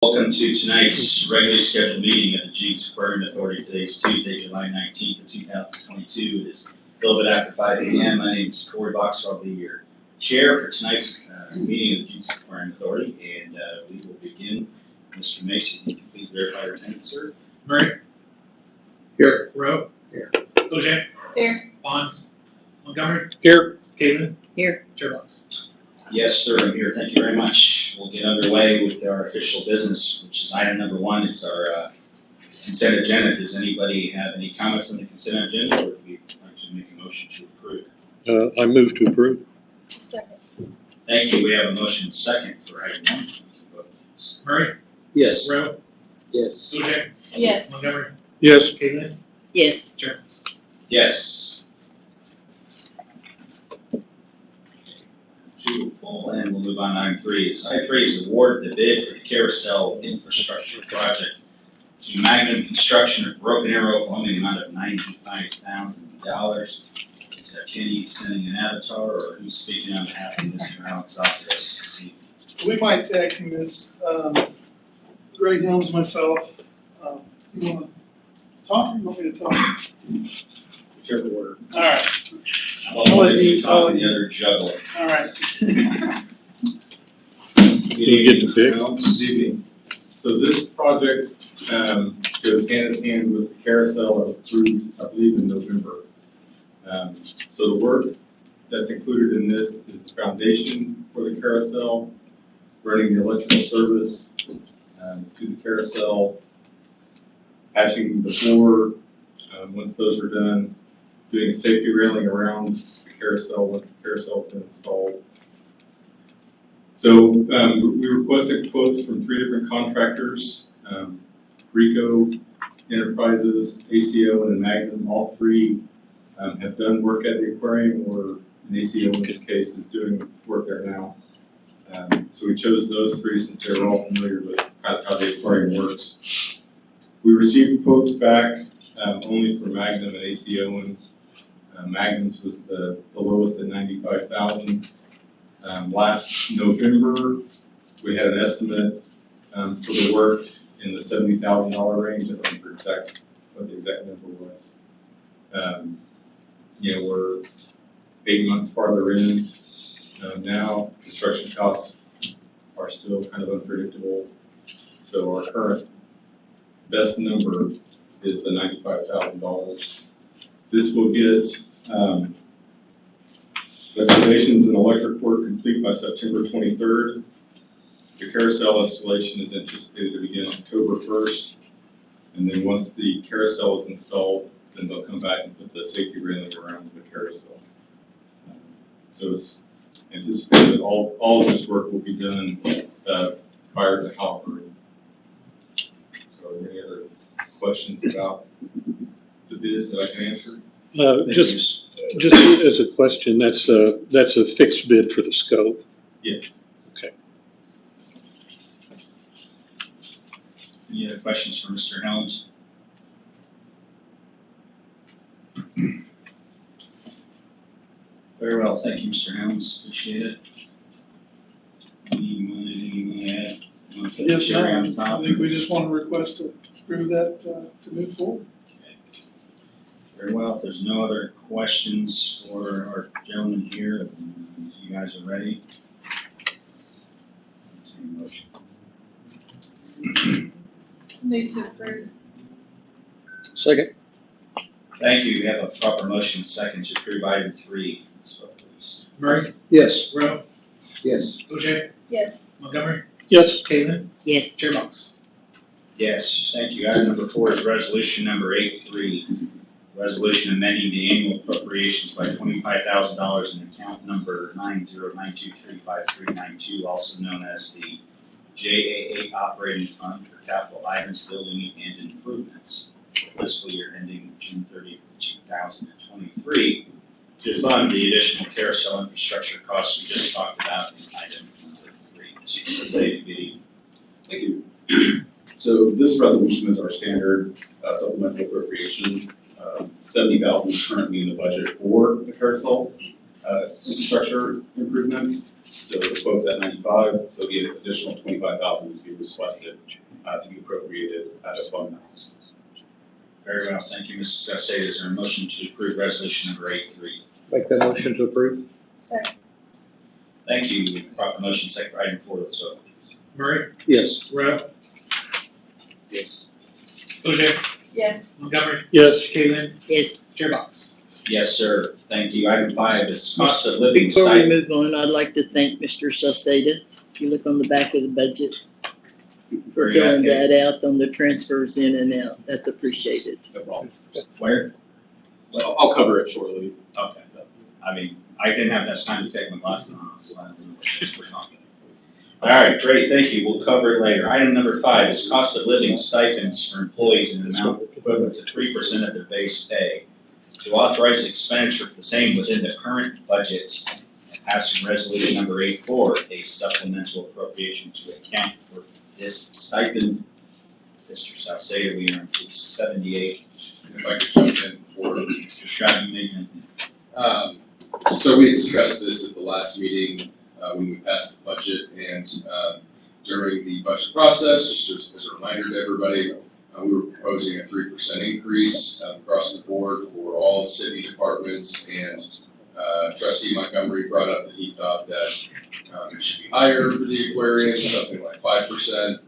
Welcome to tonight's regularly scheduled meeting of the Jenks Aquarium Authority. Today is Tuesday, July 19th of 2022. It is a little bit after 5 p.m. My name is Corey Box. I'll be your chair for tonight's meeting of the Jenks Aquarium Authority, and we will begin. Mr. Mason, can you please verify your attendance, sir? Murray. Here. Rowe. Here. Bojang. Here. Bonds. Montgomery. Here. Caitlin. Here. Chairbox. Yes, sir, I'm here. Thank you very much. We'll get underway with our official business, which is item number 1. It's our consent agenda. Does anybody have any comments on the consent agenda, or would we like to make a motion to approve? I move to approve. Second. Thank you. We have a motion second for item 1. Vote, please. Murray. Yes. Rowe. Yes. Bojang. Yes. Montgomery. Yes. Caitlin. Yes. Chair. Yes. And we'll move on to item 3. Item 3 is award the bid for the carousel infrastructure project to Magnum Construction of Broken Arrow, Oklahoma, in the amount of $95,000. Is that Kenny sending an avatar, or who's speaking on behalf of Mr. Alex Optus? We might tag team this. Greg Helms, myself. You want to talk, or you want me to talk? Whichever order. All right. I'll let you talk and the other juggle. All right. Do you get to pick? This evening. So this project goes hand in hand with the carousel through, I believe, in November. So the work that's included in this is the foundation for the carousel, running the electrical service to the carousel, patching the floor once those are done, doing a safety railing around the carousel once the carousel has been installed. So we requested quotes from 3 different contractors, Rico Enterprises, ACO, and Magnum. All 3 have done work at the aquarium, or an ACO in this case is doing work there now. So we chose those 3 since they were all familiar with how the aquarium works. We received quotes back only for Magnum and ACO, and Magnum's was the lowest at $95,000. Last November, we had an estimate for the work in the $70,000 range. I don't remember what the exact number was. We're 8 months farther in. Now, construction costs are still kind of unpredictable. So our current best number is the $95,000. This will get the foundations and electric work complete by September 23rd. The carousel installation is anticipated to begin October 1st. And then once the carousel is installed, then they'll come back and put the safety railing around the carousel. So it's anticipated that all of this work will be done prior to Halloween. So are there any other questions about the bid that I can answer? Just as a question, that's a fixed bid for the scope. Yes. Okay. Any other questions for Mr. Helms? Very well, thank you, Mr. Helms. Appreciate it. Anything you want to add? You want to put the Yes, cherry on I top? think we just want to request to approve that to move forward. Very well, if there's no other questions for our gentlemen here, if you guys are ready. Motion. Move to approve. Second. Thank you. We have a proper motion second to approve item 3. Let's vote, please. Murray. Yes. Rowe. Yes. Bojang. Yes. Montgomery. Yes. Caitlin. Yes. Chairbox. Yes, thank you. Item number 4 is resolution number 83. Resolution amending the annual appropriations by $25,000 in account number 909235392, also known as the JAA operating fund for capital items, building and improvements for fiscal year ending June 30th, 2023, to fund the additional carousel infrastructure costs we just talked about in item number 3. Chief Deputy. Thank you. So this resolution is our standard supplemental appropriations. $70,000 is currently in the budget for the carousel. infrastructure improvements. So the quote's at 95, so the additional 25,000 is being requested to be appropriated out of fund balance. Very well, thank you, Mr. Sestay. Is there a motion to approve resolution number 83? Make that motion to approve? Second. Thank you. Proper motion, second for item 4, let's vote. Murray, Yes. Rowe, Yes. Bojang, Yes. Montgomery, Yes. Kaylin, Yes. Chair Box. Yes, sir. Thank you. Item 5 is cost of living Before we stipend. move on, I'd like to thank Mr. Suseda. If you look on the back of the budget, for Where you at, filling Kate? that out on the transfers in and out. That's appreciated. No problem. Where? Well, I'll cover it shortly. Okay. I mean, I didn't have that time to take my glasses on, so I don't know what we're talking about. All right, great, thank you. We'll cover it later. Item number 5 is cost of living stipends for employees in an amount equivalent to 3% of their base pay. To authorize expenditure for the same within the current budget, passing resolution number 84, a supplemental appropriation to account for this stipend. Mr. Salcedo, we are on page 78. If I could jump in for, Mr. Stroud, you may begin. so we discussed this at the last meeting, when we passed the budget, and, during the budget process, just as a reminder to everybody, we were proposing a 3% increase across the board for all city departments, and Trustee Montgomery brought up that he thought that it should be higher for the aquarium, something like 5%,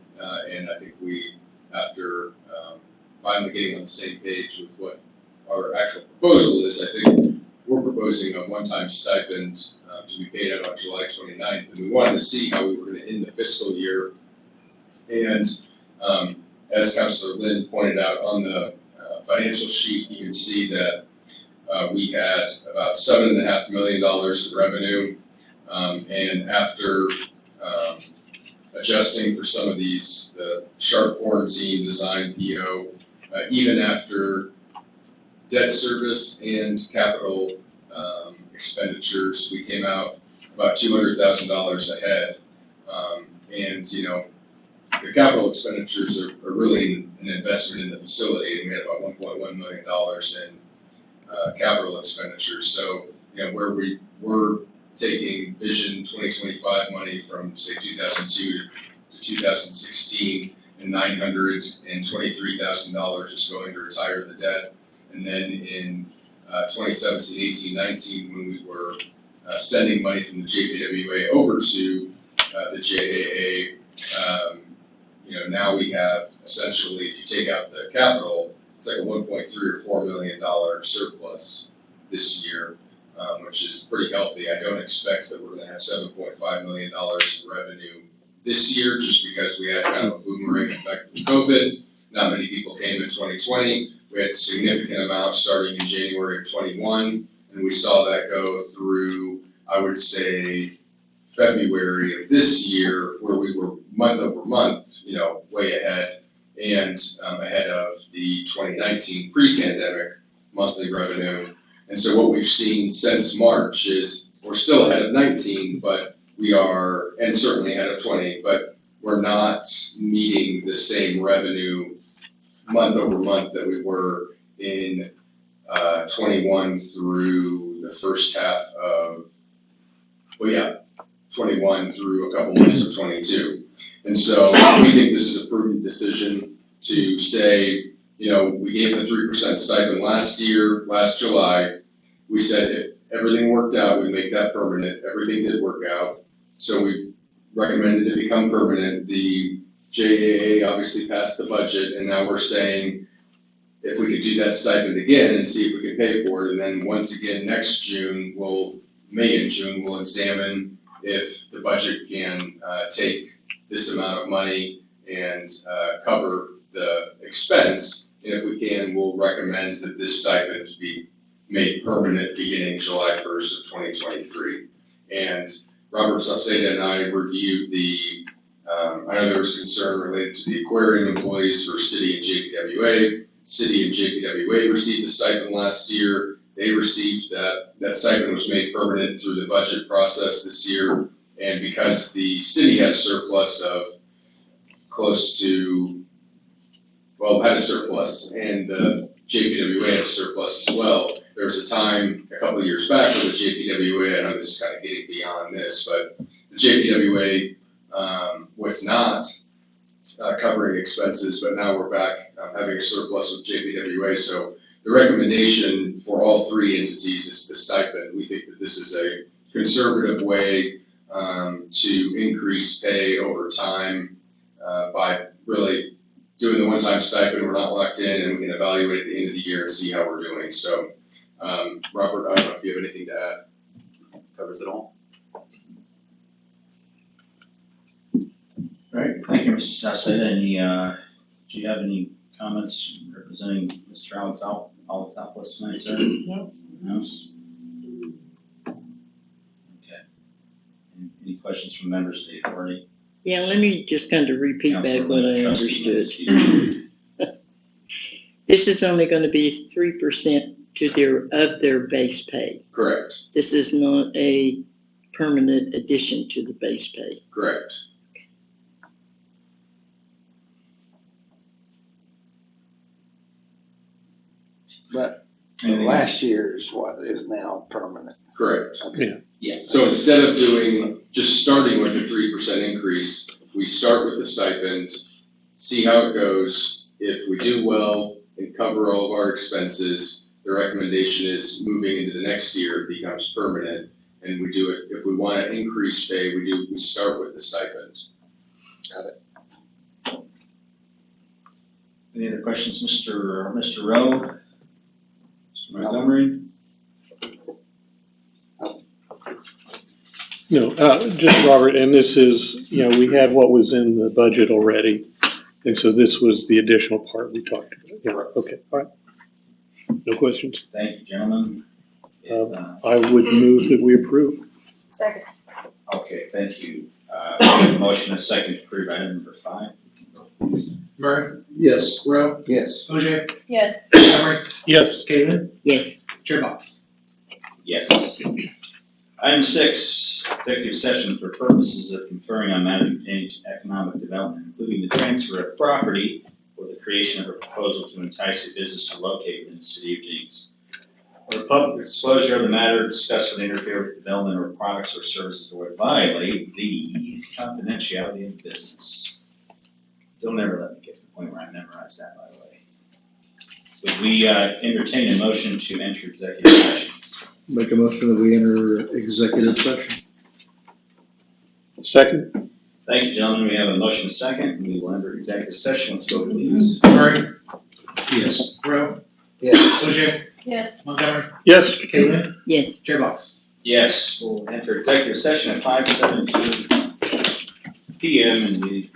and I think we, after finally getting on the same page with what our actual proposal is, I think we're proposing a one-time stipend to be paid out on July 29th, and we wanted to see how we were going to end the fiscal year. And as Councilor Lynn pointed out on the financial sheet, you can see that we had about $7.5 million in revenue, and after adjusting for some of these, the shark quarantine design PO, even after debt service and capital expenditures, we came out about $200,000 ahead. And, you know, the capital expenditures are really an investment in the facility, and we had about $1.1 million in capital expenditures. So, you know, where we were taking Vision 2025 money from, say, 2002 to 2016, and $923,000 is going to retire the debt. And then in 2017, 18, 19, when we were sending money from the JPWA over to the JAA, you know, now we have essentially, if you take out the capital, it's like a $1.3 or $4 million surplus this year, which is pretty healthy. I don't expect that we're going to have $7.5 million in revenue this year, just because we had kind of a boomerang effect with COVID. Not many people came in 2020. We had a significant amount starting in January of 21, and we saw that go through, I would say, February of this year, where we were month over month, you know, way ahead, and ahead of the 2019 pre-pandemic monthly revenue. And so what we've seen since March is we're still ahead of 19, but we are, and certainly ahead of 20, but we're not meeting the same revenue month over month that we were in 21 through the first half of, 21 through a couple months of 22. And so we think this is a prudent decision to say, you know, we gave the 3% stipend last year, last July. We said if everything worked out, we'd make that permanent. Everything did work out. So we recommended it become permanent. The JAA obviously passed the budget, and now we're saying if we could do that stipend again and see if we can pay for it, and then once again next June, May and June, we'll examine if the budget can take this amount of money and cover the expense. And if we can, we'll recommend that this stipend be made permanent beginning July 1st of 2023. And Robert Salceda and I reviewed the, I know there was concern related to the aquarium employees for City and JPWA. City and JPWA received the stipend last year. They received that stipend was made permanent through the budget process this year. And because the city had a surplus of close to, well, had a surplus, and the JPWA had a surplus as well. There was a time, a couple of years back, where the JPWA, I know this is kind of getting beyond this, but the JPWA was not covering expenses, but now we're back having a surplus with JPWA. So the recommendation for all three entities is the stipend. We think that this is a conservative way to increase pay over time by really doing the one-time stipend. We're not locked in, and we can evaluate at the end of the year and see how we're doing. So, Robert, I don't know if you have anything to add. Covers it all. All right, thank you, Mr. Saseda. Do you have any comments representing Mr. Alex Alplis tonight, sir? No. No? Okay. Any questions from members of the authority? Yeah, let me just kind of repeat back what I understood. This is only gonna be 3% of their base pay. Correct, This is not a permanent addition to the base pay. correct. But Anything last year's what is now permanent. Correct. Yeah. So instead of just starting with a 3% increase, we start with the stipend, see how it goes. If we do well and cover all of our expenses, the recommendation is moving into the next year, it becomes permanent. And we do it, if we want to increase pay, we start with the stipend. Any other questions, Mr. Rowe? Mr. Montgomery? No, just Robert, and this is, we had what was in the budget already, and so this was the additional part we talked about. Yeah, okay, all right. No questions. Thank you, gentlemen. I would move that we approve. Second. Okay, thank you. We have a motion and a second to approve item number 5. Murray, Yes. Rowe, Yes. OJ, Yes. Montgomery, Yes. Caitlin, Yes, Chair Box. Yes. Item 6, executive session for purposes of conferring on matters pertaining to economic development, including the transfer of property or the creation of a proposal to entice a business to locate within the city of Jenks. Or public disclosure of the matter discussed would interfere with development or products or services or would violate the confidentiality of the business. Don't ever let me get to the point where I memorize that, by the way. Would we entertain a motion to enter executive session? Make a motion that we enter executive session. Second? Thank you, gentlemen. We have a motion and a second, and we will enter executive session. Let's go, please. Murray, Yes. Rowe, Yes. OJ, Yes. Montgomery, Yes. Caitlin, yes. Chair Box. Yes, we'll enter executive session at 5:17 PM and we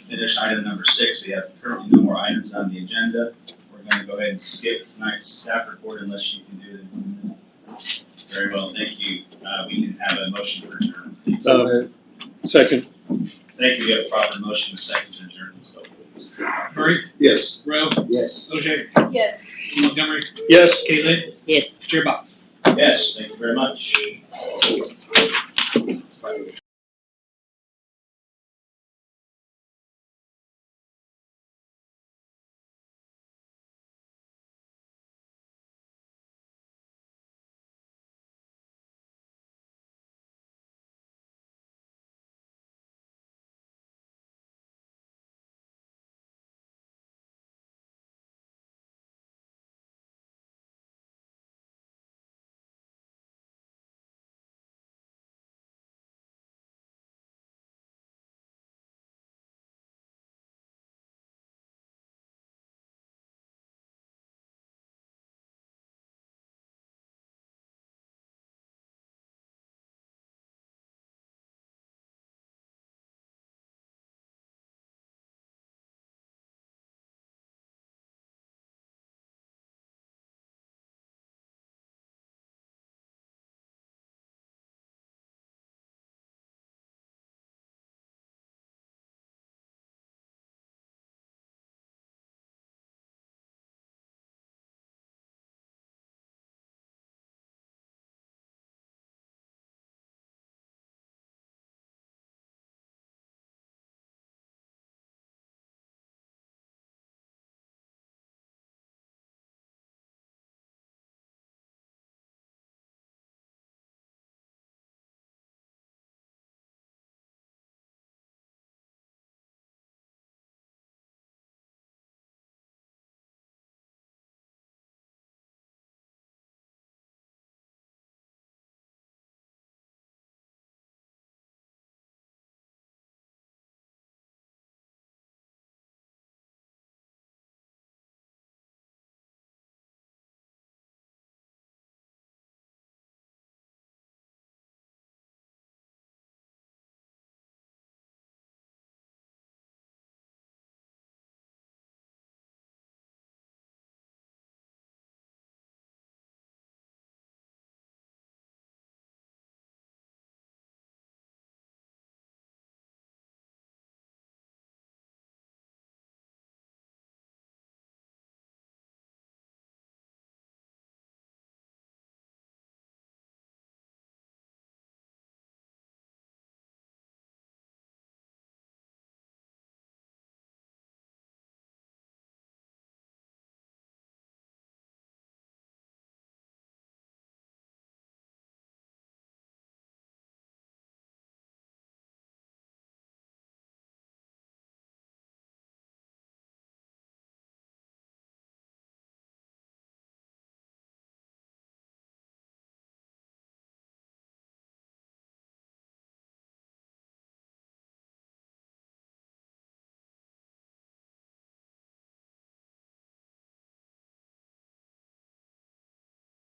finish item number 6. We have currently no more items on the agenda. We're going to go ahead and skip tonight's staff report unless you can do it in 1 minute. Very well, thank you. We can have a motion for adjournment, please. Second. Thank you. We have a proper motion, a second to adjourn. Let's go, please. Murray, Yes. Rowe, Yes. OJ, Yes. Montgomery, Yes. Caitlin, Yes. Chair Box. Yes, thank you very much.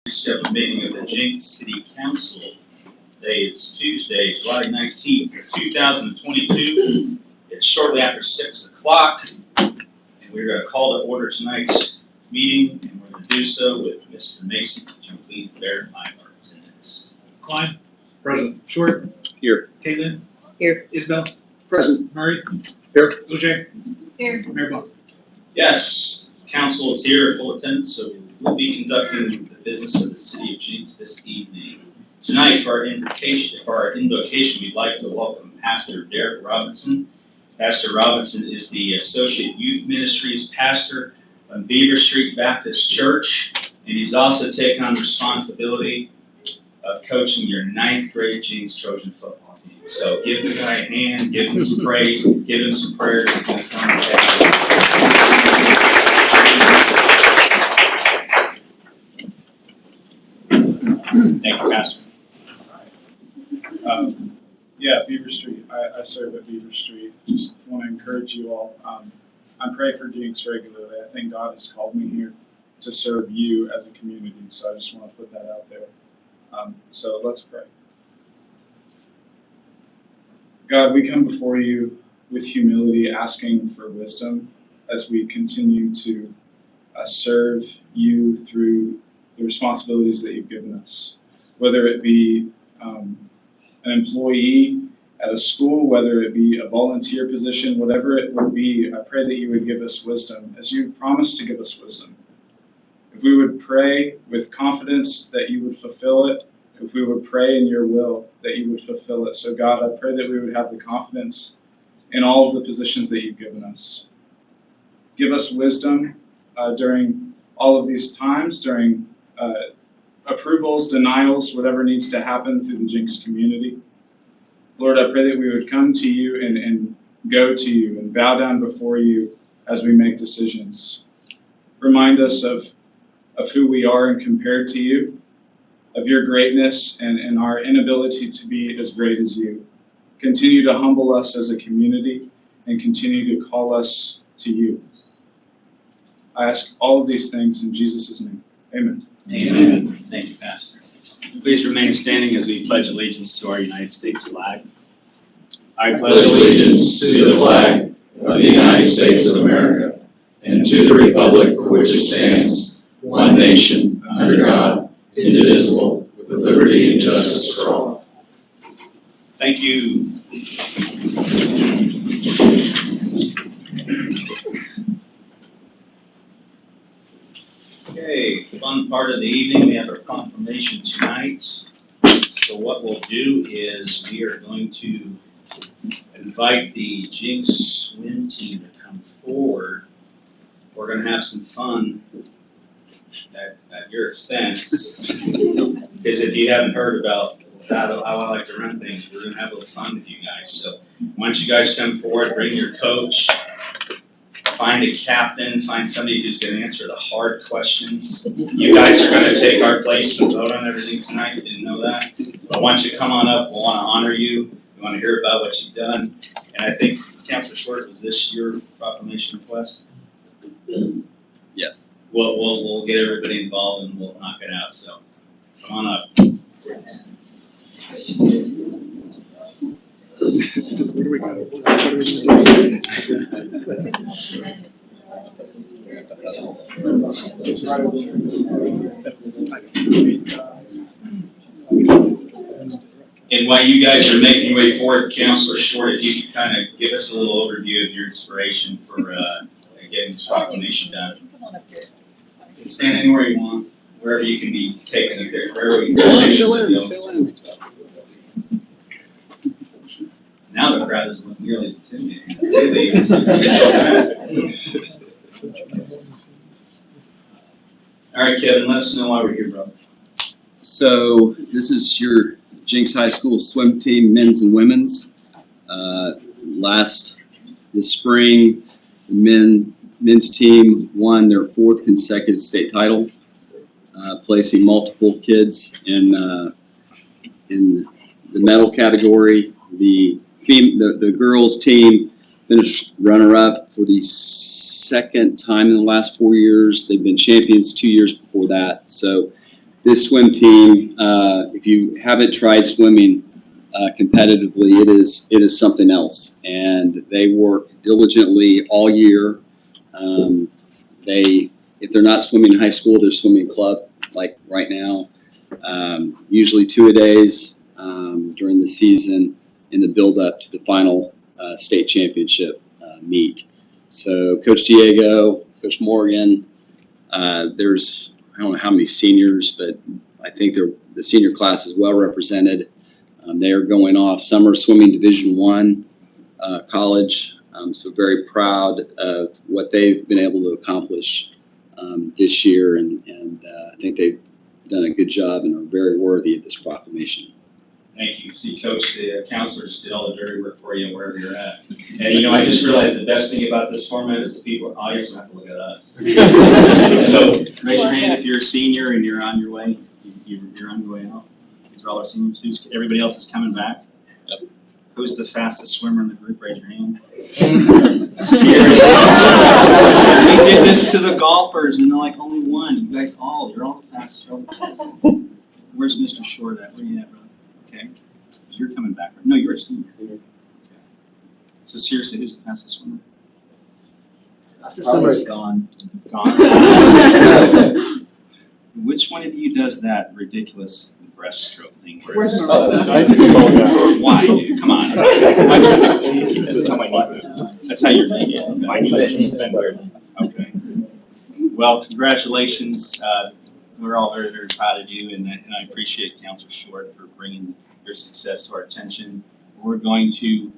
Scheduled meeting of the Jenks City Council. Today is Tuesday, July 19th, 2022. It's shortly after 6 o'clock, and we're going to call to order tonight's meeting, and we're going to do so with Mr. Mason. Could you please verify our attendance? Klein, Present. Short. Here. Caitlin. Here. Isabel, Present. Murray. Here. OJ, Here. Mayor Box. Yes, council is here, full attendance, so we'll be conducting the business of the city of Jenks this evening. Tonight, for our invocation, we'd like to welcome Pastor Derek Robinson. Pastor Robinson is the Associate Youth Ministries Pastor of Beaver Street Baptist Church, and he's also taken on the responsibility of coaching your 9th grade Jenks Trojan football team. So give the guy a hand, give him some praise, give him some prayers. Thank you, Pastor. Yeah, Beaver Street. I serve at Beaver Street. Just want to encourage you all. I pray for Jenks regularly. I think God has called me here to serve you as a community. So I just want to put that out there. So let's pray. God, we come before you with humility, asking for wisdom as we continue to serve you through the responsibilities that you've given us. Whether it be an employee at a school, whether it be a volunteer position, whatever it would be, I pray that you would give us wisdom, as you promised to give us wisdom. If we would pray with confidence that you would fulfill it, if we would pray in your will that you would fulfill it. So God, I pray that we would have the confidence in all of the positions that you've given us. Give us wisdom during all of these times, during approvals, denials, whatever needs to happen through the Jenks community. Lord, I pray that we would come to you and go to you and bow down before you as we make decisions. Remind us of who we are and compared to you, of your greatness and our inability to be as great as you. Continue to humble us as a community and continue to call us to you. I ask all of these things in Jesus' name. Amen. Amen. Thank you, Pastor. Please remain standing as we pledge allegiance to our United States flag. I pledge allegiance to the flag of the United States of America and to the republic for which it stands, one nation, under God, indivisible, with liberty and justice for all. Thank you. Okay, fun part of the evening, we have our confirmation tonight. So what we'll do is we are going to invite the Jenks swim team to come forward. We're going to have some fun at your expense. Because if you haven't heard about how I like to run things, we're going to have a little fun with you guys. So why don't you guys come forward, bring your coach, find a captain, find somebody who's going to answer the hard questions. You guys are going to take our place and vote on everything tonight. You didn't know that. But why don't you come on up? We'll want to honor you. We want to hear about what you've done. And I think, Councilor Short, was this your proclamation request? Yes. We'll get everybody involved and we'll knock it out. So come on up. Where do we go? And while you guys are making your way forward, Councilor Short, if you could kind of give us a little overview of your inspiration for getting this proclamation done. Come on up here. Stand anywhere you want, wherever you can be taken a picture, wherever you Fill in. Now the crowd isn't nearly as intimidating. All right, Kevin, let us know why we're here, brother. So this is your Jenks High School swim team, men's and women's. This spring, the men's team won their 4th consecutive state title, placing multiple kids in the medal category. The girls team finished runner-up for the 2nd time in the last 4 years. They've been champions 2 years before that. So this swim team, if you haven't tried swimming competitively, it is something else. And they work diligently all year. If they're not swimming in high school, they're swimming club, like right now. Usually 2-a-days during the season in the build-up to the final state championship meet. So Coach Diego, Coach Morgan, I don't know how many seniors, but I think the senior class is well represented. They are going off summer swimming Division I college. So very proud of what they've been able to accomplish this year, and I think they've done a good job and are very worthy of this proclamation. Thank you. See, Coach, the counselor just did all the dirty work for you wherever you're at. And, I just realized the best thing about this format is the people in the audience don't have to look at us. So raise your hand if you're a senior and you're on your way. You're on your way out. These are all our seniors. Everybody else is coming back. Yep. Who's the fastest swimmer in the group? Raise your hand. Seriously? We did this to the golfers and they're like, only one. You guys you're all the fastest. Where's Mr. Short at? Where you at, brother? Okay. You're coming back. No, you're a senior. Okay. So seriously, who's the fastest swimmer? Summer's gone. Gone? Which one of you does that ridiculous breaststroke thing? Where it's, why, dude? Come on. That's how my knees move. That's how your knee is. My knees been weird. Okay. Well, congratulations. We're all very, very proud of you, and I appreciate Councilor Short for bringing your success to our attention. We're going to,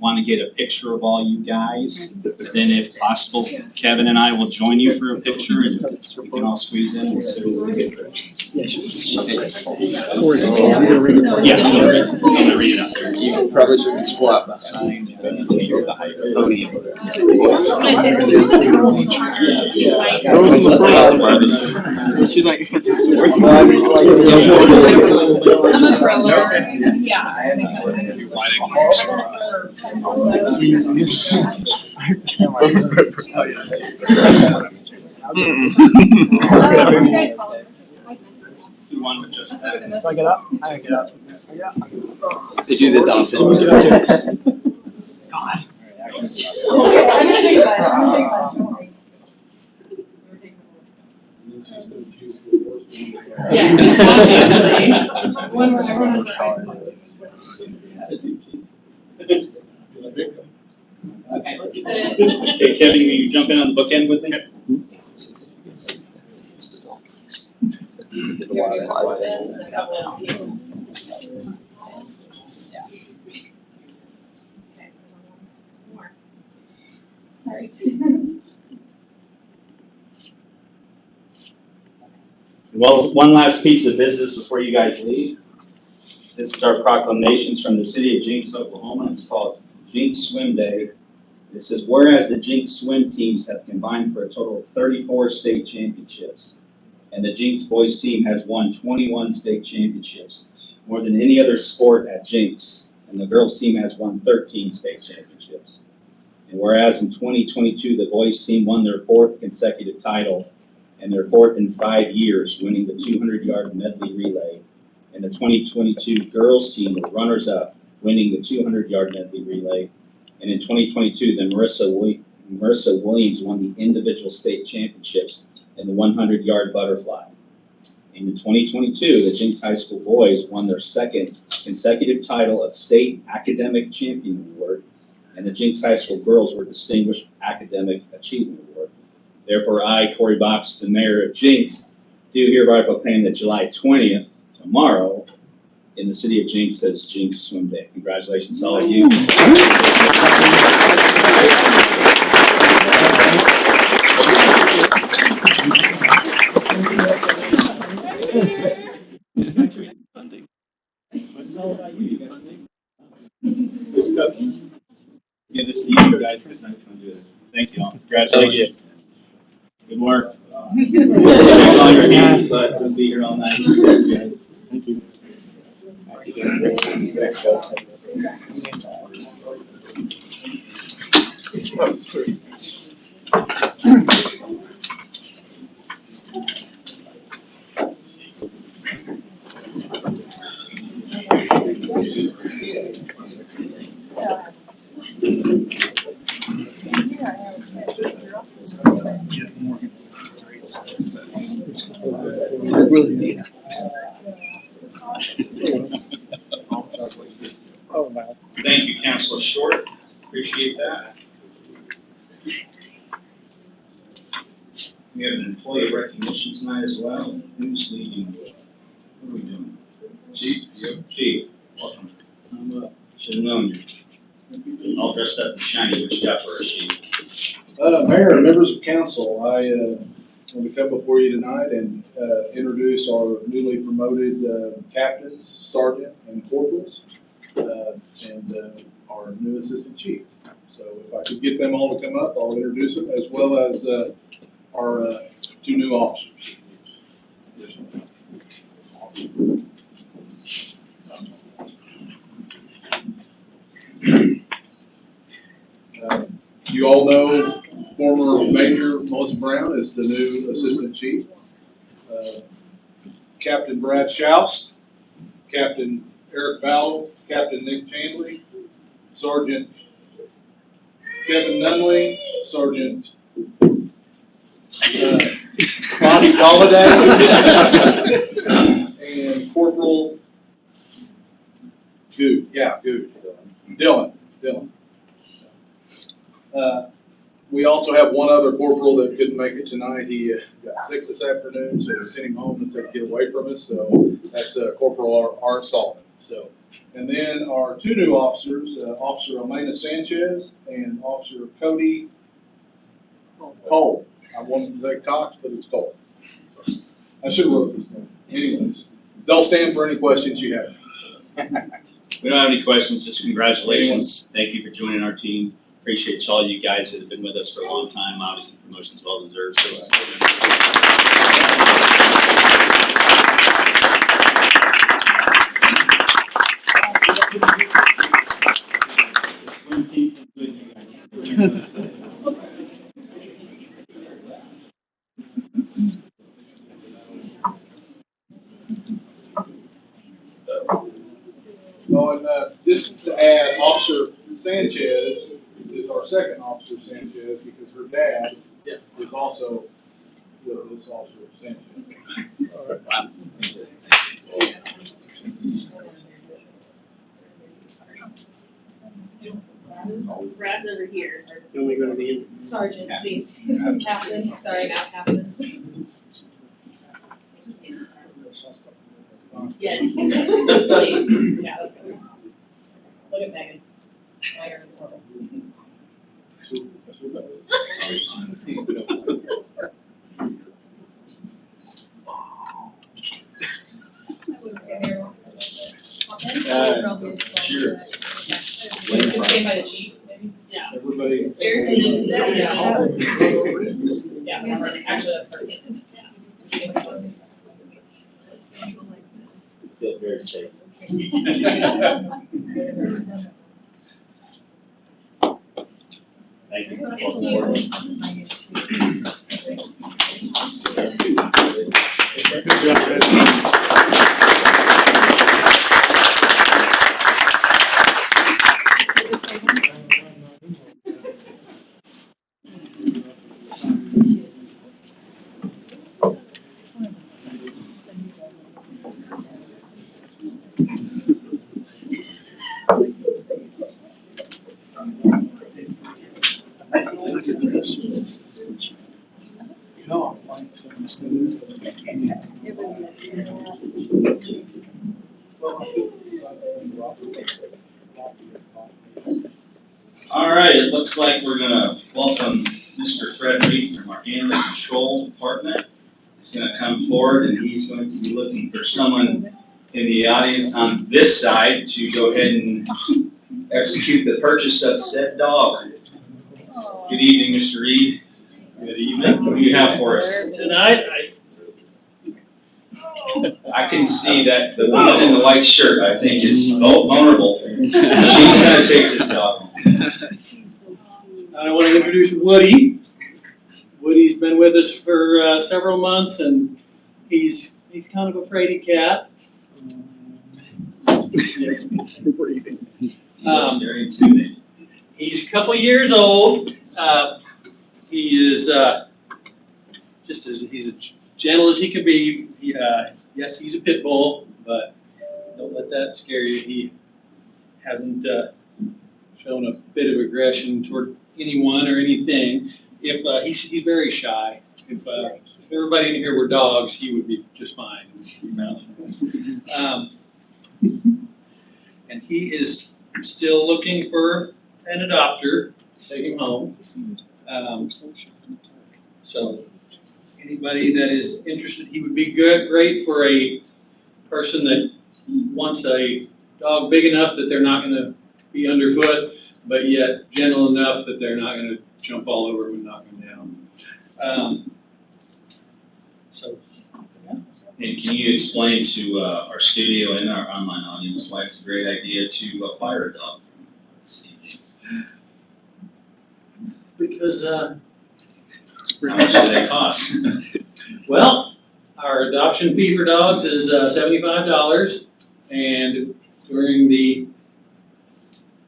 want to get a picture of all you guys. Then if possible, Kevin and I will join you for a picture, and we can all squeeze in and sit with you. Yeah, I'm gonna read it out there. You probably shouldn't squat behind. Use the height of the podium. She's like, I'm a thriller. Yeah. Let's do one with just that. I get up, I get up. They do this often. I'm gonna take a bite. I'm gonna take a bite. Don't worry. Yeah. One where everyone has their eyes closed. Okay, let's put it. Okay, Kevin, will you jump in on the bookend with me? Here we go. This up now. Okay. More. Sorry. Well, one last piece of business before you guys leave. This is our proclamations from the city of Jenks, Oklahoma. It's called Jenks Swim Day. It says, whereas the Jenks swim teams have combined for a total of 34 state championships, and the Jenks boys team has won 21 state championships, more than any other sport at Jenks, and the girls team has won 13 state championships. And whereas in 2022, the boys team won their 4th consecutive title, and their 4th in 5 years, winning the 200-yard medley relay. And the 2022 girls team were runners-up, winning the 200-yard medley relay. And in 2022, the Marissa Williams won the individual state championships in the 100-yard butterfly. And in 2022, the Jenks High School boys won their 2nd consecutive title of State Academic Champion Award, and the Jenks High School girls were Distinguished Academic Achievement Award. Therefore, I, Corey Box, the mayor of Jenks, do hereby proclaim that July 20th, tomorrow, in the city of Jenks as Jenks Swim Day. Congratulations to all of you. Give this to you guys. Thank you all. Congratulations. Good work. Shake all your hands, but we'll be here all night. Thank you. Thank you, Councilor Short. Appreciate that. We have an employee recognition tonight as well. Who's leading? What are we doing? Chief, you. Chief, welcome. Should have known you. All dressed up and shiny. What you got for us, Chief? Mayor and members of council, I want to come before you tonight and introduce our newly promoted captains, sergeant, and corporals, and our new assistant chief. So if I could get them all to come up, I'll introduce them, as well as our 2 new officers. You all know former Major Melissa Brown is the new assistant chief. Captain Brad Schaus, Captain Eric Bowell, Captain Nick Chandley, Sergeant Kevin Nunley, Sergeant Bobby Galladay, and Corporal Good, Dylan. We also have one other corporal that couldn't make it tonight. He got sick this afternoon, so we sent him home and said, get away from us. So that's Corporal Art Saltman. So, and then our two new officers, Officer Elena Sanchez and Officer Cody Cole. I wanted to say Cox, but it's Cole. I should have wrote this down. Anyways, they'll stand for any questions you have. We don't have any questions, just congratulations. Thank you for joining our team. Appreciate all you guys that have been with us for a long time. Obviously, promotion's well deserved. So Oh, and just to add, Officer Sanchez is our second Officer Sanchez because her dad is also this Officer Sanchez. Brad's over here. Then we go to the end. Sergeant, please. Captain, sorry, now Captain. Yes, please. Yeah, let's go. Look at Megan. Megan's horrible. Sure. Came by the chief, maybe? Yeah. Everybody. Yeah, actually, that's certain. Yeah. feel very safe. Thank you. Welcome aboard. Good job, guys. All right, it looks like we're gonna welcome Mr. Fred Reed from our Animal Control Department. He's gonna come forward and he's going to be looking for someone in the audience on this side to go ahead and execute the purchase of said dog. Good evening, Mr. Reed. Good evening. What do you have for us? Tonight, I can see that the woman in the white shirt, I think, is vulnerable. She's gonna take this dog. I want to introduce Woody. Woody's been with us for several months, and he's kind of a fraidy cat. Very intimidating. He's a couple years old. He is just he's as gentle as he can be. Yes, he's a pit bull, but don't let that scare you. He hasn't shown a bit of aggression toward anyone or anything. If he's very shy. If everybody in here were dogs, he would be just fine. And he is still looking for an adopter to take him home. So anybody that is interested, he would be great for a person that wants a dog big enough that they're not going to be underfoot, but yet gentle enough that they're not going to jump all over him and knock him down. And can you explain to our studio and our online audience why it's a great idea to acquire a dog? Because how much do they cost? well, our adoption fee for dogs is $75, and during the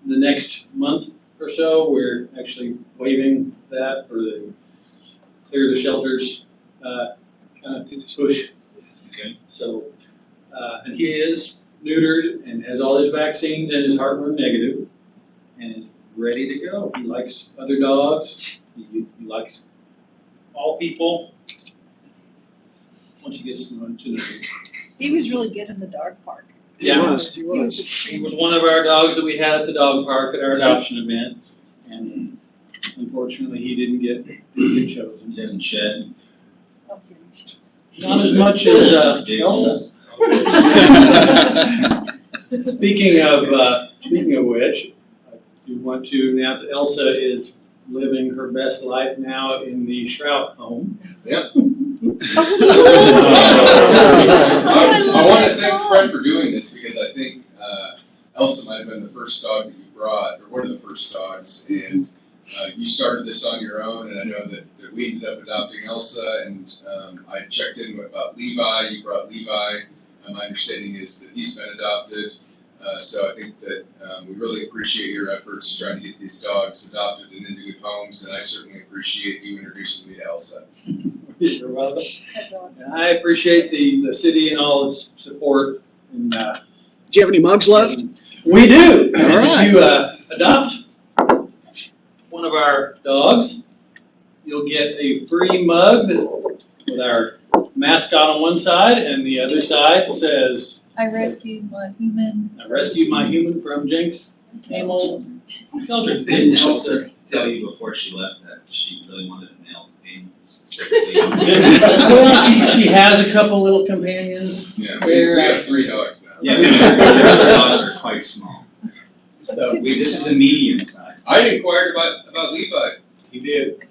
the next month or so, we're actually waiving that for the clear the shelters, kind of push. Okay. So, and he is neutered and has all his vaccines and his heartworm negative and is ready to go. He likes other dogs. He likes all people. Once he gets to know him. He was really good in the dog park. Yeah. He was. He was one of our dogs that we had at the dog park at our adoption event. And unfortunately, he didn't get chosen. He doesn't shed. Oh, here he is. Not as much as Elsa. Speaking of which, I do want to announce that Elsa is living her best life now in the Shrout home. Yep. Oh, I want to thank Fred for doing this because I think Elsa might have been the first dog that you brought, or one of the first dogs, and you started this on your own, and I know that we ended up adopting Elsa, and I checked in about Levi. You brought Levi. My understanding is that he's been adopted. So I think that we really appreciate your efforts trying to get these dogs adopted and into good homes, and I certainly appreciate you introducing me to Elsa. You're welcome. And I appreciate the city and all its support. And, Do you have any mugs left? we do. All And right. if you adopt one of our dogs, you'll get a free mug with our mascot on one side, and the other side says, I rescued my human. I rescued my human from Jenks Animal Shelter. Didn't Elsa tell you before she left that she really wanted a male companion specifically? Well, she has a couple little companions. Yeah, Where, we have 3 dogs now. Yeah, their other dogs are quite small. So This is a medium size. I inquired about Levi. he did.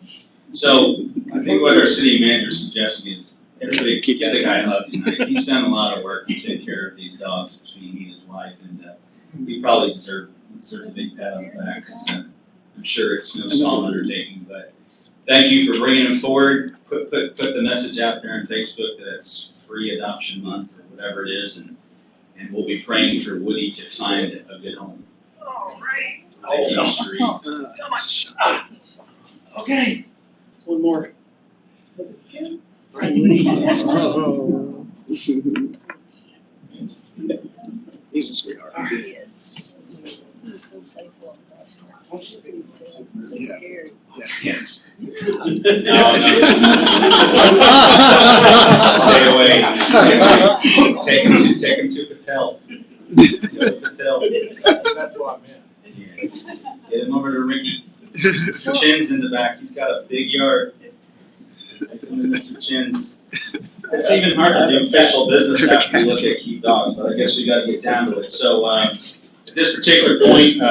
So I think what our city manager is suggesting is everybody give the guy a hug tonight. He's done a lot of work to take care of these dogs between he and his wife, and he probably deserves a big pat on the back, because I'm sure it's no small undertaking. But thank you for bringing him forward. Put the message out there on Facebook that it's free adoption month or whatever it is, and we'll be praying for Woody to find a good home. All right. Thank you, Street. Okay. One more. Oh. He's a sweetheart. He is. He is so playful. He's so Yeah. scared. Yes. Stay away. Take him to Patel. Patel. That's what I meant. Yeah. Get him over to Ricky. Mr. Chin's in the back. He's got a big yard. Take him to Mr. Chin's. It's even hard to do official business after we look at key dogs, but I guess we gotta get down to it. So, at this particular point,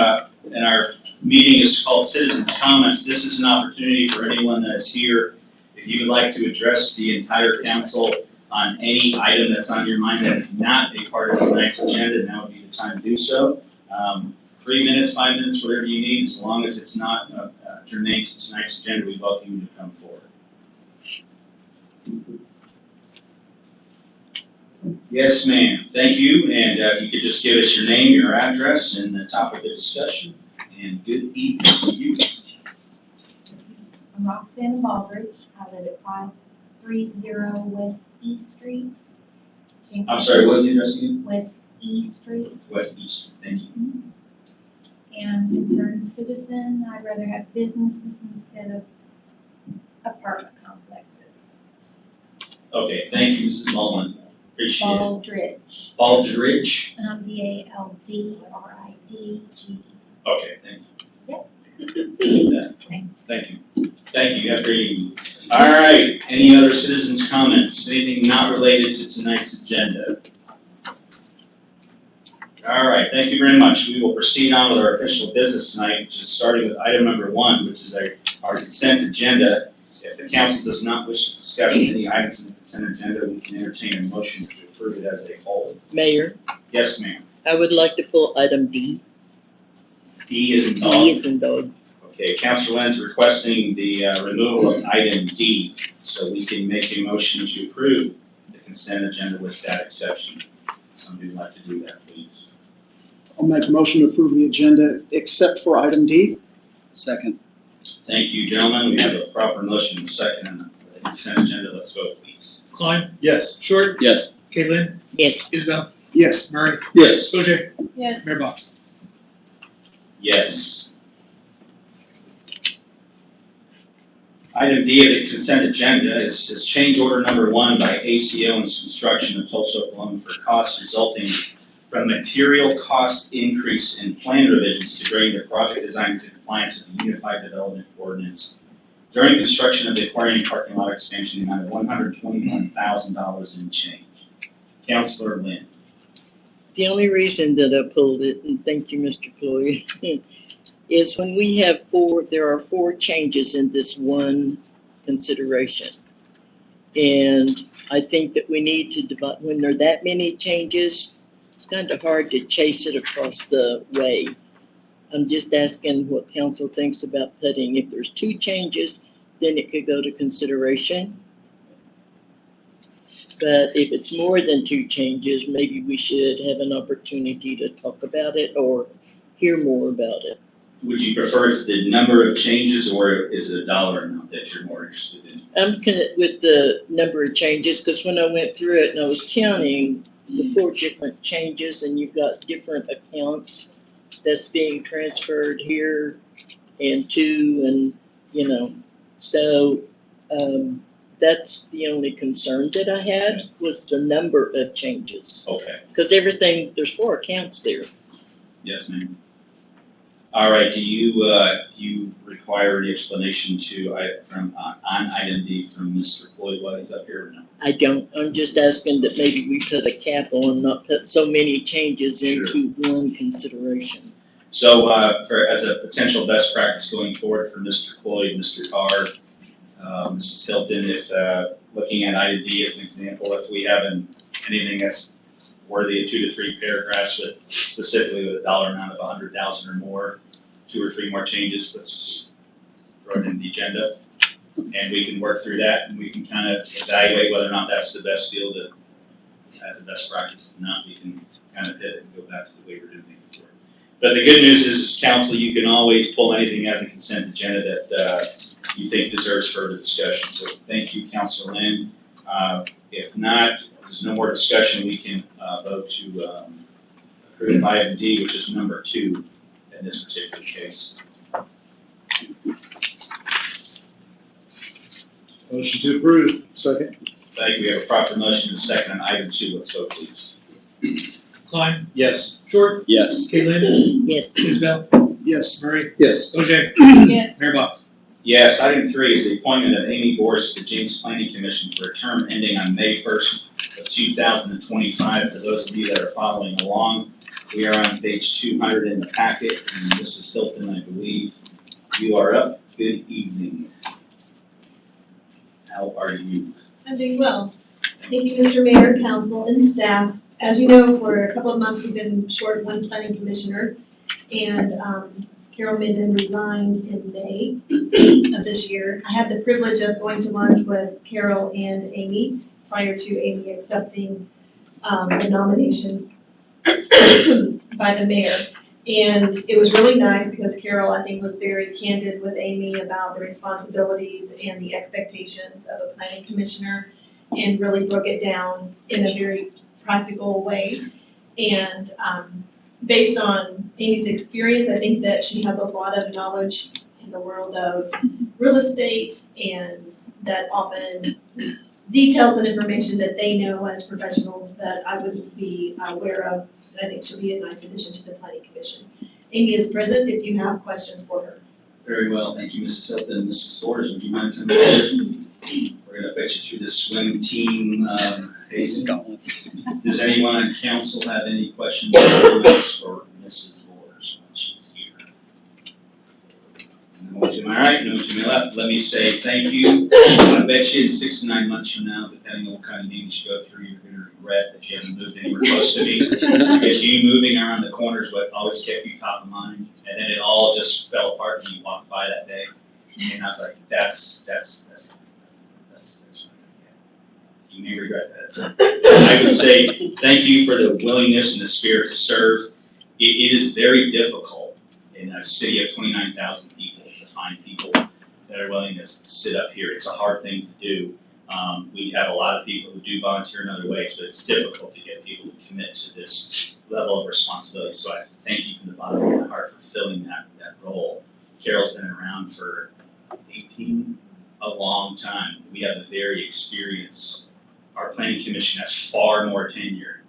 in our meeting is called Citizens Comments. This is an opportunity for anyone that is here. If you would like to address the entire council on any item that's on your mind that is not a part of tonight's agenda, now would be the time to do so. 3 minutes, 5 minutes, whatever you need, as long as it's not germane to tonight's agenda, we welcome you to come forward. Yes, ma'am. Thank you. And if you could just give us your name, your address, and the topic of discussion. And good evening to you. I'm Roxanne Baldridge. I live at 530 West E Street. Jenks- I'm sorry, what's the address again? West E Street. West East. Thank you. And concerned citizen, I'd rather have businesses instead of apartment complexes. Okay, thank you, Mrs. Mullen. Appreciate it. Baldridge. Baldridge. And I'm BALDRIDGE. Okay, thank you. Yep. Thanks. Thank you. Thank you. Have a great evening. All right. Any other citizens' comments? Anything not related to tonight's agenda? All right. Thank you very much. We will proceed on with our official business tonight, which is starting with item number 1, which is our consent agenda. If the council does not wish to discuss any items in the consent agenda, we can entertain a motion to approve it as a whole. Mayor, Yes, ma'am. I would like to pull item D. D is in dog. D is in dog. Okay, Councilor Lynn's requesting the removal of item D, so we can make a motion to approve the consent agenda with that exception. Somebody would like to do that, please. I'll make a motion to approve the agenda except for item D. Second. Thank you, gentlemen. We have a proper motion and second on the consent agenda. Let's vote, please. Klein? Yes. Short? Yes. Caitlin? Yes. Isabel? Yes. Murray? Yes. OJ? Yes. Mayor Box? Yes. Item D of the consent agenda is change order number 1 by ACO and Construction of Tulsa, Oklahoma for costs resulting from material cost increase in plan revisions to bring the project design to compliance with the Unified Development Ordinance during construction of the aquarium and parking lot expansion in the amount of $121,000 in change. Councilor Lynn. The only reason that I pulled it, and thank you, Mr. Chloe, is when we have there are 4 changes in this one consideration. And I think that we need to divide, when there are that many changes, it's kind of hard to chase it across the way. I'm just asking what council thinks about putting, if there's 2 changes, then it could go to consideration. But if it's more than 2 changes, maybe we should have an opportunity to talk about it or hear more about it. Would you prefer it's the number of changes or is it a dollar amount that you're more interested in? I'm with the number of changes, because when I went through it and I was counting the 4 different changes, and you've got different accounts that's being transferred here and to, and so that's the only concern that I had, was the number of changes. Okay. Because there's 4 accounts there. Yes, ma'am. All right, do you require any explanation on item D from Mr. Floyd while he's up here or no? I don't. I'm just asking that maybe we put a cap on, not put so many changes into one consideration. So, as a potential best practice going forward for Mr. Floyd, Mr. Carr, Mrs. Hilton, if looking at item D as an example, if we have anything that's worthy of 2 to 3 paragraphs with specifically with a dollar amount of 100,000 or more, 2 or 3 more changes, let's just throw it in the agenda. And we can work through that and we can kind of evaluate whether or not that's the best deal as a best practice. If not, we can kind of pivot and go back to the way we're doing things before. But the good news is, council, you can always pull anything out of the consent agenda that you think deserves further discussion. So thank you, Councilor Lynn. If not, there's no more discussion, we can vote to approve item D, which is number 2 in this particular case. Motion to approve. Second. Thank you. We have a proper motion and a second on item 2. Let's vote, please. Klein? Yes. Short? Yes. Caitlin? Yes. Isabel? Yes. Murray? Yes. OJ? Yes. Mayor Box? Yes, item 3 is the appointment of Amy Boris to the Jenks Planning Commission for a term ending on May 1st of 2025. For those of you that are following along, we are on page 200 in the packet, and Mrs. Hilton, I believe you are up. Good evening. How are you? I'm doing well. Thank you, Mr. Mayor, council, and staff. As you know, for a couple of months, we've been short 1 planning commissioner, and Carol Minden resigned in May of this year. I had the privilege of going to lunch with Carol and Amy prior to Amy accepting the nomination by the mayor. And it was really nice because Carol, I think, was very candid with Amy about the responsibilities and the expectations of a planning commissioner, and really broke it down in a very practical way. And based on Amy's experience, I think that she has a lot of knowledge in the world of real estate, and that often details and information that they know as professionals that I wouldn't be aware of. And I think she'll be a nice addition to the planning commission. Amy is present if you have questions for her. Very well, thank you, Mrs. Hilton. Mrs. Borders, would you mind coming forward? We're gonna put you through the swim team, hazing. Does anyone on council have any questions or comments for Mrs. Borders when she's here? No to my right, no to my left. Let me say thank you. I bet you in 6 to 9 months from now, depending on what kind of meetings you go through, you're gonna regret that you haven't moved anywhere close to me. Because you moving around the corner is what always kept you top of mind. And then it all just fell apart when you walked by that day. And I was like, that's you may regret that. So I would say thank you for the willingness and the spirit to serve. it is very difficult in a city of 29,000 people to find people that are willing to sit up here. It's a hard thing to do. We have a lot of people who do volunteer in other ways, but it's difficult to get people to commit to this level of responsibility. So I thank you from the bottom of my heart for filling that role. Carol's been around for 18, a long time. We have a very experienced, our planning commission has far more tenure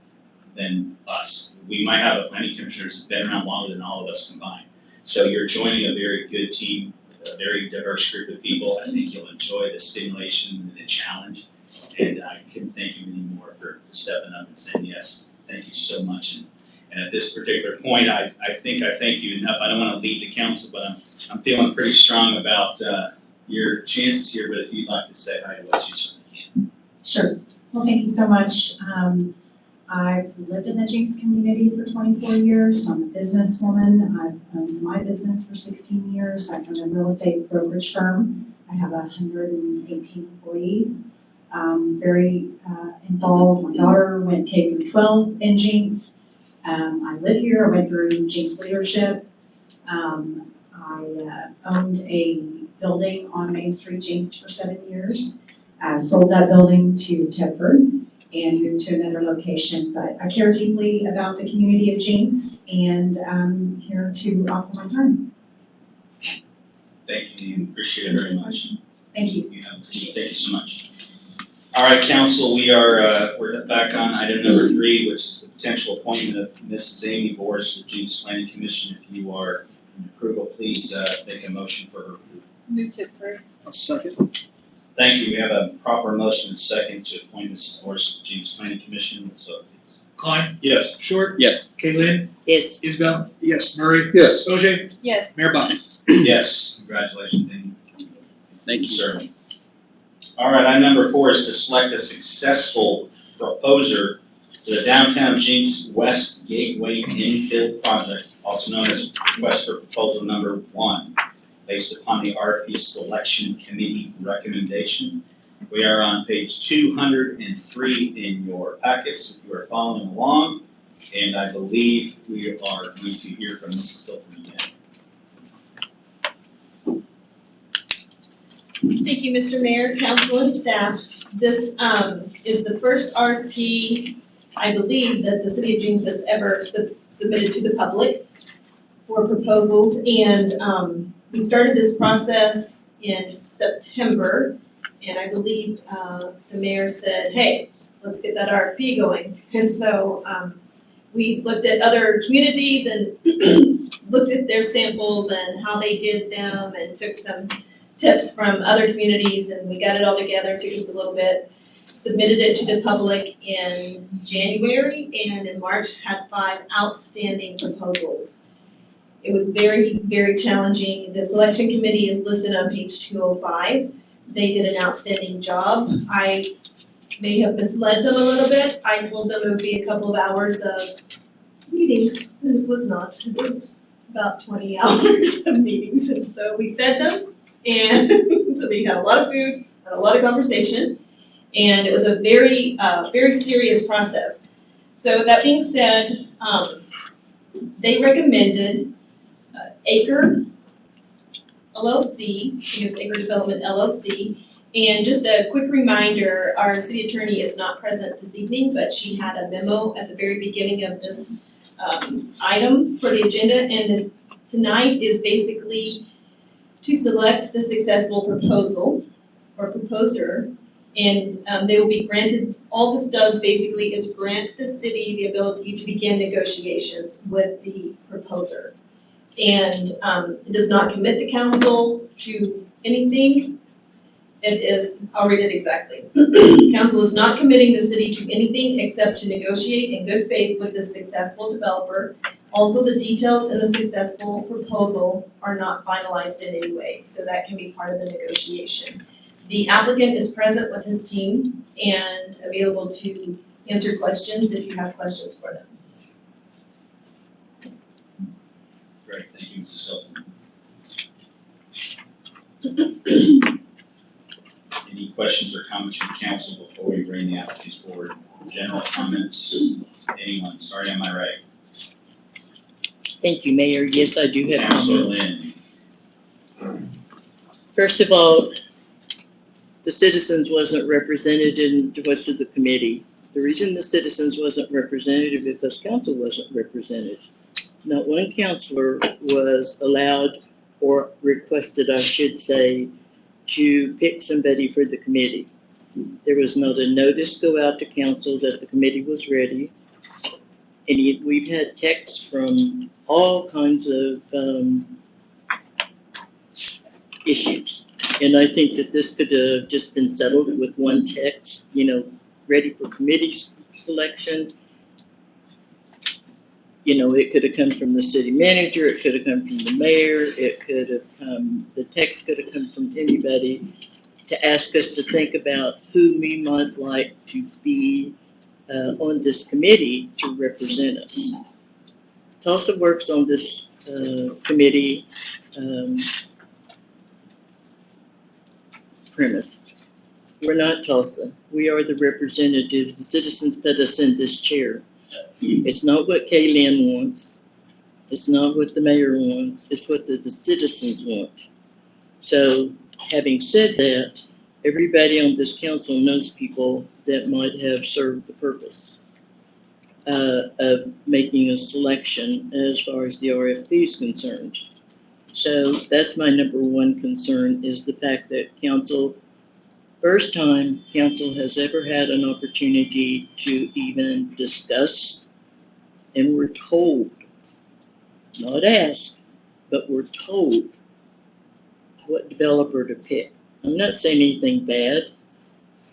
than us. We might have a planning commissioner who's been around longer than all of us combined. So you're joining a very good team, a very diverse group of people. I think you'll enjoy the stimulation and the challenge. And I couldn't thank you anymore for stepping up and saying yes. Thank you so much. And at this particular point, I think I thank you enough. I don't want to lead the council, but I'm feeling pretty strong about your chances here. But if you'd like to say hi to us, you certainly can. Sure. Well, thank you so much. I've lived in the Jenks community for 24 years. I'm a businesswoman. I've owned my business for 16 years. I own a real estate brokerage firm. I have 118 employees. Very involved. My daughter went K through 12 in Jenks. I live here. I went through Jenks leadership. I owned a building on Main Street, Jenks, for 7 years. Sold that building to Tedford and moved to another location. But I care deeply about the community of Jenks, and I'm here to offer my time. Thank you, appreciate it very much. Thank you. Thank you so much. All right, council, we're back on item number 3, which is the potential appointment of Mrs. Amy Boris to the Jenks Planning Commission. If you are in approval, please make a motion for her approval. Move to approve. A second. Thank you. We have a proper motion and second to appoint Mrs. Boris to the Jenks Planning Commission. Let's vote, please. Klein? Yes. Short? Yes. Kaylin? Yes. Isabel? Yes. Murray? Yes. OJ? Yes. Mayor Box? Yes, congratulations, Amy. Thank you. Sir. All right, item number 4 is to select a successful proposer for the downtown Jenks West Gateway Infill Project, also known as request for proposal number 1, based upon the RFP Selection Committee recommendation. We are on page 203 in your packets, if you are following along, and I believe we are going to hear from Mrs. Hilton again. Thank you, Mr. Mayor, council, and staff. This is the first RFP, I believe, that the city of Jenks has ever submitted to the public for proposals. And we started this process in September, and I believe the mayor said, hey, let's get that RFP going. And so we looked at other communities and looked at their samples and how they did them and took some tips from other communities, and we got it all together. It took us a little bit, submitted it to the public in January, and in March had 5 outstanding proposals. It was very, very challenging. The selection committee is listed on page 205. They did an outstanding job. I may have misled them a little bit. I told them it would be a couple of hours of meetings, and it was not. It was about 20 hours of meetings, and so we fed them. And so we had a lot of food, had a lot of conversation, and it was a very, very serious process. So that being said, they recommended Acre LLC, because Acre Development LLC. And just a quick reminder, our city attorney is not present this evening, but she had a memo at the very beginning of this item for the agenda, and this tonight is basically to select the successful proposal or proposer, and they will be granted, all this does basically is grant the city the ability to begin negotiations with the proposer. And it does not commit the council to anything. It is, I'll read it exactly. Council is not committing the city to anything except to negotiate in good faith with the successful developer. Also, the details in the successful proposal are not finalized in any way, so that can be part of the negotiation. The applicant is present with his team and available to answer questions if you have questions for them. Great, thank you, Mrs. Hilton. Any questions or comments from council before we bring the applicants forward? General comments, anyone, starting on my right. Thank you, Mayor. Yes, I do have Councilor comments. Lynn. First of all, the citizens wasn't represented in the rest of the committee. The reason the citizens wasn't represented is because council wasn't represented. Not one councilor was allowed or requested, I should say, to pick somebody for the committee. There was not a notice go out to council that the committee was ready. And we've had texts from all kinds of issues. And I think that this could have just been settled with one text, ready for committee selection. It could have come from the city manager, it could have come from the mayor, the text could have come from anybody to ask us to think about who we might like to be on this committee to represent us. Tulsa works on this committee premise. We're not Tulsa. We are the representatives. The citizens put us in this chair. It's not what Kaylin wants. It's not what the mayor wants. It's what the citizens want. So, having said that, everybody on this council knows people that might have served the purpose of making a selection as far as the RFP is concerned. So that's my number one concern, is the fact that first time council has ever had an opportunity to even discuss, and we're told, not asked, but we're told what developer to pick. I'm not saying anything bad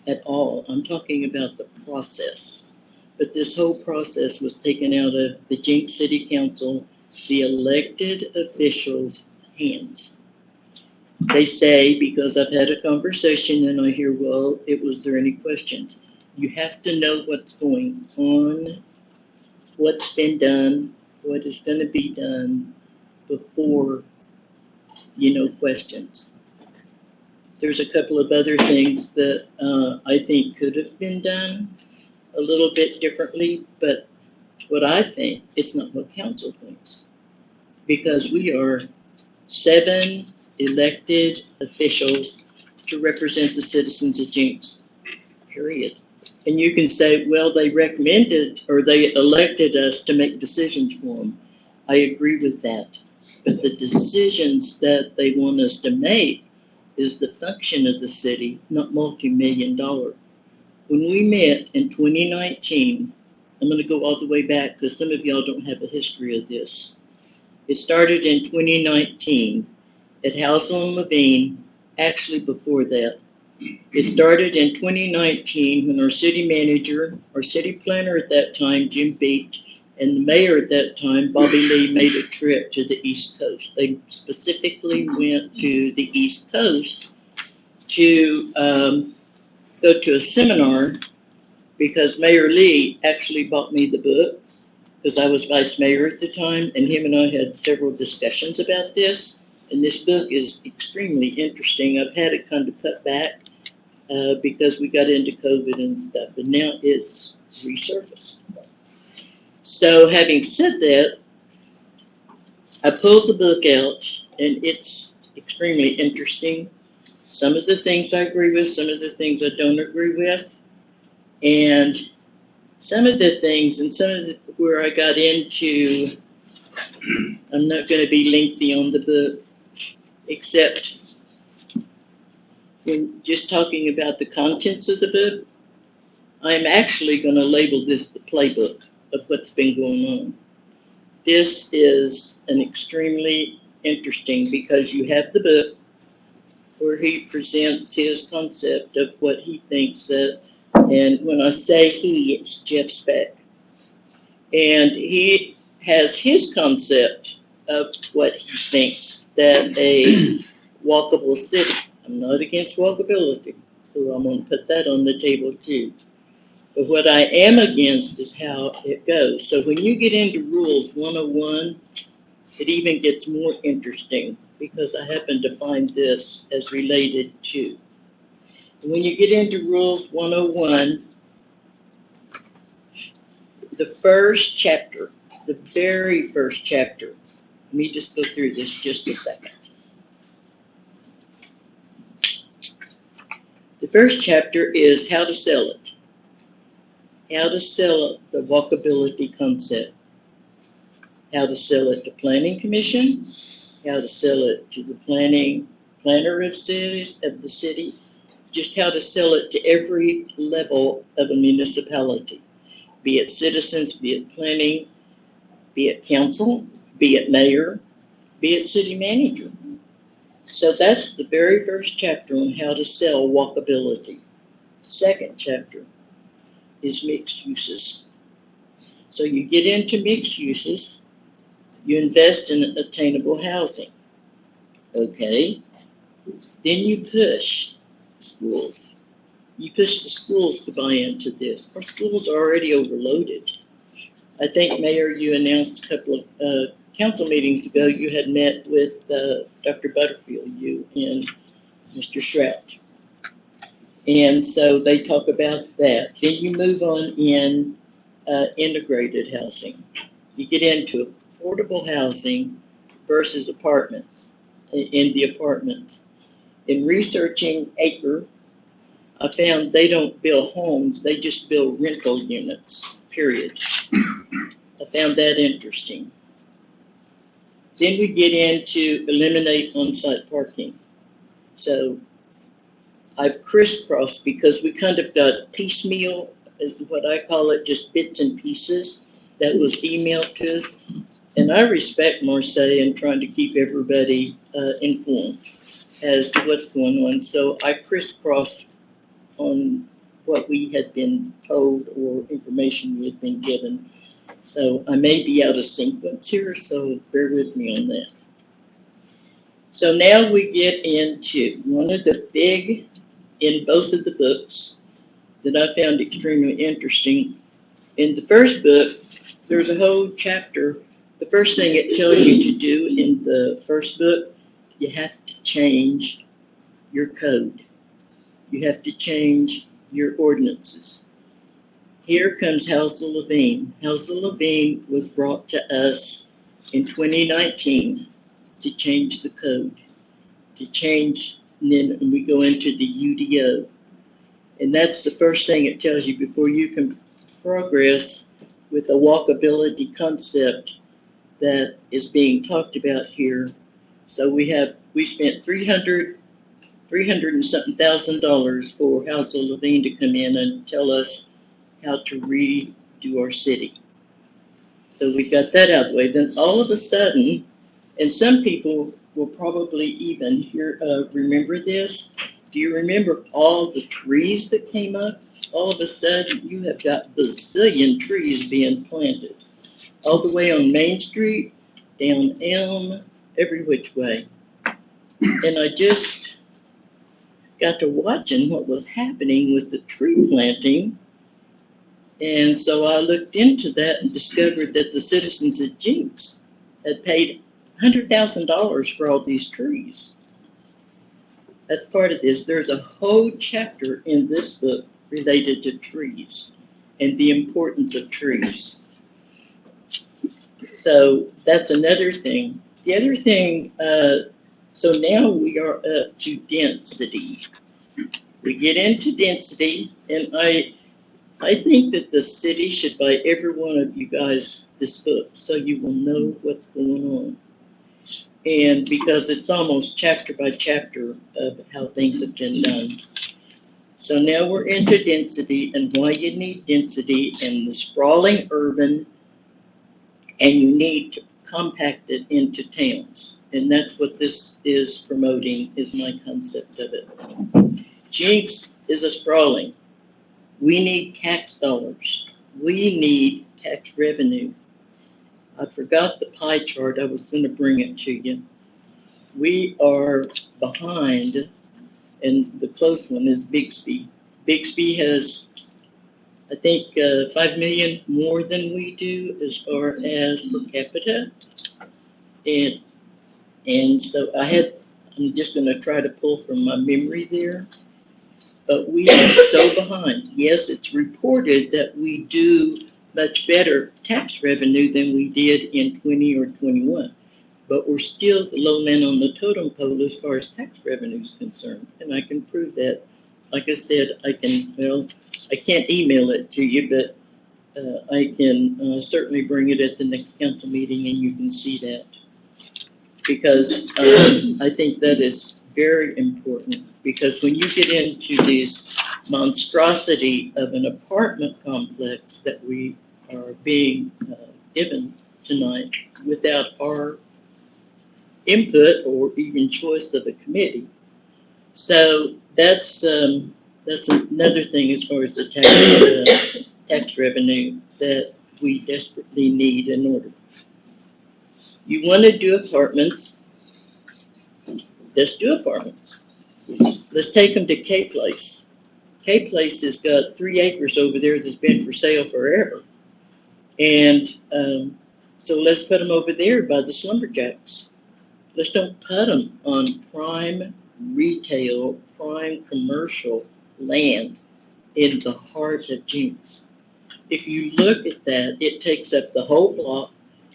at all. I'm talking about the process. But this whole process was taken out of the Jenks City Council, the elected officials' hands. They say, because I've had a conversation and I hear, well, was there any questions? You have to know what's going on, what's been done, what is going to be done before, questions. There's a couple of other things that I think could have been done a little bit differently, but what I think, it's not what council thinks. Because we are 7 elected officials to represent the citizens of Jenks, period. And you can say, well, they recommended or they elected us to make decisions for them. I agree with that. But the decisions that they want us to make is the function of the city, not multi-million-dollar. When we met in 2019, I'm going to go all the way back because some of y'all don't have a history of this. It started in 2019 at House on Levine, actually before that. It started in 2019 when our city manager, our city planner at that time, Jim Beach, and the mayor at that time, Bobby Lee, made a trip to the East Coast. They specifically went to the East Coast to go to a seminar because Mayor Lee actually bought me the book because I was vice mayor at the time, and him and I had several discussions about this. And this book is extremely interesting. I've had it kind of cut back because we got into COVID and stuff, but now it's resurfaced. So having said that, I pulled the book out, and it's extremely interesting. Some of the things I agree with, some of the things I don't agree with. And some of the things, and some of where I got into, I'm not going to be lengthy on the book, except when just talking about the contents of the book, I'm actually going to label this the playbook of what's been going on. This is an extremely interesting, because you have the book where he presents his concept of what he thinks that, and when I say he, it's Jeff Speck. And he has his concept of what he thinks that a walkable city. I'm not against walkability, so I'm going to put that on the table too. But what I am against is how it goes. So when you get into Rules 101, it even gets more interesting because I happen to find this as related to. When you get into Rules 101, the first chapter, the very first chapter, Let me just go through this just a second. The first chapter is how to sell it. How to sell the walkability concept. How to sell it to Planning Commission. How to sell it to the planner of the city. Just how to sell it to every level of a municipality. Be it citizens, be it planning, be it council, be it mayor, be it city manager. So that's the very first chapter on how to sell walkability. Second chapter is mixed uses. So you get into mixed uses, you invest in attainable housing. Okay? Then you push schools. You push the schools to buy into this. Our schools are already overloaded. I think, Mayor, you announced a couple of council meetings ago, you had met with Dr. Butterfield, you and Mr. Shrout. And so they talk about that. Then you move on in integrated housing. You get into affordable housing versus apartments, in the apartments. In researching ACRE, I found they don't build homes, they just build rental units, period. I found that interesting. Then we get into eliminate on-site parking. So I've crisscrossed because we kind of got piecemeal, is what I call it, just bits and pieces that was emailed to us. And I respect Marseille and trying to keep everybody informed as to what's going on. So I crisscrossed on what we had been told or information we had been given. So I may be out of sequence here, so bear with me on that. So now we get into one of the big, in both of the books, that I found extremely interesting. In the first book, there's a whole chapter. The first thing it tells you to do in the first book, you have to change your code. You have to change your ordinances. Here comes House of Levine. House of Levine was brought to us in 2019 to change the code, to change, and then we go into the UDO. And that's the first thing it tells you before you can progress with the walkability concept that is being talked about here. So we spent $300 and something thousand for House of Levine to come in and tell us how to redo our city. So we got that out of the way. Then all of a sudden, and some people will probably even remember this. Do you remember all the trees that came up? All of a sudden, you have got bazillion trees being planted. All the way on Main Street, down Elm, every which way. And I just got to watching what was happening with the tree planting. And so I looked into that and discovered that the citizens at Jenks had paid $100,000 for all these trees. That's part of this. There's a whole chapter in this book related to trees and the importance of trees. So that's another thing. The other thing, so now we are up to density. We get into density, and I think that the city should buy every one of you guys this book so you will know what's going on. And because it's almost chapter by chapter of how things have been done. So now we're into density and why you need density and the sprawling urban, and you need to compact it into towns. And that's what this is promoting, is my concept of it. Jenks is a sprawling. We need tax dollars. We need tax revenue. I forgot the pie chart. I was going to bring it to you. We are behind, and the close one is Bixby. Bixby has, I think, 5 million more than we do as far as per capita. And so I'm just going to try to pull from my memory there. But we are so behind. Yes, it's reported that we do much better tax revenue than we did in 20 or 21. but we're still the low man on the totem pole as far as tax revenue is concerned, and I can prove that. Like I said, I can't email it to you, but I can certainly bring it at the next council meeting and you can see that. Because I think that is very important, because when you get into this monstrosity of an apartment complex that we are being given tonight without our input or even choice of a committee. So that's another thing as far as the tax revenue that we desperately need in order. You want to do apartments, let's do apartments. Let's take them to K Place. K Place has got 3 acres over there that's been for sale forever. And so let's put them over there by the Slumberjacks. Let's don't put them on prime retail, prime commercial land in the heart of Jenks. If you look at that, it takes up the whole block.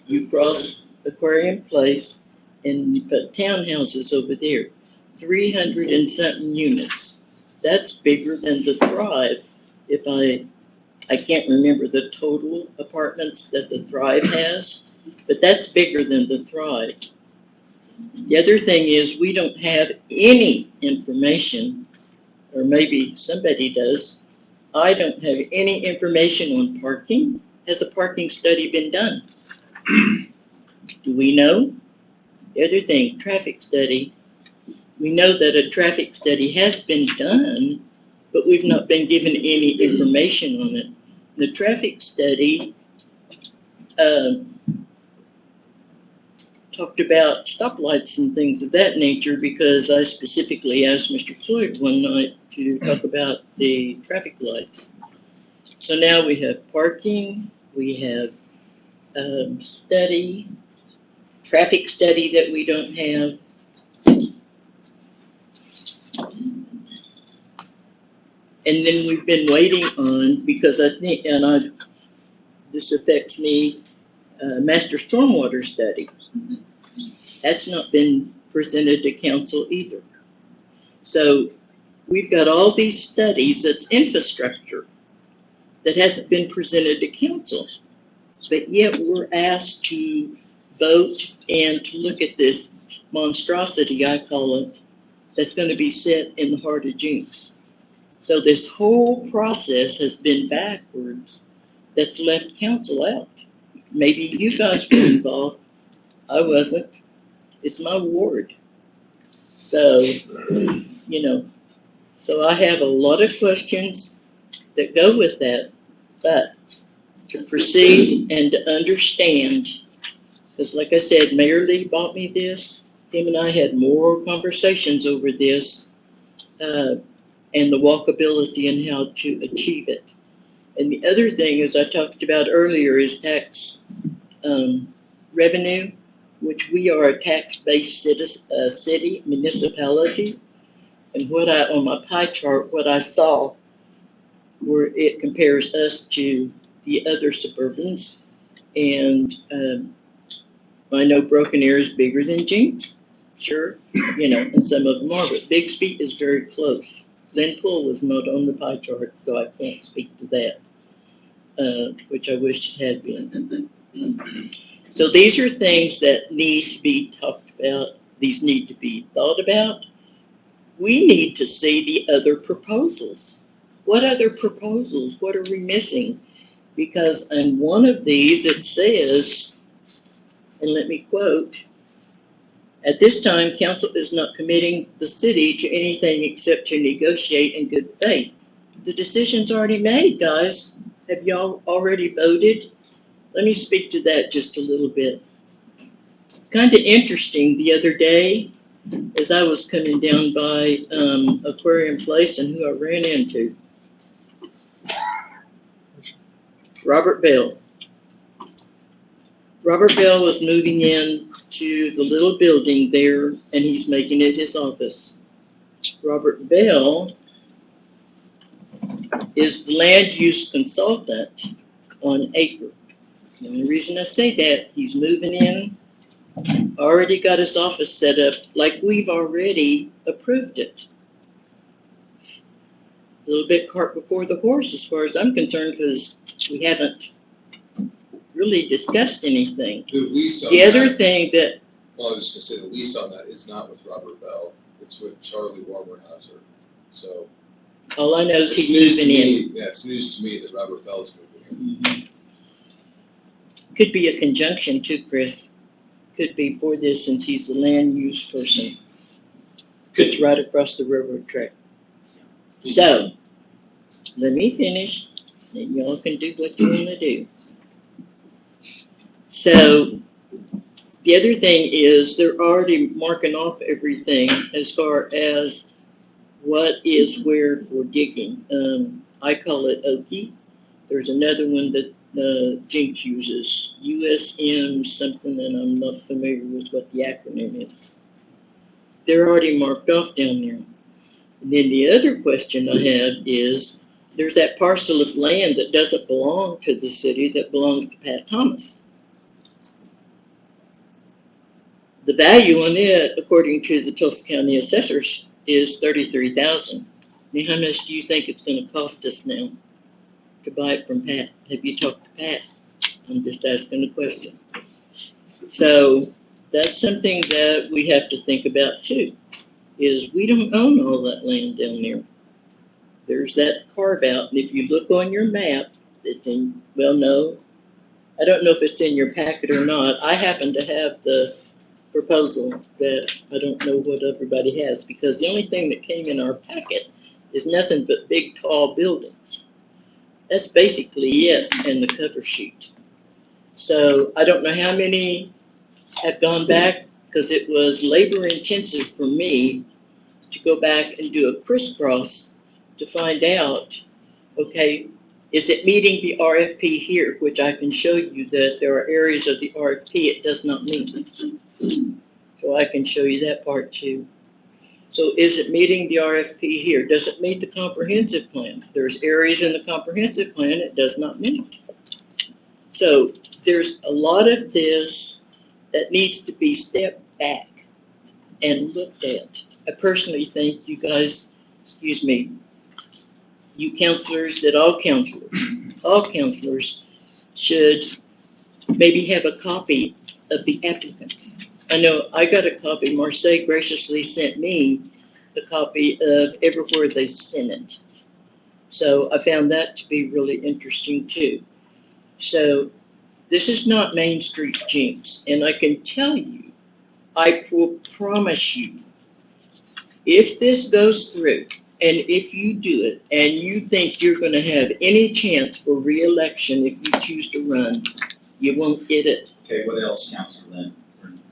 You cross Aquarium Place and you put townhouses over there. 300 and something units. That's bigger than the Thrive. If I can't remember the total apartments that the Thrive has, but that's bigger than the Thrive. The other thing is we don't have any information, or maybe somebody does. I don't have any information on parking. Has a parking study been done? Do we know? The other thing, traffic study. We know that a traffic study has been done, but we've not been given any information on it. The traffic study talked about stoplights and things of that nature, because I specifically asked Mr. Floyd one night to talk about the traffic lights. So now we have parking, we have study, traffic study that we don't have. And then we've been waiting on, because I think, this affects me, master stormwater study. That's not been presented to council either. So we've got all these studies that's infrastructure that hasn't been presented to council. But yet we're asked to vote and to look at this monstrosity, I call it, that's going to be set in the heart of Jenks. So this whole process has been backwards. That's left council out. Maybe you guys were involved. I wasn't. It's my ward. So, so I have a lot of questions that go with that. But to proceed and to understand, because like I said, Mayor Lee bought me this. Him and I had more conversations over this and the walkability and how to achieve it. And the other thing, as I talked about earlier, is tax revenue, which we are a tax-based city, municipality. And on my pie chart, what I saw, where it compares us to the other suburbans. And I know Broken Arrow is bigger than Jenks, sure, and some of them are, but Bixby is very close. Glen Pool was not on the pie chart, so I can't speak to that, which I wish it had been. So these are things that need to be talked about. These need to be thought about. We need to see the other proposals. What other proposals? What are we missing? Because on one of these it says, and let me quote, "At this time, council is not committing the city to anything except to negotiate in good faith." The decision's already made, guys. Have y'all already voted? Let me speak to that just a little bit. Kind of interesting, the other day, as I was coming down by Aquarium Place, and who I ran into, Robert Bell. Robert Bell was moving in to the little building there, and he's making it his office. Robert Bell is the land use consultant on Acre. The only reason I say that, he's moving in already got his office set up like we've already approved it. A little bit cart before the horse as far as I'm concerned, because we haven't really discussed anything. The lease on The other that, thing that, well, I was just gonna say, the lease on that is not with Robert Bell, it's with Charlie Warmerhauser. So all I know is it's he's news to moving in. me, yeah, it's news to me that Robert Bell is moving in. Could be a conjunction too, Chris. Could be for this since he's the land use person. It's right across the railroad track. So, let me finish, and y'all can do what you wanna do. So, the other thing is they're already marking off everything as far as what is where for digging. I call it Okie. There's another one that Jenks uses, USM something, and I'm not familiar with what the acronym is. They're already marked off down there. And then the other question I have is, there's that parcel of land that doesn't belong to the city, that belongs to Pat Thomas. The value on it, according to the Tulsa County assessors, is $33,000. Now, how much do you think it's gonna cost us now to buy it from Pat? Have you talked to Pat? I'm just asking a question. So, that's something that we have to think about too, is we don't own all that land down there. There's that carve out, and if you look on your map, it's in, well, no, I don't know if it's in your packet or not. I happen to have the proposal that I don't know what everybody has, because the only thing that came in our packet is nothing but big, tall buildings. That's basically it in the cover sheet. So I don't know how many have gone back, because it was labor intensive for me to go back and do a crisscross to find out, okay, is it meeting the RFP here, which I can show you that there are areas of the RFP it does not meet. So I can show you that part too. So is it meeting the RFP here? Does it meet the comprehensive plan? There's areas in the comprehensive plan it does not meet. So there's a lot of this that needs to be stepped back and looked at. I personally think you guys, excuse me, you counselors, that all counselors should maybe have a copy of the applicants. I know I got a copy. Marseille graciously sent me a copy of everywhere they sent it. So I found that to be really interesting too. So this is not Main Street Jenks, and I can tell you, I will promise you, if this goes through, and if you do it, and you think you're gonna have any chance for re-election if you choose to run, you won't get it. Okay, what else, Councilor Lynn?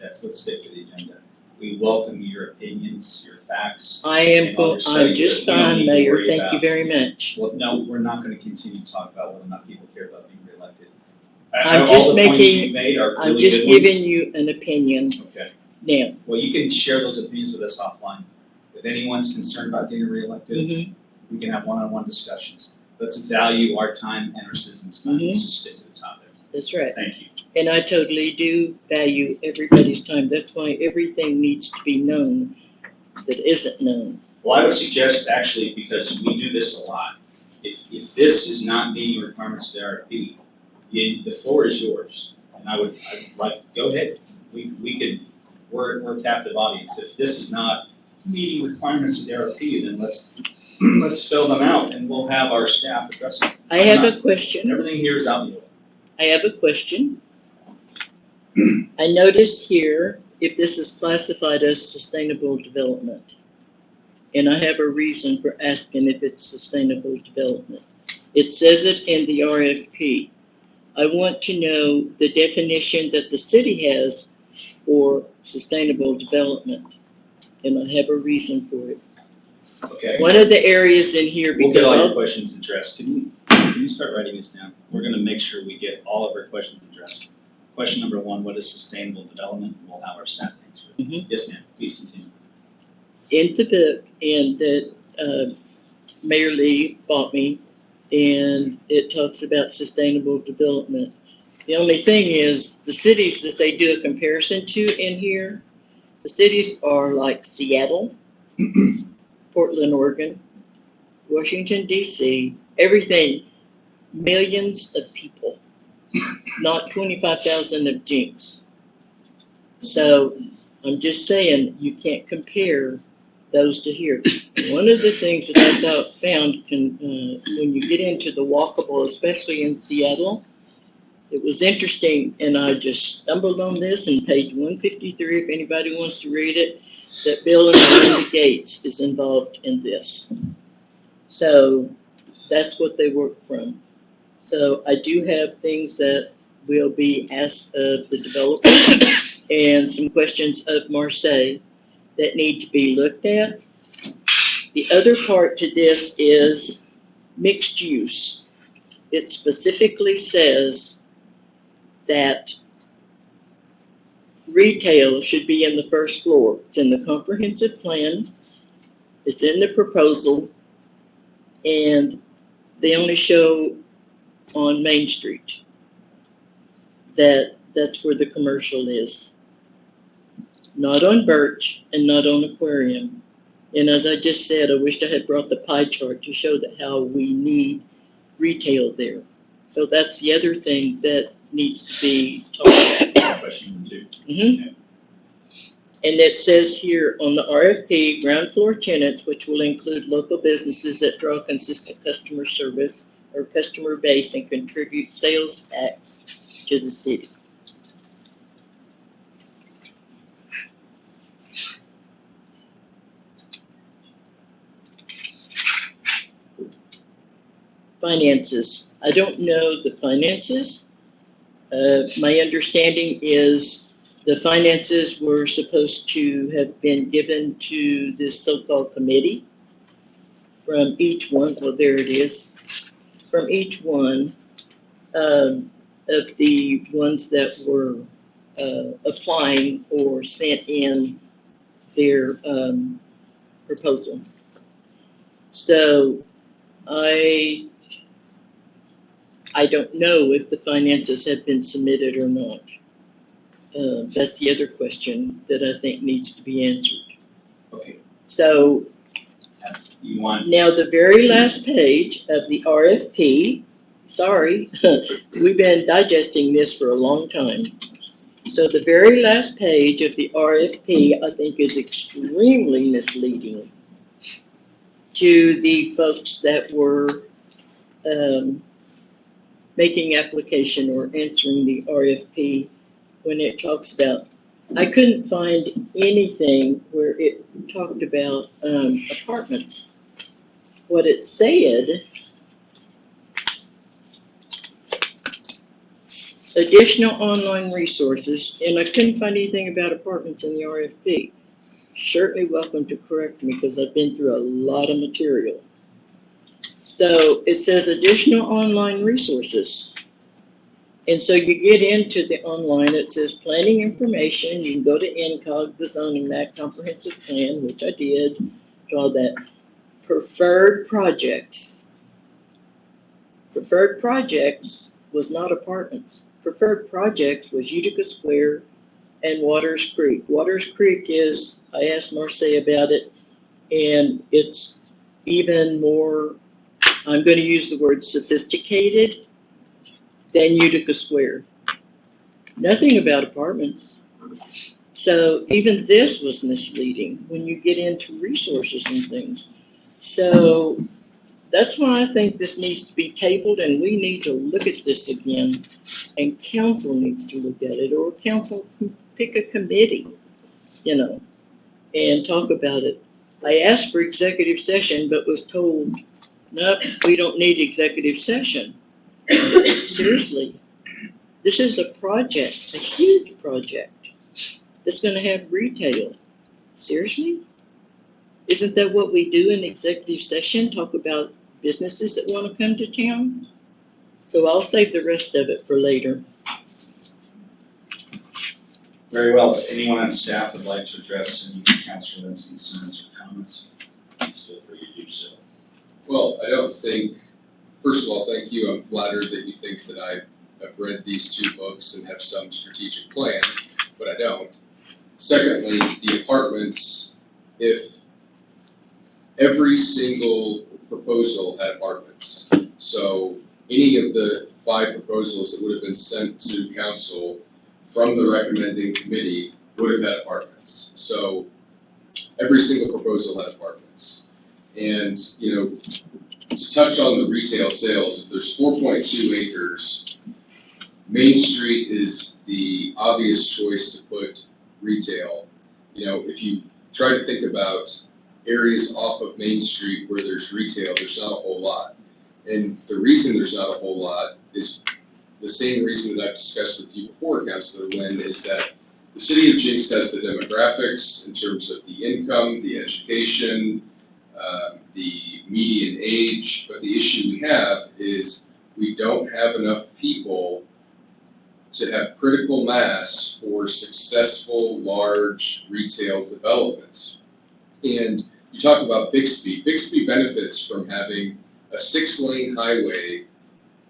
Let's stick to the agenda. We welcome your opinions, your facts. I'm just fine, Mayor, thank you very much. Well, no, we're not gonna continue to talk about whether or not people care about being reelected. I'm just giving you an opinion. Okay. Now. Well, you can share those opinions with us offline. If anyone's concerned about getting reelected, we can have one-on-one discussions. Let's value our time and our citizens' time. Let's just stick to the topic. That's right. Thank you. And I totally do value everybody's time. That's why everything needs to be known that isn't known. Well, I would suggest actually, because we do this a lot, if this is not meeting requirements of the RFP, the floor is yours. And I'd like, go ahead. We're a captive audience. If this is not meeting requirements of the RFP, then let's spell them out and we'll have our staff address them. I have a question. Everything here is out in the open. I have a question. I noticed here if this is classified as sustainable development. And I have a reason for asking if it's sustainable development. It says it in the RFP. I want to know the definition that the city has for sustainable development. And I have a reason for it. Okay. One of the areas in here, We'll because get all your questions addressed. Can you start writing this down? We're gonna make sure we get all of our questions addressed. Question number 1, what is sustainable development? We'll have our staff answer it. Yes, ma'am, please continue. In the book, and that Mayor Lee bought me, and it talks about sustainable development. The only thing is, the cities that they do a comparison to in here, the cities are like Seattle, Portland, Oregon, Washington DC, everything, millions of people, not 25,000 of Jenks. So I'm just saying, you can't compare those to here. One of the things that I found when you get into the walkable, especially in Seattle, it was interesting, and I just stumbled on this on page 153, if anybody wants to read it, that Bill and Melinda Gates is involved in this. So that's what they work from. So I do have things that will be asked of the developer and some questions of Marseille that need to be looked at. The other part to this is mixed use. It specifically says that retail should be in the first floor. It's in the comprehensive plan, it's in the proposal, and they only show on Main Street that that's where the commercial is. Not on Birch and not on Aquarium. And as I just said, I wished I had brought the pie chart to show that how we need retail there. So that's the other thing that needs to be talked about. Question number 2. Mm-hmm. And it says here on the RFP, ground floor tenants, which will include local businesses that draw consistent customer service or customer base and contribute sales tax to the city. Finances. I don't know the finances. My understanding is the finances were supposed to have been given to this so-called committee from each one, well, there it is, from each one of the ones that were applying or sent in their proposal. So I don't know if the finances have been submitted or not. That's the other question that I think needs to be answered. Okay. So You want, now the very last page of the RFP, sorry, we've been digesting this for a long time. So the very last page of the RFP, I think, is extremely misleading to the folks that were making application or answering the RFP when it talks about, I couldn't find anything where it talked about apartments. What it said, additional online resources, and I couldn't find anything about apartments in the RFP. Certainly welcome to correct me because I've been through a lot of material. So it says additional online resources. And so you get into the online, it says planning information, you can go to NCOG, the zoning map comprehensive plan, which I did, draw that. Preferred projects. Preferred projects was not apartments. Preferred projects was Utica Square and Waters Creek. Waters Creek is, I asked Marseille about it, and it's even more, I'm going to use the word sophisticated than Utica Square. Nothing about apartments. So even this was misleading when you get into resources and things. So that's why I think this needs to be tabled and we need to look at this again, and council needs to look at it, or council can pick a committee, and talk about it. I asked for executive session but was told, nope, we don't need executive session. Seriously, this is a project, a huge project that's gonna have retail. Seriously? Isn't that what we do in executive session, talk about businesses that wanna come to town? So I'll save the rest of it for later. very well, if anyone on staff would like to address any Councilor Lynn's concerns or comments, please feel free to do so. Well, I don't think, first of all, thank you. I'm flattered that you think that I have read these two books and have some strategic plan, but I don't. Secondly, the apartments, if every single proposal had apartments, so any of the 5 proposals that would have been sent to council from the recommending committee would have had apartments. So every single proposal had apartments. And, you know, to touch on the retail sales, if there's 4.2 acres, Main Street is the obvious choice to put retail. You know, if you try to think about areas off of Main Street where there's retail, there's not a whole lot. And the reason there's not a whole lot is the same reason that I've discussed with you before, Councilor Lynn, is that the city of Jenks has the demographics in terms of the income, the education, the median age, but the issue we have is we don't have enough people to have critical mass for successful large retail developments. And you talk about Bixby. Bixby benefits from having a 6-lane highway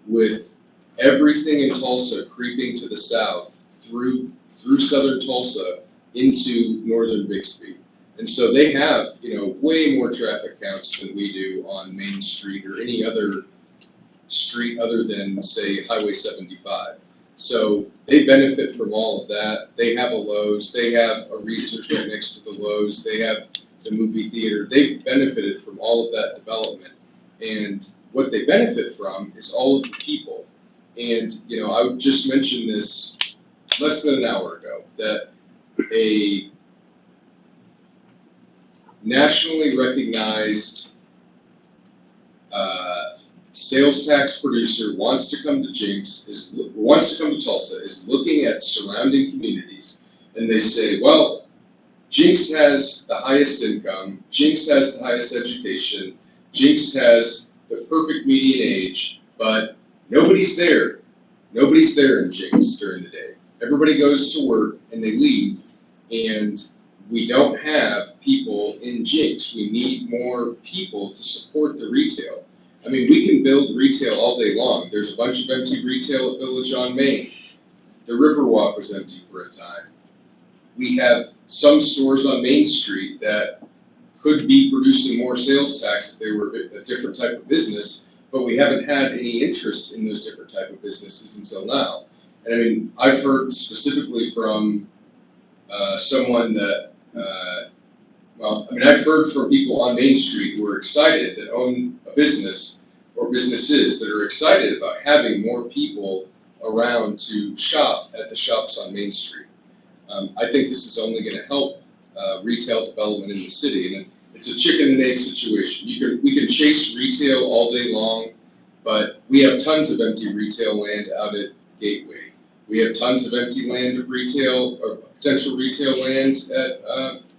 with everything in Tulsa creeping to the south through southern Tulsa into northern Bixby. And so they have, you know, way more traffic counts than we do on Main Street or any other street other than, say, Highway 75. So they benefit from all of that. They have a Lowe's, they have a Reese's right next to the Lowe's, they have the movie theater. They've benefited from all of that development. And what they benefit from is all of the people. And, you know, I just mentioned this less than an hour ago, that a nationally recognized sales tax producer wants to come to Jenks, wants to come to Tulsa, is looking at surrounding communities, and they say, well, Jenks has the highest income, Jenks has the highest education, Jenks has the perfect median age, but nobody's there. Nobody's there in Jenks during the day. Everybody goes to work and they leave, and we don't have people in Jenks. We need more people to support the retail. I mean, we can build retail all day long. There's a bunch of empty retail at Village on Main. The Riverwalk was empty for a time. We have some stores on Main Street that could be producing more sales tax if they were a different type of business, but we haven't had any interest in those different type of businesses until now. And I mean, I've heard specifically from someone that, I've heard from people on Main Street who are excited, that own a business or businesses that are excited about having more people around to shop at the shops on Main Street. I think this is only going to help retail development in the city, and it's a chicken and egg situation. We can chase retail all day long, but we have tons of empty retail land out at Gateway. We have tons of empty land of retail or potential retail land at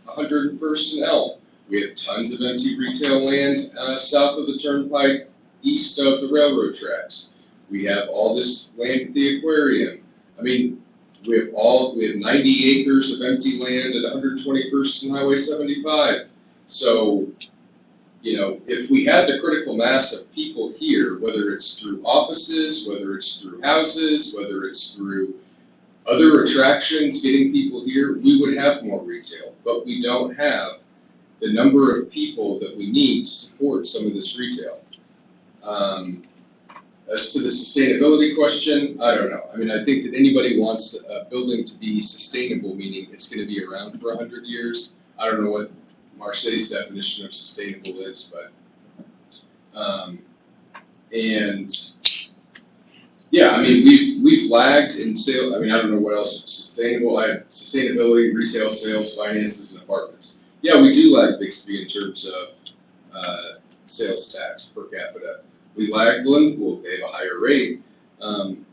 101st and Elm. We have tons of empty retail land south of the Turnpike, east of the railroad tracks. We have all this land at the aquarium. I mean, we have 90 acres of empty land at 121st and Highway 75. So, you know, if we had the critical mass of people here, whether it's through offices, whether it's through houses, whether it's through other attractions getting people here, we would have more retail. But we don't have the number of people that we need to support some of this retail. As to the sustainability question, I don't know. I mean, I think that anybody wants a building to be sustainable, meaning it's going to be around for 100 years. I don't know what Marseille's definition of sustainable is, but, and yeah, I mean, we've lagged in sales. I mean, I don't know what else sustainable. I have sustainability, retail sales, finances, and apartments. Yeah, we do lag Bixby in terms of sales tax per capita. We lag Glenpool, they have a higher rate,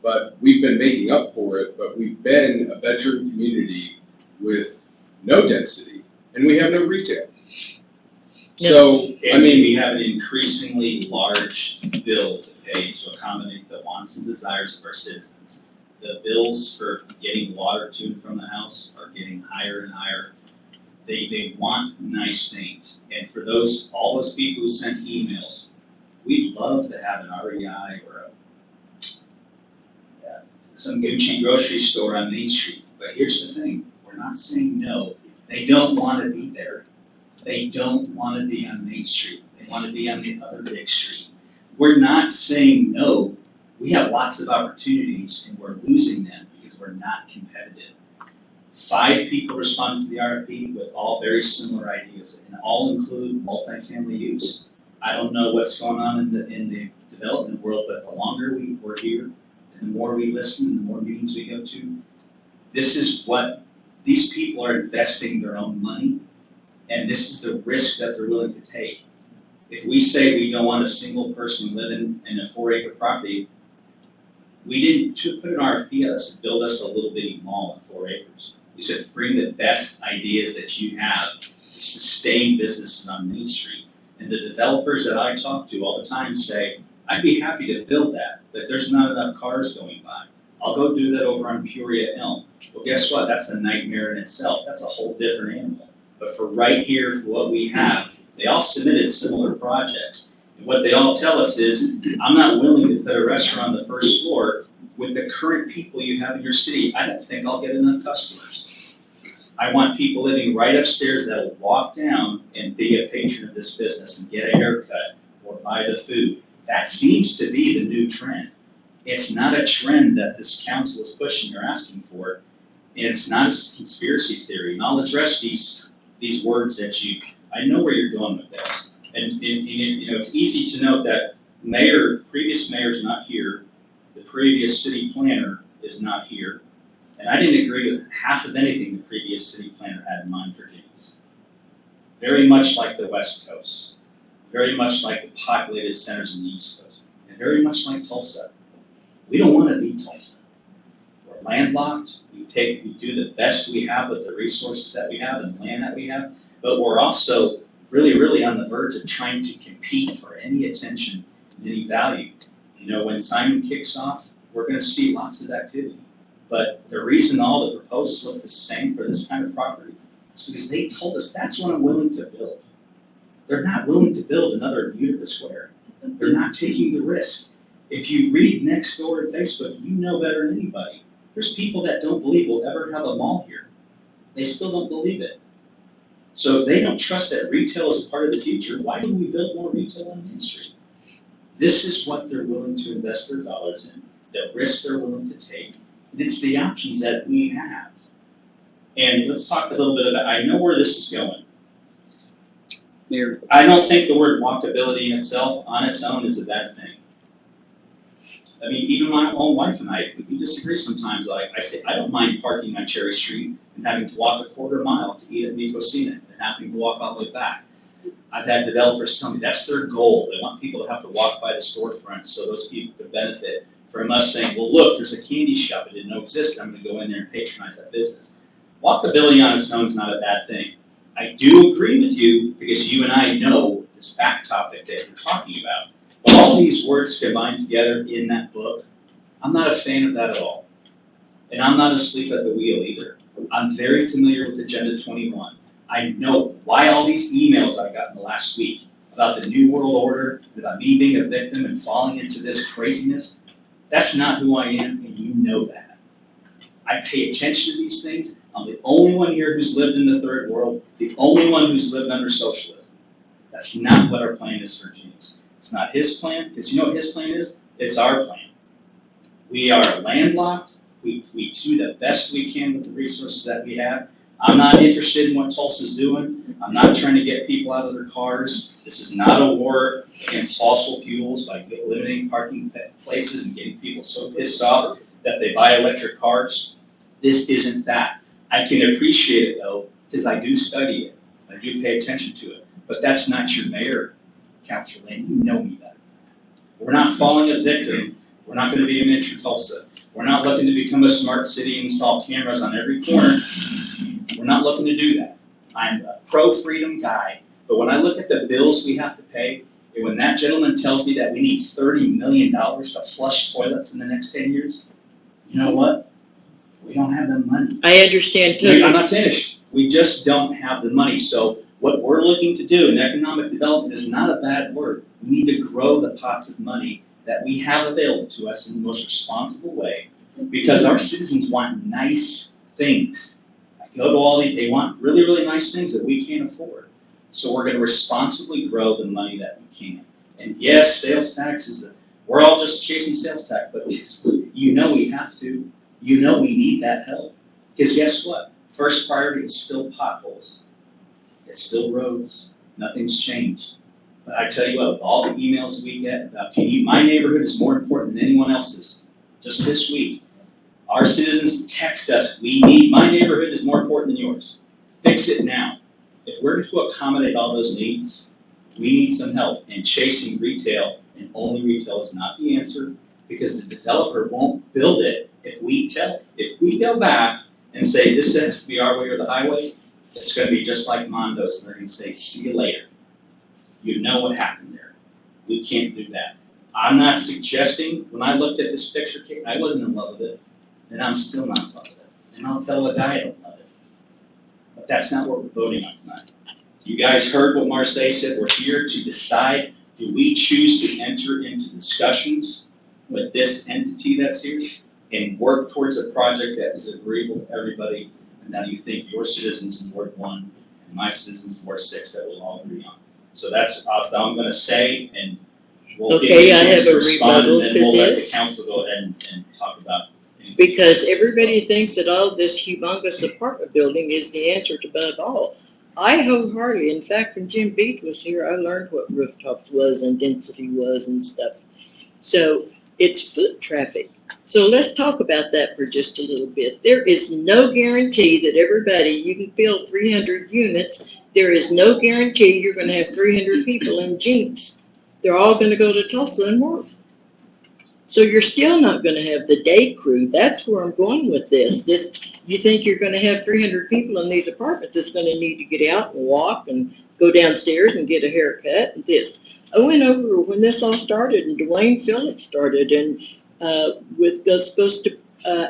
but we've been making up for it, but we've been a bedroom community with no density, and we have no retail. So, I mean, we have an increasingly large bill to pay to accommodate the wants and desires of our citizens. The bills for getting water to and from the house are getting higher and higher. They want nice things, and for all those people who sent emails, we'd love to have an REI or some Gucci grocery store on Main Street. But here's the thing, we're not saying no. They don't want to be there. They don't want to be on Main Street. They want to be on the other big street. We're not saying no. We have lots of opportunities and we're losing them because we're not competitive. 5 people responded to the RFP with all very similar ideas and all include multifamily use. I don't know what's going on in the development world, but the longer we're here and the more we listen and the more meetings we go to, this is what these people are investing their own money, and this is the risk that they're willing to take. If we say we don't want a single person living in a 4-acre property, we didn't put an RFP on us to build us a little bitty mall in 4 acres. We said bring the best ideas that you have to sustain businesses on Main Street. And the developers that I talk to all the time say, I'd be happy to build that, but there's not enough cars going by. I'll go do that over on Peoria Elm. Well, guess what? That's a nightmare in itself. That's a whole different animal. But for right here, for what we have, they all submitted similar projects. And what they all tell us is, I'm not willing to put a restaurant on the first floor with the current people you have in your city. I don't think I'll get enough customers. I want people living right upstairs that will walk down and be a patron of this business and get a haircut or buy the food. That seems to be the new trend. It's not a trend that this council is pushing or asking for, and it's not a conspiracy theory. And I'll address these words that I know where you're going with this. And you know, it's easy to note that previous mayor's not here, the previous city planner is not here, and I didn't agree with half of anything the previous city planner had in mind for Jenks. Very much like the West Coast, very much like the populated centers in the East Coast, and very much like Tulsa. We don't want to be Tulsa. We're landlocked. We do the best we have with the resources that we have and the land that we have, but we're also really, really on the verge of trying to compete for any attention and any value. You know, when Simon kicks off, we're going to see lots of activity. But the reason all the proposals look the same for this kind of property is because they told us that's what I'm willing to build. They're not willing to build another Utica Square. They're not taking the risk. If you read next door on Facebook, you know better than anybody. There's people that don't believe we'll ever have a mall here. They still don't believe it. So if they don't trust that retail is a part of the future, why do we build more retail on Main Street? This is what they're willing to invest their dollars in, the risk they're willing to take, and it's the options that we have. And let's talk a little bit about, I know where this is going. Mayor, I don't think the word walkability in itself, on its own, is a bad thing. I mean, even my own wife and I, we disagree sometimes. Like I say, I don't mind parking on Cherry Street and having to walk a quarter mile to eat at Nicosina and having to walk all the way back. I've had developers tell me that's their goal. They want people to have to walk by the storefront so those people could benefit from us saying, well, look, there's a candy shop that didn't know existed. I'm going to go in there and patronize that business. Walkability on its own is not a bad thing. I do agree with you because you and I know this back topic that you're talking about. But all these words combined together in that book, I'm not a fan of that at all. And I'm not asleep at the wheel either. I'm very familiar with Agenda 21. I know why all these emails I got in the last week about the New World Order, about me being a victim and falling into this craziness. That's not who I am, and you know that. I pay attention to these things. I'm the only one here who's lived in the third world, the only one who's lived under socialism. That's not what our plan is for Jenks. It's not his plan, because you know what his plan is? It's our plan. We are landlocked. We do the best we can with the resources that we have. I'm not interested in what Tulsa's doing. I'm not trying to get people out of their cars. This is not a war against fossil fuels by eliminating parking places and getting people so pissed off that they buy electric cars. This isn't that. I can appreciate it though, because I do study it. I do pay attention to it. But that's not your mayor, Councilor Lane. You know me better. We're not falling a victim. We're not going to be a miniature Tulsa. We're not looking to become a smart city and install cameras on every corner. We're not looking to do that. I'm a pro-freedom guy, but when I look at the bills we have to pay, and when that gentleman tells me that we need $30 million to flush toilets in the next 10 years, you know what? We don't have the money. I understand too. I'm not finished. We just don't have the money. So what we're looking to do in economic development is not a bad word. We need to grow the pots of money that we have available to us in the most responsible way Because our citizens want nice things. I go to all these, they want really, really nice things that we can't afford. So we're gonna responsibly grow the money that we can. And yes, sales tax we're all just chasing sales tax, but you know we have to. You know we need that help. Because guess what? First priority is still potholes. It's still roads. Nothing's changed. But I tell you what, with all the emails we get about, my neighborhood is more important than anyone else's. Just this week, our citizens text us, my neighborhood is more important than yours. Fix it now. If we're to accommodate all those needs, we need some help. And chasing retail and only retail is not the answer, because the developer won't build it if we tell it. If we go back and say this has to be our way or the highway, it's going to be just like Mondo's, and they're going to say, see you later. You know what happened there. We can't do that. I'm not suggesting, when I looked at this picture, Kate, I wasn't in love with it, and I'm still not in love with it. And I'll tell a guy I don't love it. But that's not what we're voting on tonight. You guys heard what Marseille said. We're here to decide, do we choose to enter into discussions with this entity that's here and work towards a project that is agreeable to everybody, and now you think your citizens in Ward 1 and my citizens in Ward 6 that we'll all agree on. So that's all I'm going to say, and we'll give you a chance to respond, and then we'll let the council go ahead and talk about it. Because everybody thinks that all this humongous apartment building is the answer to above all. I wholeheartedly, in fact, when Jim Beach was here, I learned what rooftops was and density was and stuff. So it's foot traffic. So let's talk about that for just a little bit. There is no guarantee that you can build 300 units. There is no guarantee you're going to have 300 people in Jenks. They're all going to go to Tulsa and work. So you're still not going to have the day crew. That's where I'm going with this. You think you're going to have 300 people in these apartments that's going to need to get out and walk and go downstairs and get a haircut and this. I went over when this all started, and Dwayne Phillips started, and was supposed to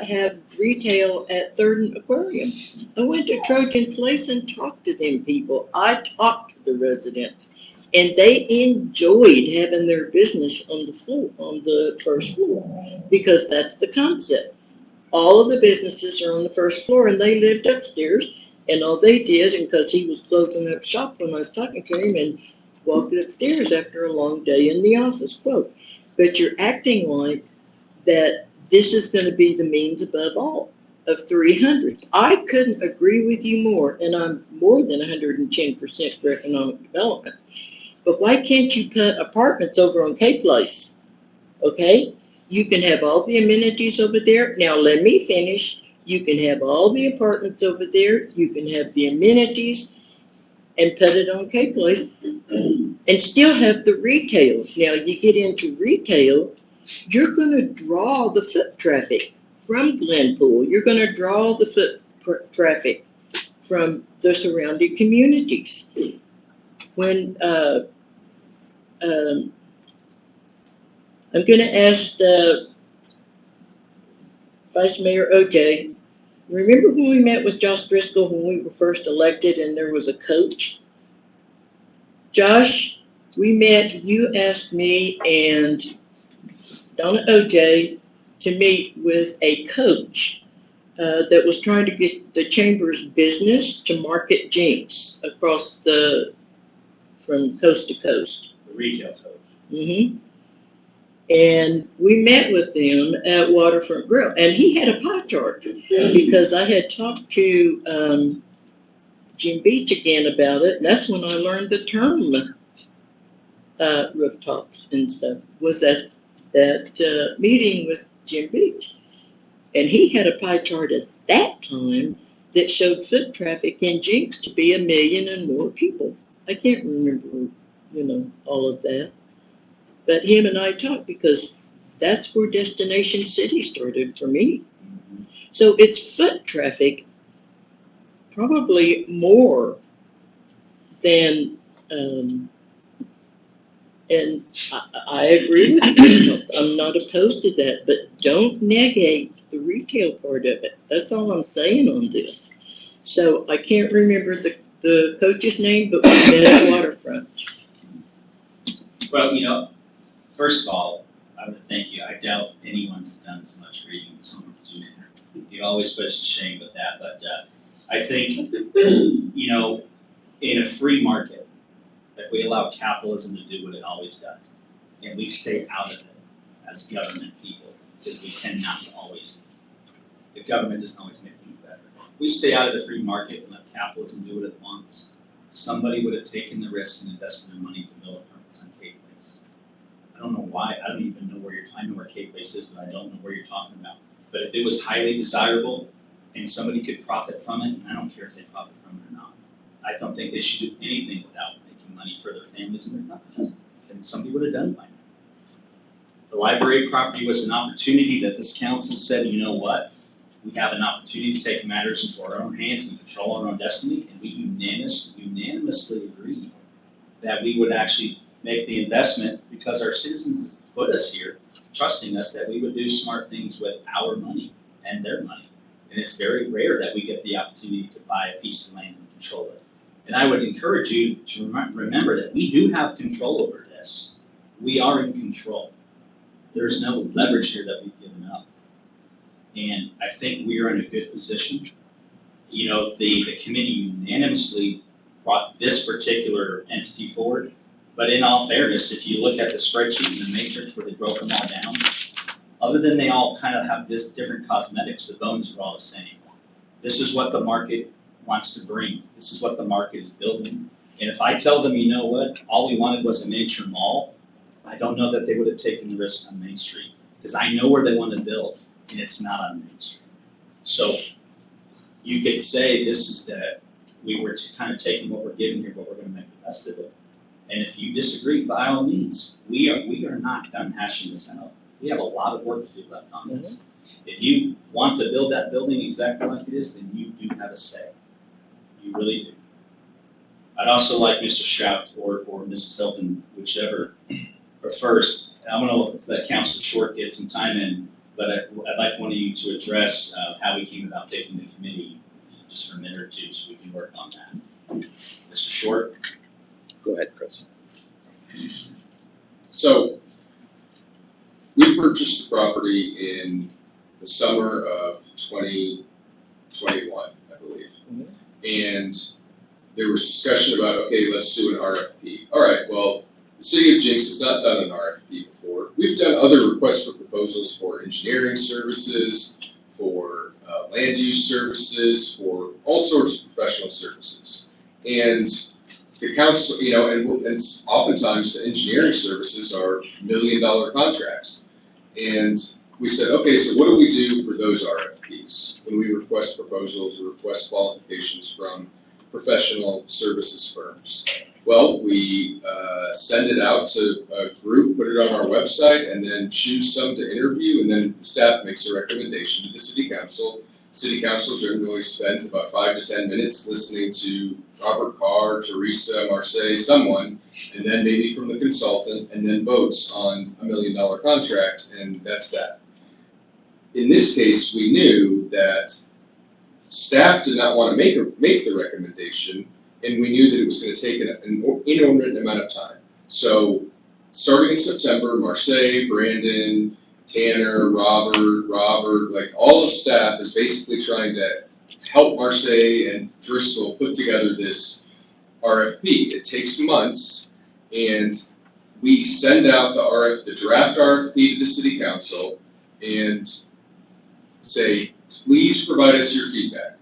have retail at 3rd and Aquarium. I went to Trojan Place and talked to them people. I talked to the residents. And they enjoyed having their business on the floor, on the first floor, because that's the concept. All of the businesses are on the first floor, and they lived upstairs. And all they did, and because he was closing up shop when I was talking to him, and walked upstairs after a long day in the office, quote. But you're acting like that this is going to be the means above all of 300. I couldn't agree with you more, and I'm more than 110% for economic development. But why can't you put apartments over on K Place? Okay? You can have all the amenities over there. Now let me finish. You can have all the apartments over there. You can have the amenities and put it on K Place and still have the retail. Now you get into retail, you're going to draw the foot traffic from Glenpool. You're going to draw the foot traffic from the surrounding communities. When I'm going to ask Vice Mayor OJ, remember when we met with Josh Driscoll when we were first elected and there was a coach? Josh, we met, you asked me and Donna OJ to meet with a coach that was trying to get the chamber's business to market Jenks across from coast to coast. The retail coach. Mm-hmm. And we met with them at Waterfront Grill, and he had a pie chart because I had talked to Jim Beach again about it, and that's when I learned the term rooftops and stuff, was at that meeting with Jim Beach. And he had a pie chart at that time that showed foot traffic in Jenks to be 1 million and more people. I can't remember, all of that. But him and I talked because that's where Destination City started for me. So it's foot traffic, probably more than, and I agree with you. I'm not opposed to that, but don't negate the retail part of it. That's all I'm saying on this. So I can't remember the coach's name, but we met at Waterfront. Well, first of all, I would thank you. I doubt anyone's done as much reading as someone as you. You always put us to shame with that, but I think, you know, in a free market, if we allow capitalism to do what it always does, and we stay out of it as government people, because we tend not to always, the government doesn't always make things better. If we stay out of the free market and let capitalism do what it wants, somebody would have taken the risk and invested their money to build apartments on Cape Place. I don't know why, I don't even know where I know where Cape Place is, but I don't know where you're talking about. But if it was highly desirable and somebody could profit from it, and I don't care if they profit from it or not, I don't think they should do anything without making money for their families and their companies. And somebody would have done it by now. The library property was an opportunity that this council said, you know what? We have an opportunity to take matters into our own hands and control our own destiny, and we unanimously agreed that we would actually make the investment because our citizens put us here, trusting us that we would do smart things with our money and their money. And it's very rare that we get the opportunity to buy a piece of land and control it. And I would encourage you to remember that we do have control over this. We are in control. There's no leverage here that we've given up. And I think we are in a good position. You know, the committee unanimously brought this particular entity forward. But in all fairness, if you look at the spreadsheet and the matrix where they broke them all down, other than they all kind of have different cosmetics, the bones are all the same. This is what the market wants to bring. This is what the market is building. And if I tell them, you know what, all we wanted was a miniature mall, I don't know that they would have taken the risk on Main Street, because I know where they want to build, and it's not on Main Street. So you could say this is that we were kind of taking what we're giving here, but we're going to make the best of it. And if you disagree, by all means, we are not done hashing this out. We have a lot of work to do left on this. If you want to build that building exactly like it is, then you do have a say. You really do. I'd also like Mr. Strout or Mrs. Hilton, whichever, or first, I'm going to let Councilor Short get some time in, but I'd like one of you to address how we came about taking the committee just for a minute or two so we can work on that. Mr. Short? Go ahead, Chris. So, we purchased the property in the summer of 2021, I believe. And there was discussion about, okay, let's do an RFP. All right, well, the city of Jenks has not done an RFP before. We've done other requests for proposals for engineering services, for land use services, for all sorts of professional services. And the council, you know, and oftentimes the engineering services are $1 million contracts. And we said, okay, so what do we do for those RFPs when we request proposals or request qualifications from professional services firms? Well, we send it out to a group, put it on our website, and then choose some to interview, and then the staff makes a recommendation to the city council. City council generally spends about 5 to 10 minutes listening to Robert Carr, Teresa, Marseille, someone, and then maybe from the consultant, and then votes on $1 million contract, and that's that. In this case, we knew that staff did not want to make the recommendation, and we knew that it was going to take an inordinate amount of time. So, starting in September, Marseille, Brandon, Tanner, Robert, like all of staff is basically trying to help Marseille and Driscoll put together this RFP. It takes months, and we send out the draft RFP to the city council and say, please provide us your feedback.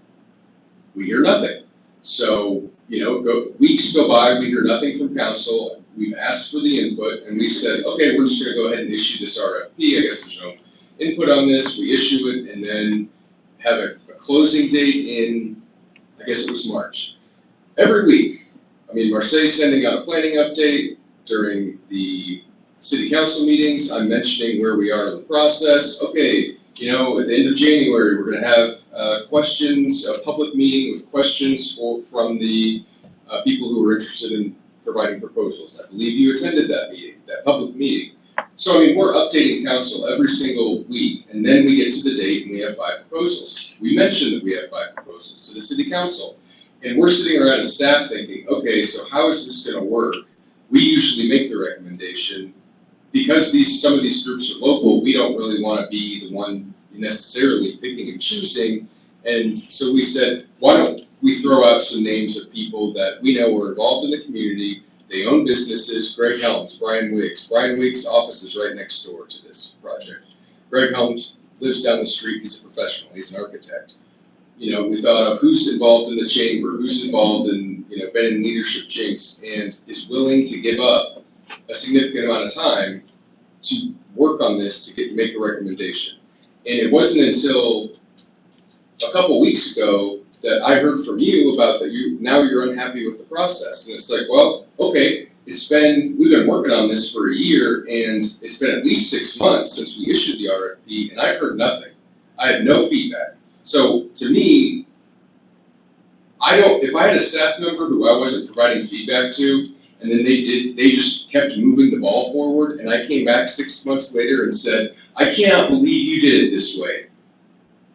We hear nothing. So, you know, weeks go by, we hear nothing from council. We've asked for the input, and we said, okay, we're just going to go ahead and issue this RFP. I guess there's no input on this. We issue it, and then have a closing date in, I guess it was March. Every week, I mean, Marseille's sending out a planning update during the city council meetings. I'm mentioning where we are in the process. Okay, you know, at the end of January, we're going to have questions, a public meeting with questions from the people who are interested in providing proposals. I believe you attended that meeting, that public meeting. So, I mean, we're updating council every single week, and then we get to the date and we have 5 proposals. We mentioned that we have 5 proposals to the city council, and we're sitting around as staff thinking, okay, so how is this going to work? We usually make the recommendation. because some of these groups are local, we don't really want to be the one necessarily picking and choosing. And so we said, why don't we throw out some names of people that we know are involved in the community, they own businesses, Greg Helms, Brian Wiggs. Brian Wiggs' office is right next door to this project. Greg Helms lives down the street, he's a professional, he's an architect. You know, we thought of who's involved in the chamber, who's involved in, you know, been in leadership Jenks, and is willing to give up a significant amount of time to work on this to make a recommendation. And it wasn't until a couple weeks ago that I heard from you about that now you're unhappy with the process. And it's like, well, okay, we've been working on this for a year, and it's been at least 6 months since we issued the RFP, and I've heard nothing. I have no feedback. So to me, if I had a staff member who I wasn't providing feedback to, and then they just kept moving the ball forward, and I came back 6 months later and said, I cannot believe you did it this way.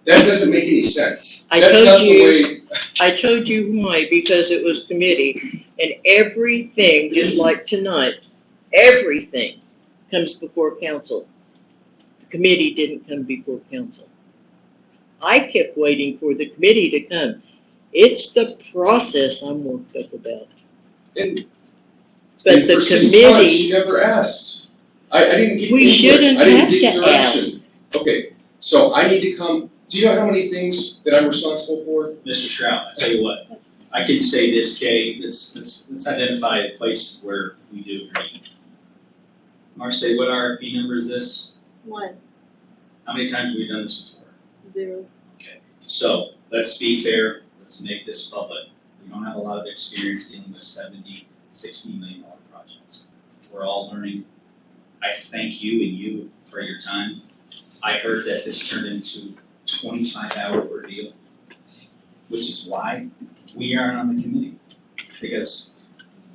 That doesn't make any sense. I told you why, because it was committee, and everything, just like tonight, everything comes before council. The committee didn't come before council. I kept waiting for the committee to come. It's the process I'm worked up about. But the for 6 months, committee, you never asked. I didn't get we input. shouldn't I didn't have get to direction. ask. Okay, so I need to come. Do you know how many things that I'm responsible for? Mr. Shroud, I tell you what, I can say this, Kay, let's identify a place where we do agree. Marcy, what RFP number is this? 1, How many times have we done this before? 0. Okay, so let's be fair, let's make this public. We don't have a lot of experience dealing with $70, $60 million projects. We're all learning. I thank you and you for your time. I heard that this turned into 25-hour ordeal, which is why we aren't on the committee. Because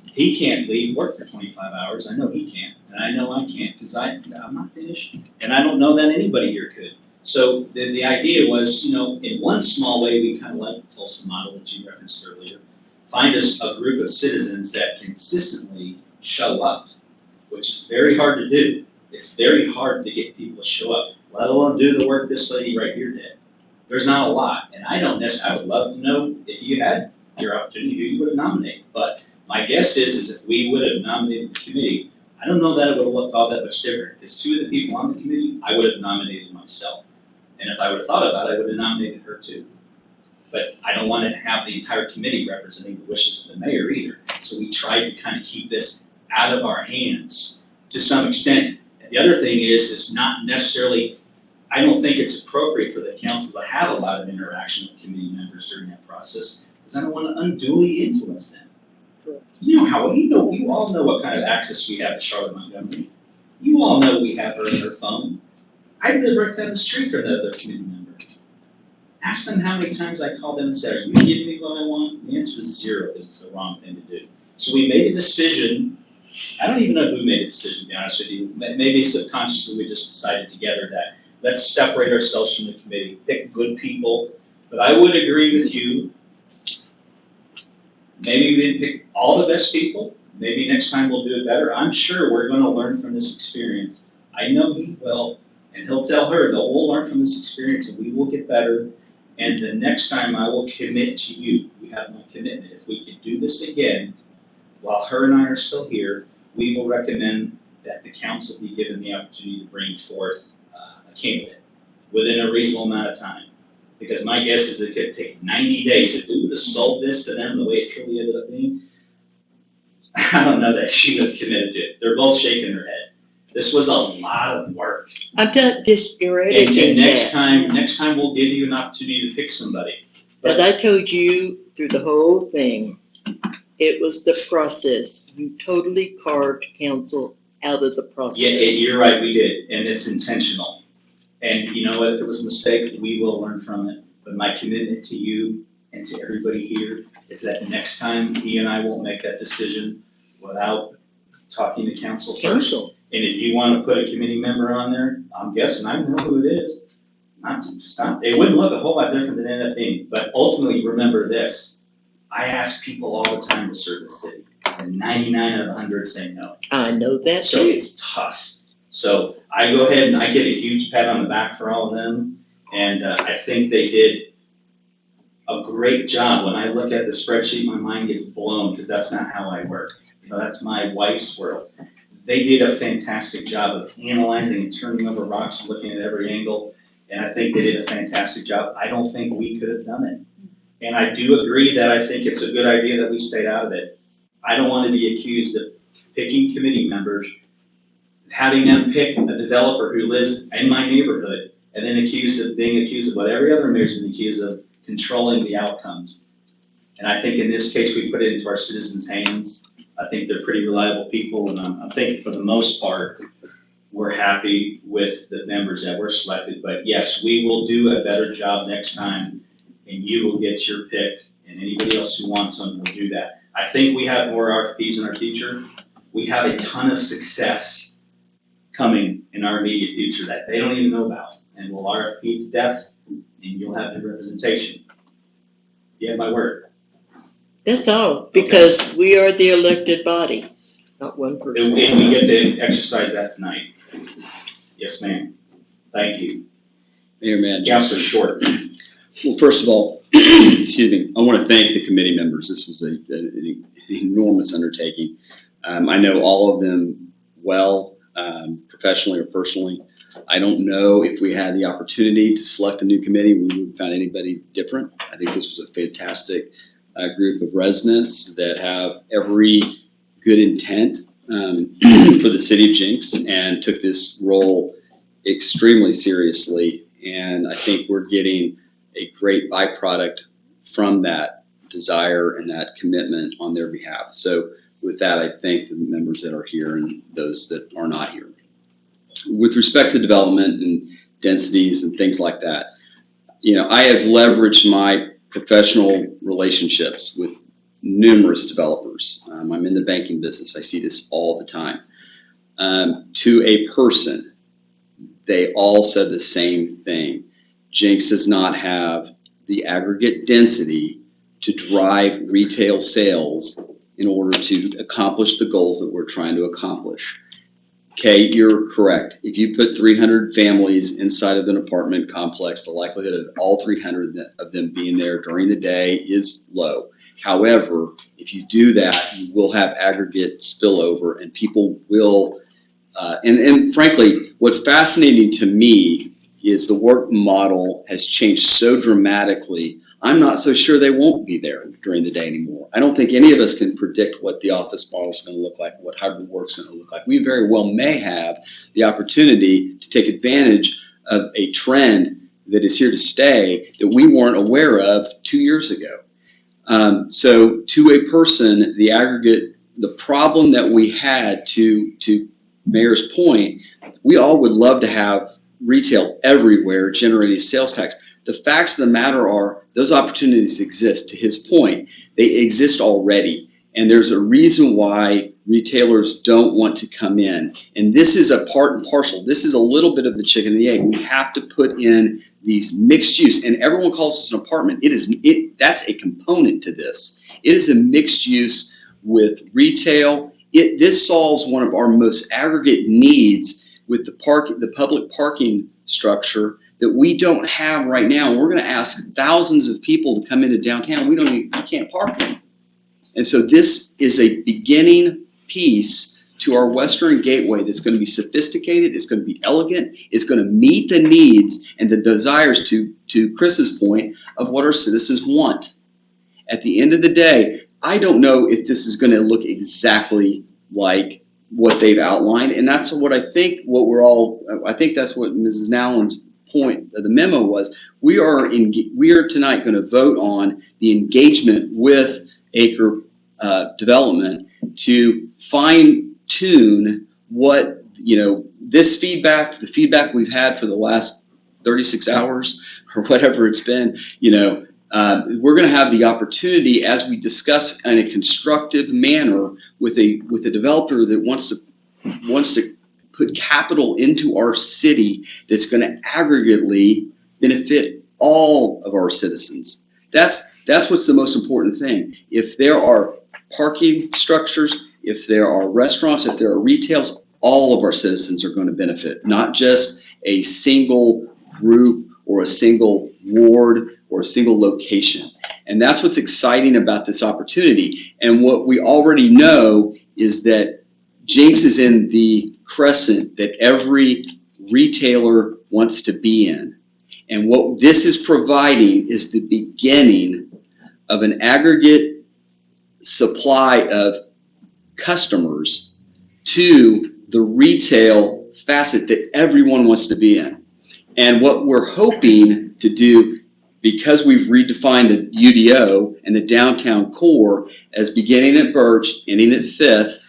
he can't leave work for 25 hours. I know he can't, and I know I can't, because I'm not finished, and I don't know that anybody here could. So the idea was, you know, in one small way, we kind of like the Tulsa model that you referenced earlier. Find us a group of citizens that consistently show up, which is very hard to do. It's very hard to get people to show up, let alone do the work this lady right here did. There's not a lot, and I would love to know if you had your opportunity, who you would have nominated. But my guess is if we would have nominated the committee, I don't know that it would have looked all that much different. Because 2 of the people on the committee, I would have nominated myself. And if I would have thought about it, I would have nominated her too. But I don't want to have the entire committee representing the wishes of the mayor either. So we tried to kind of keep this out of our hands to some extent. And the other thing is not necessarily, I don't think it's appropriate for the council to have a lot of interaction with committee members during that process, because I don't want to unduly influence them. You all know what kind of access we have to Charlotte Montgomery. You all know we have her on her phone. I live right down the street from the other committee member. Ask them how many times I called them and said, are you giving me what I want? The answer is 0, because it's the wrong thing to do. So we made a decision. I don't even know who made a decision, to be honest with you. Maybe subconsciously we just decided together that let's separate ourselves from the committee, pick good people. But I would agree with you. Maybe we didn't pick all the best people. Maybe next time we'll do it better. I'm sure we're going to learn from this experience. I know he will, and he'll tell her that we'll learn from this experience and we will get better. And the next time I will commit to you. You have my commitment. If we can do this again, while her and I are still here, we will recommend that the council be given the opportunity to bring forth a candidate within a reasonable amount of time. Because my guess is it could take 90 days. If we would have sold this to them the way it truly ended up being, I don't know that she would have committed to it. They're both shaking their head. This was a lot of work. I'm not discouraging that. Next time we'll give you an opportunity to pick somebody. As I told you through the whole thing, it was the process. You totally carved council out of the process. Yeah, you're right, we did, and it's intentional. And you know what, if it was a mistake, we will learn from it. But my commitment to you and to everybody here is that the next time he and I won't make that decision without talking to council first. And if you want to put a committee member on there, I'm guessing I know who it is. It wouldn't look a whole lot different than it ended up being. But ultimately, remember this. I ask people all the time to serve the city, and 99 out of 100 say no. I know that So too. it's tough. So I go ahead and I get a huge pat on the back for all of them, and I think they did a great job. When I look at the spreadsheet, my mind gets blown, because that's not how I work. You know, that's my wife's world. They did a fantastic job of analyzing and turning over rocks and looking at every angle, and I think they did a fantastic job. I don't think we could have done it. And I do agree that I think it's a good idea that we stayed out of it. I don't want to be accused of picking committee members, having them pick a developer who lives in my neighborhood, and then being accused of what every other mayor's been accused of, controlling the outcomes. And I think in this case, we put it into our citizens' hands. I think they're pretty reliable people, and I'm thinking for the most part, we're happy with the members that were selected. But yes, we will do a better job next time, and you will get your pick, and anybody else who wants one will do that. I think we have more RFPs in our future. We have a ton of success coming in our immediate future that they don't even know about, and we'll RFP to death, and you'll have the representation. You have my word. That's all, because we are the elected body, not one person. And we get to exercise that tonight. Yes, ma'am. Thank you. Mayor Mann. Councilor Short. Well, first of all, excuse me, I want to thank the committee members. This was an enormous undertaking. I know all of them well, professionally or personally. I don't know if we had the opportunity to select a new committee, we would have found anybody different. I think this was a fantastic group of residents that have every good intent for the city of Jenks and took this role extremely seriously. And I think we're getting a great byproduct from that desire and that commitment on their behalf. So with that, I thank the members that are here and those that are not here. With respect to development and densities and things like that, you know, I have leveraged my professional relationships with numerous developers. I'm in the banking business. I see this all the time. To a person, they all said the same thing. Jenks does not have the aggregate density to drive retail sales in order to accomplish the goals that we're trying to accomplish. Okay, you're correct. If you put 300 families inside of an apartment complex, the likelihood of all 300 of them being there during the day is low. However, if you do that, you will have aggregate spillover, and people will, and frankly, what's fascinating to me is the work model has changed so dramatically. I'm not so sure they won't be there during the day anymore. I don't think any of us can predict what the office model is going to look like and what hybrid work is going to look like. We very well may have the opportunity to take advantage of a trend that is here to stay that we weren't aware of 2 years ago. So to a person, the aggregate, the problem that we had, to Mayor's point, we all would love to have retail everywhere generating sales tax. The facts of the matter are those opportunities exist. To his point, they exist already. And there's a reason why retailers don't want to come in. And this is a part and parcel. This is a little bit of the chicken and the egg. We have to put in these mixed use, and everyone calls this an apartment. That's a component to this. It is a mixed use with retail. This solves one of our most aggregate needs with the public parking structure that we don't have right now. We're going to ask thousands of people to come into downtown. We can't park them. And so this is a beginning piece to our Western Gateway that's going to be sophisticated, it's going to be elegant, it's going to meet the needs and the desires, to Chris's point, of what our citizens want. At the end of the day, I don't know if this is going to look exactly like what they've outlined, and that's what I think I think that's what Mrs. Nowlin's point of the memo was. We are tonight going to vote on the engagement with Acre Development to fine tune what, this feedback, the feedback we've had for the last 36 hours or whatever it's been, we're going to have the opportunity, as we discuss in a constructive manner with a developer that wants to put capital into our city that's going to aggregately benefit all of our citizens. That's what's the most important thing. If there are parking structures, if there are restaurants, if there are retails, all of our citizens are going to benefit, not just a single group or a single ward or a single location. And that's what's exciting about this opportunity. And what we already know is that Jenks is in the crescent that every retailer wants to be in. And what this is providing is the beginning of an aggregate supply of customers to the retail facet that everyone wants to be in. And what we're hoping to do, because we've redefined the UDO and the downtown core as beginning at Birch, ending at Fifth,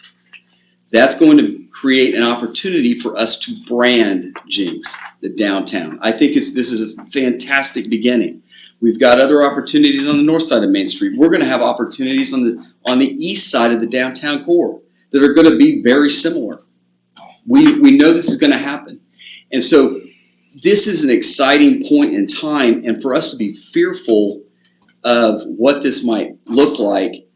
that's going to create an opportunity for us to brand Jenks, the downtown. I think this is a fantastic beginning. We've got other opportunities on the north side of Main Street. We're going to have opportunities on the east side of the downtown core that are going to be very similar. We know this is going to happen. And so this is an exciting point in time, and for us to be fearful of what this might look like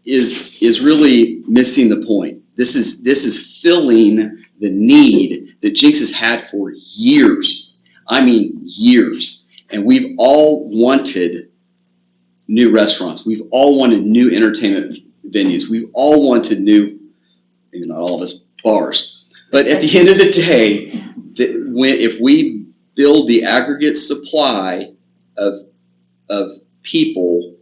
is really missing the point. This is filling the need that Jenks has had for years. I mean, years. And we've all wanted new restaurants. We've all wanted new entertainment venues. We've all wanted new, maybe not all of us, bars. But at the end of the day, if we build the aggregate supply of people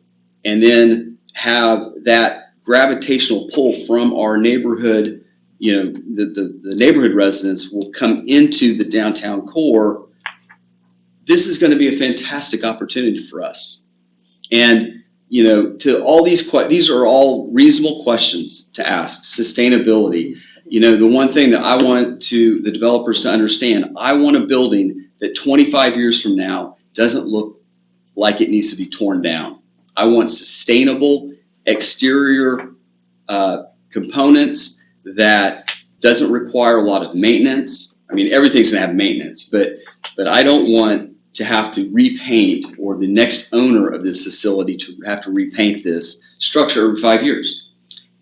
and then have that gravitational pull from our neighborhood, the neighborhood residents will come into the downtown core, this is going to be a fantastic opportunity for us. And, to all these are all reasonable questions to ask. Sustainability. The one thing that I want the developers to understand, I want a building that 25 years from now doesn't look like it needs to be torn down. I want sustainable exterior components that doesn't require a lot of maintenance. I mean, everything's gonna have maintenance, but I don't want to have to repaint, or the next owner of this facility to have to repaint this structure every 5 years.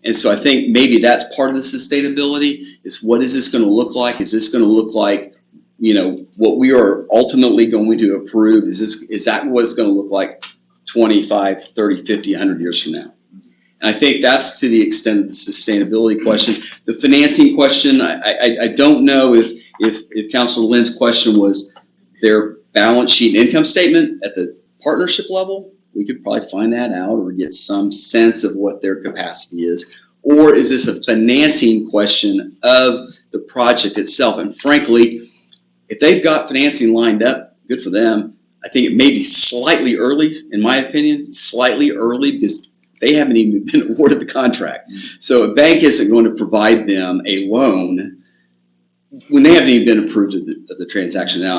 And so I think maybe that's part of the sustainability, is what is this going to look like? Is this going to look like, what we are ultimately going to approve? Is that what it's going to look like 25, 30, 50, 100 years from now? And I think that's to the extent of the sustainability question. The financing question, I don't know if Councilor Lynn's question was their balance sheet and income statement at the partnership level. We could probably find that out or get some sense of what their capacity is. Or is this a financing question of the project itself? And frankly, if they've got financing lined up, good for them. I think it may be slightly early, in my opinion, slightly early, because they haven't even been awarded the contract. So a bank isn't going to provide them a loan when they haven't even been approved of the transaction. Now,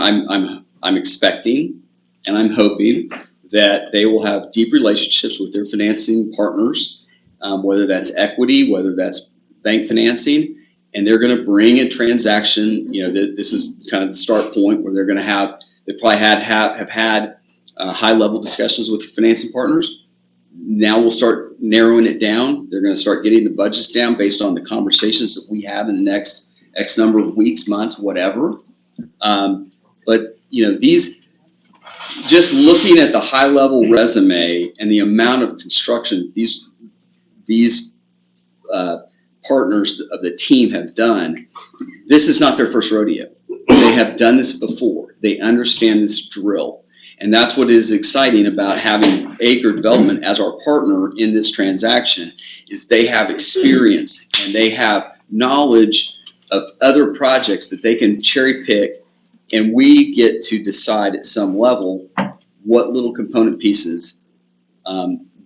I'm expecting and I'm hoping that they will have deep relationships with their financing partners, whether that's equity, whether that's bank financing, and they're going to bring a transaction. This is kind of the start point where they're going to they probably have had high-level discussions with financing partners. Now we'll start narrowing it down. They're going to start getting the budgets down based on the conversations that we have in the next X number of weeks, months, whatever. But these, just looking at the high-level resume and the amount of construction these partners of the team have done, this is not their first rodeo. They have done this before. They understand this drill. And that's what is exciting about having Acre Development as our partner in this transaction, is they have experience and they have knowledge of other projects that they can cherry pick, and we get to decide at some level what little component pieces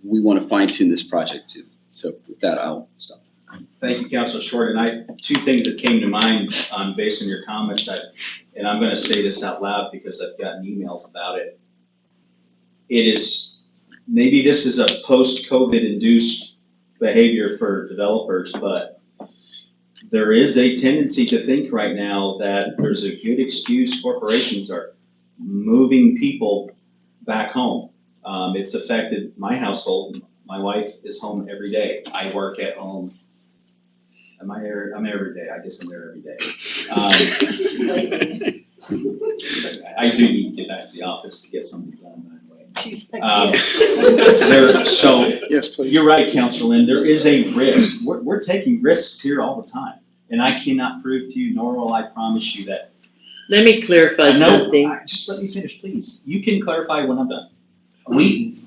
we want to fine tune this project to. So with that, I'll stop. Thank you, Councilor Short. And two things that came to mind based on your comments, and I'm going to say this out loud because I've gotten emails about it. Maybe this is a post-COVID induced behavior for developers, but there is a tendency to think right now that there's a good excuse corporations are moving people back home. It's affected my household. My wife is home every day. I work at home I'm there every day, I guess I'm there every day. I do need to get back to the office to get something done, by the way. She's like, So, Yes, please. you're right, Counselor Lynn, there is a risk. We're taking risks here all the time. And I cannot prove to you, nor will I promise you that. let me clarify something. Just let me finish, please. You can clarify when I'm done.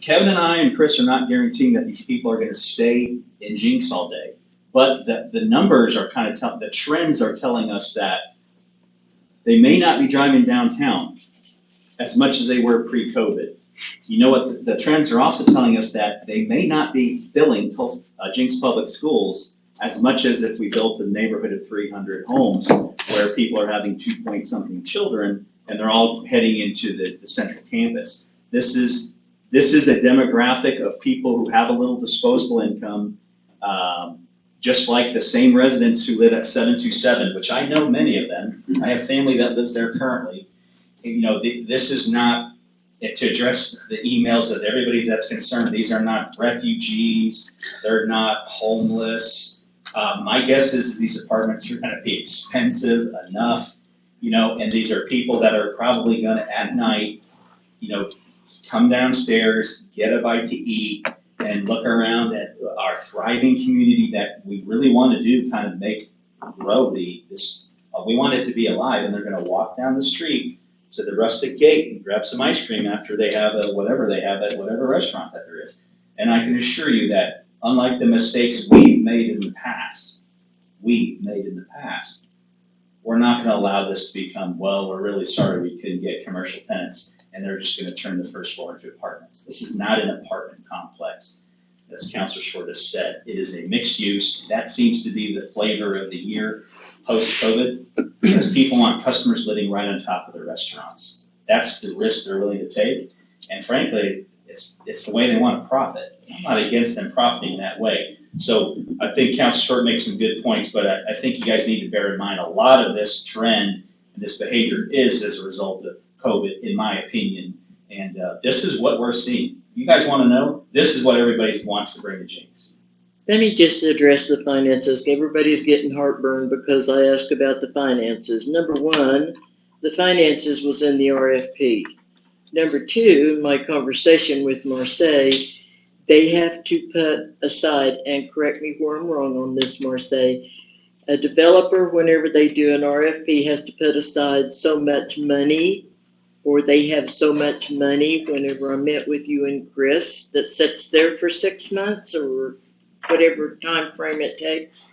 Kevin and I and Chris are not guaranteeing that these people are gonna stay in Jinx all day. But the numbers are kind of the trends are telling us that they may not be driving downtown as much as they were pre-COVID. You know what, the trends are also telling us that they may not be filling Jinx Public Schools as much as if we built a neighborhood of 300 homes where people are having 2-point-something children and they're all heading into the central campus. This is a demographic of people who have a little disposable income, just like the same residents who live at 727, which I know many of them. I have family that lives there currently. You know, this is not to address the emails of everybody that's concerned. These are not refugees. They're not homeless. My guess is these apartments are going to be expensive enough, you know, and these are people that are probably going to, at night, you know, come downstairs, get a bite to eat, and look around at our thriving community that we really want to do, kind of grow this. We want it to be alive, and they're going to walk down the street to the rustic gate and grab some ice cream after they have whatever they have at whatever restaurant that there is. And I can assure you that, unlike the mistakes we've made in the past, we're not going to allow this to become, well, we're really sorry we couldn't get commercial tenants, and they're just going to turn the first floor into apartments. This is not an apartment complex, as Councilor Short has said. It is a mixed use. That seems to be the flavor of the year post-COVID, because people want customers living right on top of their restaurants. That's the risk they're willing to take, and frankly, it's the way they want to profit. I'm not against them profiting that way. So I think Councilor Short makes some good points, but I think you guys need to bear in mind a lot of this trend and this behavior is as a result of COVID, in my opinion. And this is what we're seeing. You guys want to know? This is what everybody wants to bring to Jinx. Let me just address the finances. Everybody's getting heartburn because I asked about the finances. Number one, the finances was in the RFP. Number two, in my conversation with Marseille, they have to put aside, and correct me where I'm wrong on this, Marseille, a developer, whenever they do an RFP, has to put aside so much money, or they have so much money whenever I met with you and Chris that sits there for 6 months or whatever time frame it takes,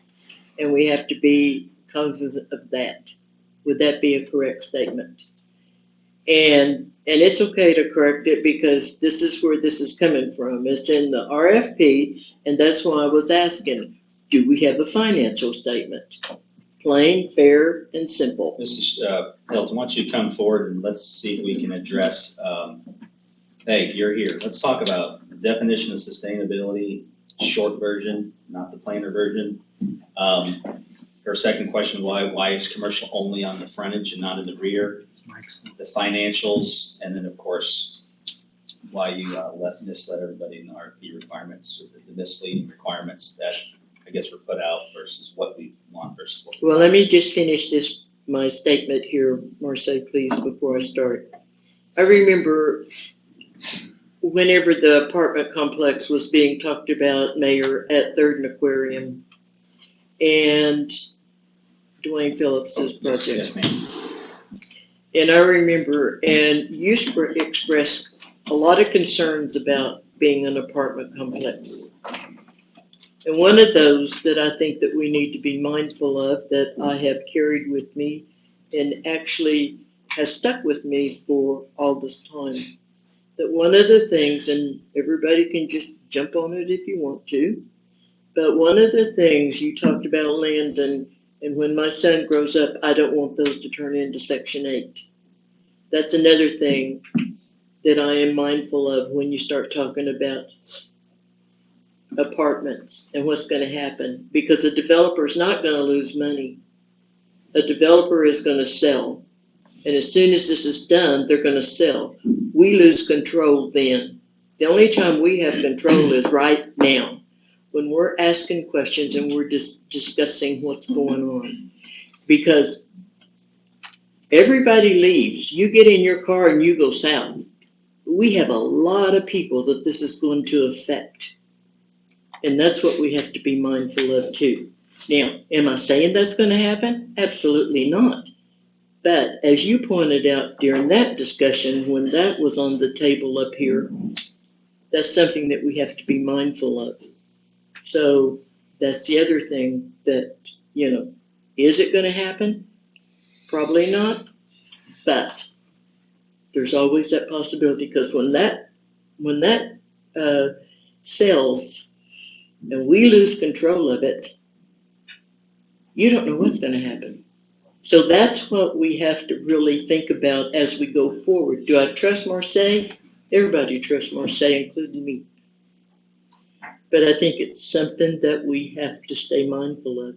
and we have to be cognizant of that. Would that be a correct statement? And it's okay to correct it because this is where this is coming from. It's in the RFP, and that's why I was asking, do we have a financial statement? Plain, fair, and simple. Mrs. Hilton, why don't you come forward and let's see if we can address, hey, you're here. Let's talk about the definition of sustainability, short version, not the plainer version. Her second question, why is commercial only on the frontage and not in the rear? The financials, and then of course, why you misled everybody in the RFP requirements, or the misleading requirements that I guess were put out versus what we want versus what we Well, want. let me just finish my statement here, Marseille, please, before I start. I remember whenever the apartment complex was being talked about, Mayor, at Third and Aquarium, and Dwayne Phillips's project. Yes, ma'am. And I remember, and you expressed a lot of concerns about being an apartment complex. And one of those that I think that we need to be mindful of, that I have carried with me and actually has stuck with me for all this time, that one of the things, and everybody can just jump on it if you want to, but one of the things you talked about, Landon, and when my son grows up, I don't want those to turn into Section 8. That's another thing that I am mindful of when you start talking about apartments and what's going to happen, because a developer is not going to lose money. A developer is going to sell, and as soon as this is done, they're going to sell. We lose control then. The only time we have control is right now. when we're asking questions and we're discussing what's going on. Because everybody leaves, you get in your car and you go south. We have a lot of people that this is going to affect. And that's what we have to be mindful of too. Now, am I saying that's going to happen? Absolutely not. But as you pointed out during that discussion, when that was on the table up here, that's something that we have to be mindful of. So that's the other thing that, is it going to happen? Probably not. But there's always that possibility, because when that sells and we lose control of it, you don't know what's going to happen. So that's what we have to really think about as we go forward. Do I trust Marseille? Everybody trusts Marseille, including me. But I think it's something that we have to stay mindful of.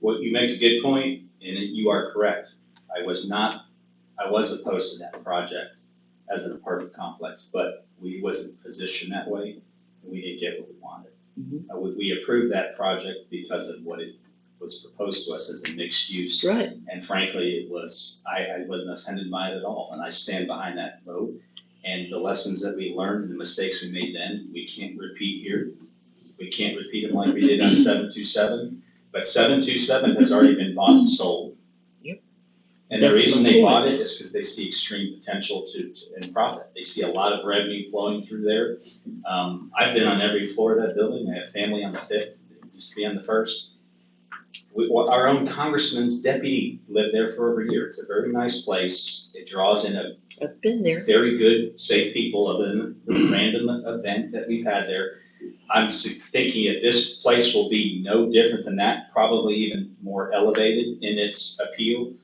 Well, you make a good point, and you are correct. I was opposed to that project as an apartment complex, but we wasn't positioned that way, and we didn't get what we wanted. Mm-hmm. We approved that project because of what it was proposed to us as a mixed use. Right. And frankly, I wasn't offended by it at all, and I stand behind that vote. And the lessons that we learned and the mistakes we made then, we can't repeat here. We can't repeat them like we did on 727, but 727 has already been bought and sold. Yep. And the reason they bought it is because they see extreme potential in profit. They see a lot of revenue flowing through there. I've been on every floor of that building. I have family on the 5th. They used to be on the 1st. Our own congressman's deputy lived there for over a year. It's a very nice place. It draws in I've been there. very good, safe people, other than the random event that we've had there. I'm thinking that this place will be no different than that, probably even more elevated in its appeal.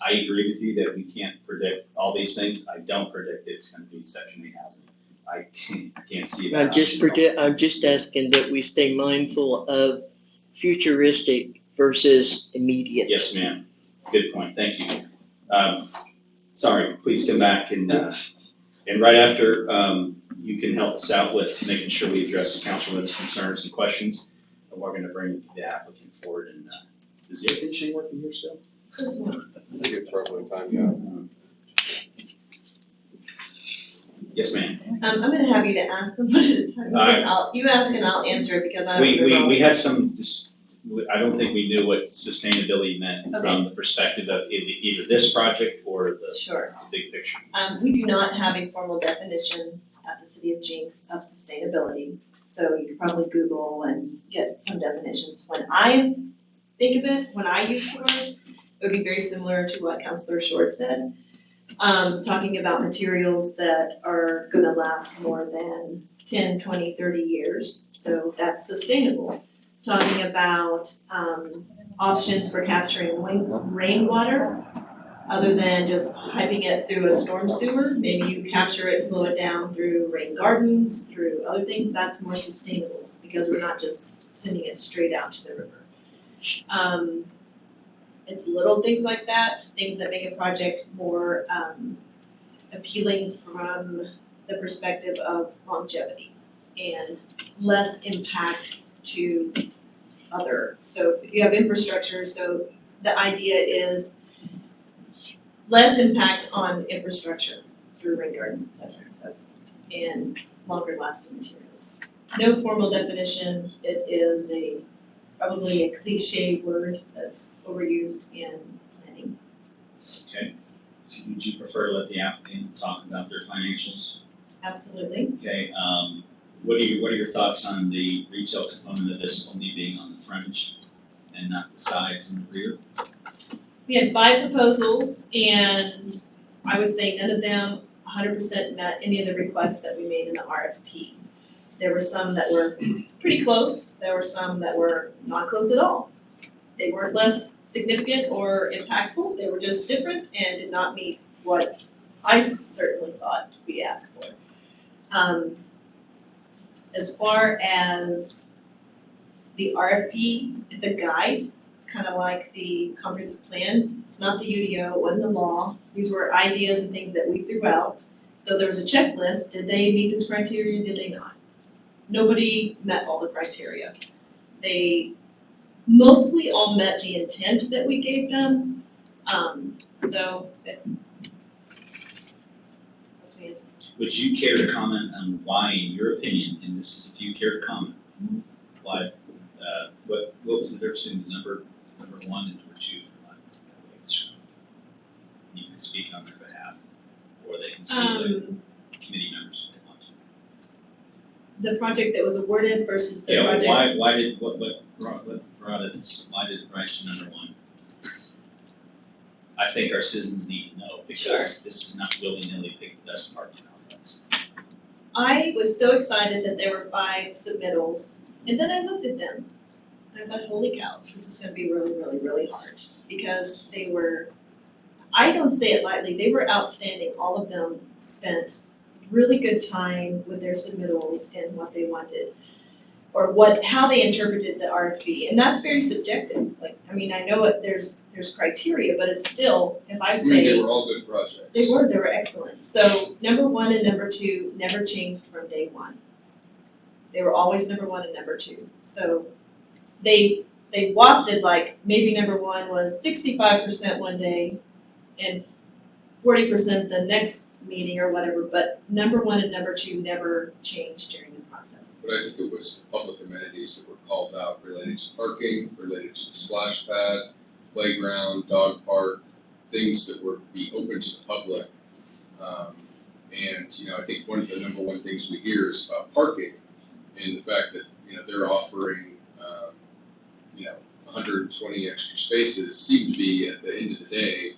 I agree with you that we can't predict all these things. I don't predict it's going to be Section 8 housing. I can't see that. I'm just asking that we stay mindful of futuristic versus immediate. Yes, ma'am. Good point. Thank you. Sorry, please come back and right after, you can help us out with making sure we address the councilman's concerns and questions. And we're going to bring the applicant forward. And is the air conditioning working here still? I think it's probably time, yeah. Yes, ma'am. I'm gonna have you to ask them one at a time. You ask and I'll answer it because I don't remember. We had some, I don't think we knew what sustainability meant from the perspective of either this project or the big picture. We do not have a formal definition at the City of Jenks of sustainability. So you could probably Google and get some definitions. When I think of it, when I use the word, it would be very similar to what Councilor Short said. Talking about materials that are gonna last more than 10, 20, 30 years. So that's sustainable. Talking about options for capturing rainwater, other than just piping it through a storm sewer. Maybe you capture it, slow it down through rain gardens, through other things. That's more sustainable because we're not just sending it straight out to the river. It's little things like that, things that make a project more appealing from the perspective of longevity and less impact to other. So if you have infrastructure, so the idea is less impact on infrastructure through rain gardens, et cetera, and longer lasting materials. No formal definition. It is probably a cliche word that's overused in planning. Okay. Would you prefer to let the applicant talk about their financials? Absolutely. Okay. What are your thoughts on the retail component of this only being on the frontage and not the sides and the rear? We had 5 proposals, and I would say none of them 100% met any of the requests that we made in the RFP. There were some that were pretty close. There were some that were not close at all. They weren't less significant or impactful. They were just different and did not meet what I certainly thought we asked for. As far as the RFP, it's a guide. It's kind of like the comprehensive plan. It's not the UDO, it wasn't the law. These were ideas and things that we threw out. So there was a checklist. Did they meet this criteria? Did they not? nobody met all the criteria. They mostly all met the intent that we gave them, so that's my answer. Would you care to comment on why, in your opinion, and this is if you care to comment, why, what was the difference between the number one and number two? You can speak on their behalf, or they can speak to committee members if they want to. The project that was awarded versus the Yeah, project. why did, what brought it, why did it rise to number one? I think our citizens need to know, because this is not willy-nilly pick the best part of the complex. I was so excited that there were 5 submittals, and then I looked at them, and I thought, holy cow, this is gonna be really, really, really hard, because they were, I don't say it lightly, they were outstanding. All of them spent really good time with their submittals and what they wanted, or how they interpreted the RFP, and that's very subjective. Like, I mean, I know there's criteria, but it's still, if I I mean, say. they were all good projects. They were excellent. So number 1 and number 2 never changed from day one. They were always number 1 and number 2. So they wafted like maybe number 1 was 65% one day and 40% the next meeting or whatever, but number 1 and number 2 never changed during the process. But I think it was public amenities that were called out related to parking, related to the splash pad, playground, dog park, things that would be open to the public. And, I think one of the number one things we hear is about parking and the fact that, they're offering, 120 extra spaces seem to be, at the end of the day,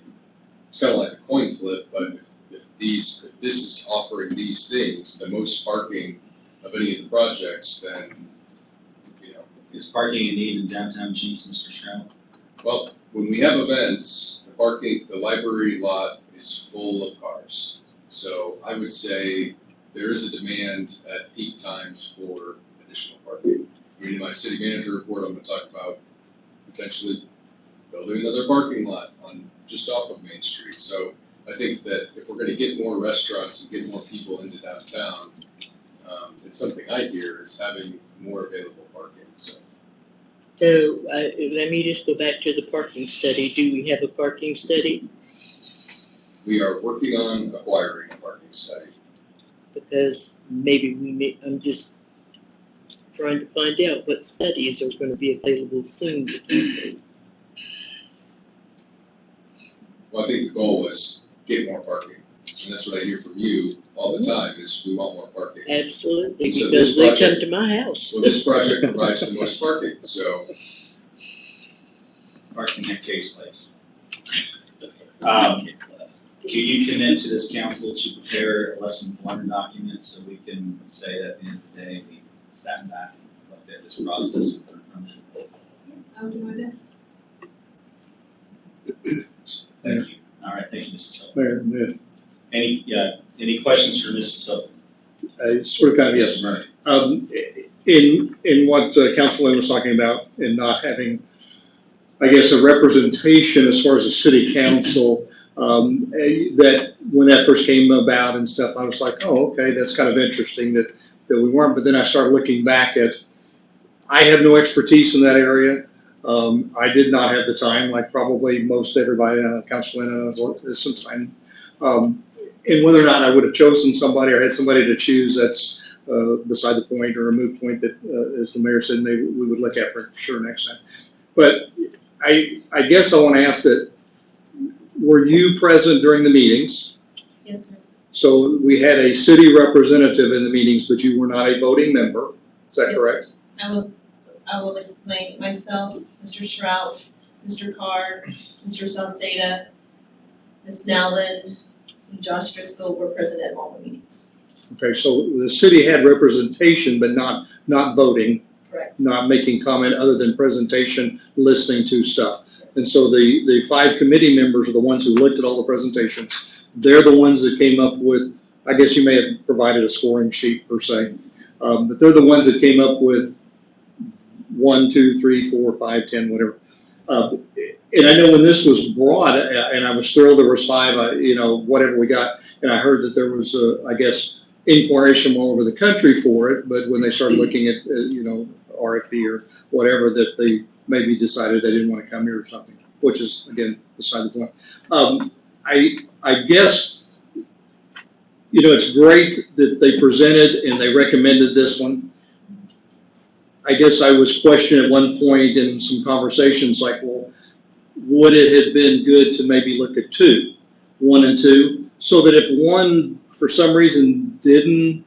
it's kind of like a coin flip, but if this is offering these things, the most parking of any of the projects, then, Is parking a need in downtown Jenks, Mr. Stroud? well, when we have events, the library lot is full of cars. So I would say there is a demand at peak times for additional parking. I mean, in my city manager report, I'm gonna talk about potentially building another parking lot just off of Main Street. So I think that if we're gonna get more restaurants and get more people into downtown, it's something I hear is having more available parking, so. So, let me just go back to the parking study. Do we have a parking study? We are working on acquiring a parking study. Because maybe I'm just trying to find out what studies are gonna be available soon to council. Well, I think the goal was get more parking, and that's what I hear from you all the time, is we want more parking. Absolutely, So because this they come project- to my house. Well, this project provides the most parking, so. Parking at Case Place. Do you commit to this council to prepare a lesson learned document so we can say that at the end of the day, we sat back and looked at this process and learned from it? I'll do my best. Thank you. All right, thank you, Mrs. Hill. Mayor, Smith. Any questions for Mrs. Hill? Sort of, kind of, yes. In what Councilman was talking about, in not having, I guess, a representation as far as a city council, that when that first came about and stuff, I was like, oh, okay, that's kind of interesting that we weren't. But then I started looking back at, I have no expertise in that area. I did not have the time, like probably most everybody on council has some time. And whether or not I would have chosen somebody or had somebody to choose, that's beside the point, or a moot point that, as the mayor said, maybe we would look at for sure next time. But I guess I want to ask that, were you present during the meetings? Yes, sir. So we had a city representative in the meetings, but you were not a voting member. Is that Yes. correct? I will explain. Myself, Mr. Shrout, Mr. Carr, Mr. Salceda, Ms. Nowlin, and Josh Driscoll were present at all the meetings. Okay, so the city had representation, but not voting. Correct. Not making comment other than presentation, listening to stuff. And so the 5 committee members are the ones who looked at all the presentations. They're the ones that came up with, I guess you may have provided a scoring sheet per se, but they're the ones that came up with 1, 2, 3, 4, 5, 10, whatever. And I know when this was brought, and I was thrilled there was 5, whatever we got, and I heard that there was, I guess, inquiries from all over the country for it, but when they started looking at, RFP or whatever, that they maybe decided they didn't want to come here or something, which is, again, beside the point. I guess, it's great that they presented and they recommended this one. I guess I was questioned at one point in some conversations like, well, would it have been good to maybe look at 1 and 2, so that if one, for some reason, didn't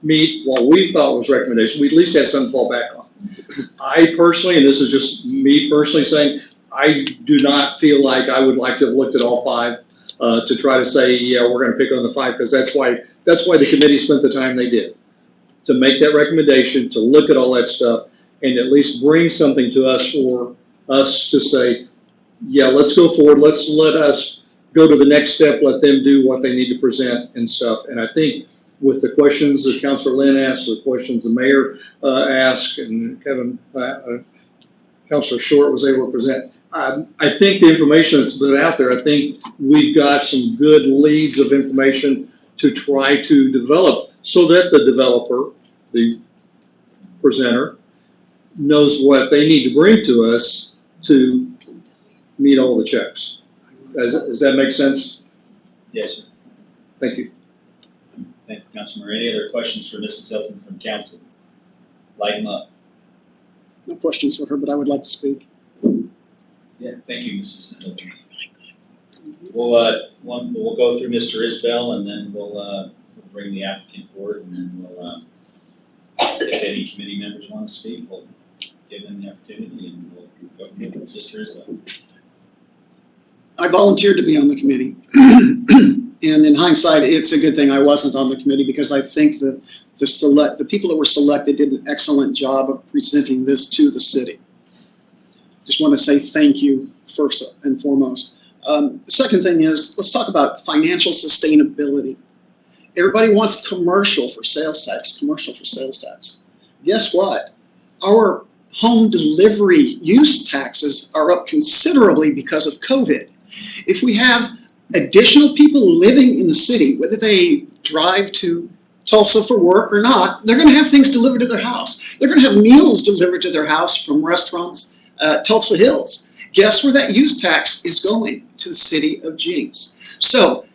meet what we thought was recommendation, we at least had something to fall back on. I personally, and this is just me personally saying, I do not feel like I would like to have looked at all 5 to try to say, yeah, we're going to pick on the 5, because that's why the committee spent the time they did, to make that recommendation, to look at all that stuff, and at least bring something to us for us to say, yeah, let's go forward. Let us go to the next step. Let them do what they need to present and stuff. And I think with the questions that Councilor Lynn asked, the questions the mayor asked, and Councilor Short was able to present, I think the information that's been out there, I think we've got some good leads of information to try to develop so that the developer, the presenter, knows what they need to bring to us to meet all the checks. Does that make sense? Yes, sir. Thank you. Thank you, Councilman. Any other questions for Mrs. Hilton from council? Light them up. No questions for her, but I would like to speak. Yeah, thank you, Mrs. Hilton. We'll go through Mr. Isbell, and then we'll bring the applicant forward, and then we'll, if any committee members want to speak, we'll give them the opportunity, and we'll go from there. Mr. Isbell. I volunteered to be on the committee. And in hindsight, it's a good thing I wasn't on the committee, because I think the people that were selected did an excellent job of presenting this to the city. Just want to say thank you first and foremost. The second thing is, let's talk about financial sustainability. Everybody wants commercial for sales tax, commercial for sales tax. Guess what? Our home delivery use taxes are up considerably because of COVID. If we have additional people living in the city, whether they drive to Tulsa for work or not, they're going to have things delivered to their house. They're going to have meals delivered to their house from restaurants at Tulsa Hills. Guess where that use tax is going? To the city of Jenks. So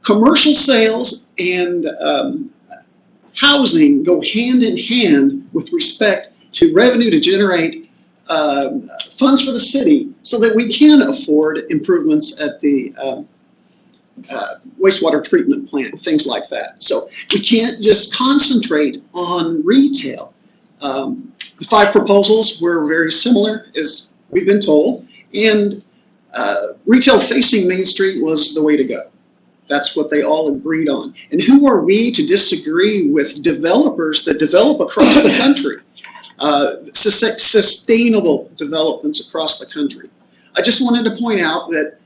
commercial sales and housing go hand in hand with respect to revenue to generate funds for the city so that we can afford improvements at the wastewater treatment plant, things like that. So we can't just concentrate on retail. The 5 proposals were very similar, as we've been told, and retail facing Main Street was the way to go. That's what they all agreed on. And who are we to disagree with developers that develop across the country? Sustainable developments across the country. I just wanted to point out that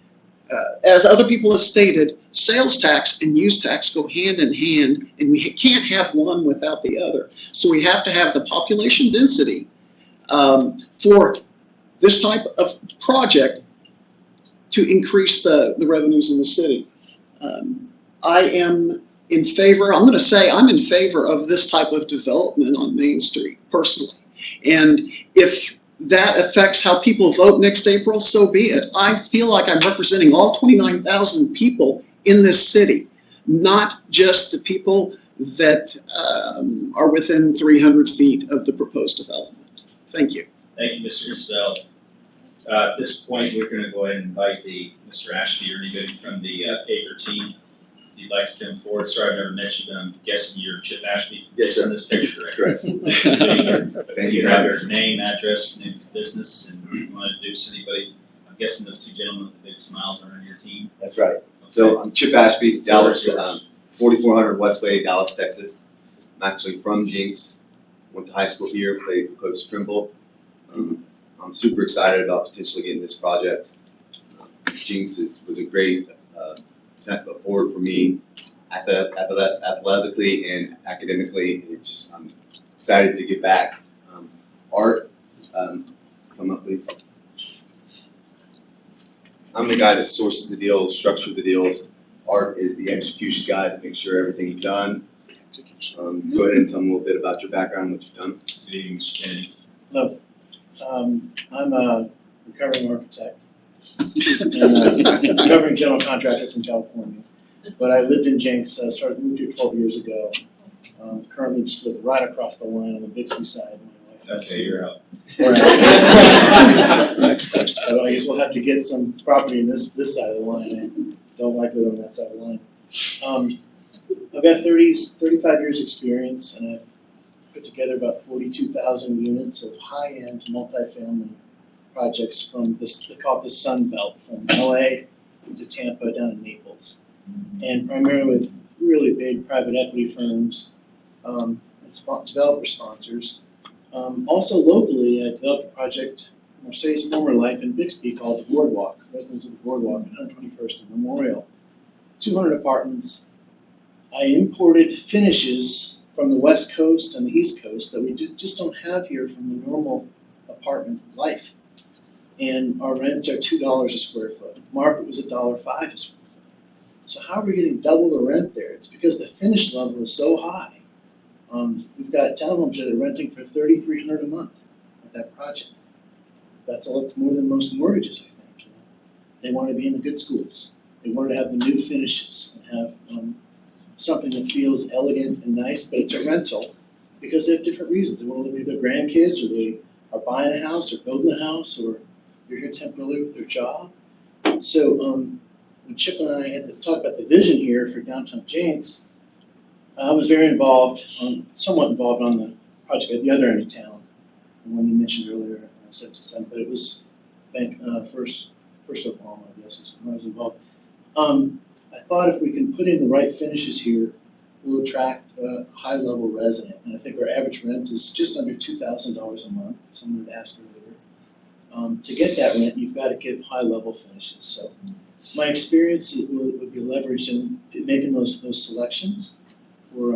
as other people have stated, sales tax and use tax go hand in hand, and we can't have one without the other. So we have to have the population density for this type of project to increase the revenues in the city. I am in favor, I'm going to say I'm in favor of this type of development on Main Street, personally. And if that affects how people vote next April, so be it. I feel like I'm representing all 29,000 people in this city, not just the people that are within 300 feet of the proposed development. Thank you. Thank you, Mr. Isbell. At this point, we're going to go ahead and invite Mr. Ashby or anybody from the Acre team. If you'd like to come forward. Sorry, I've never met you, but I'm guessing you're Chip Ashby. Yes, sir. In this picture, Correct. Thank you. Have your name, address, name of business, and if you want to introduce anybody. I'm guessing those 2 gentlemen with the big smiles are on your team. That's right. So I'm Chip Ashby, Dallas, 4400 Westway, Dallas, Texas. I'm actually from Jenks. Went to high school here, played for Coach Trimble. I'm super excited about potentially getting this project. Jenks was a great step forward for me, athletically and academically. I'm excited to get back. Art, come up please. I'm the guy that sources the deals, structures the deals. Art is the execution guy to make sure everything's done. Go ahead and tell them a little bit about your background, what you've done. Good evening, Mr. Kennedy. Hello. I'm a recovering architect and a recovering general contractor from California. But I lived in Jenks, moved here 12 years ago. Currently just live right across the line on the Bixby side. Okay, you're out. But I guess we'll have to get some property in this side of the line. I don't like living on that side of the line. I've got 35 years experience, and I've put together about 42,000 units of high-end multifamily projects from this, they call it the Sun Belt, from LA to Tampa down to Naples. And primarily with really big private equity firms and developer sponsors. Also locally, I developed a project in Marseille's former life in Bixby called the Boardwalk, Residents of the Boardwalk, 121st and Memorial. 200 apartments. I imported finishes from the West Coast and the East Coast that we just don't have here from the normal apartment life. And our rents are $2 a square foot. Market was $1.05 a square foot. So how are we getting double the rent there? It's because the finish level is so high. We've got townhomes that are renting for $3,300 a month at that project. That's more than most mortgages, I think. They want to be in the good schools. They want to have the new finishes and have something that feels elegant and nice, but it's a rental because they have different reasons. They want to live with their grandkids, or they are buying a house, or building a house, or they're here temporarily with their job. So when Chip and I had to talk about the vision here for downtown Jenks, I was very involved, somewhat involved on the project at the other end of town, the one you mentioned earlier, September, but it was, I think, first Oklahoma, I guess, is when I was involved. I thought if we can put in the right finishes here, we'll attract a high-level resident. And I think our average rent is just under $2,000 a month. Someone had asked earlier. To get that rent, you've got to give high-level finishes. So my experience would be leveraged in making those selections for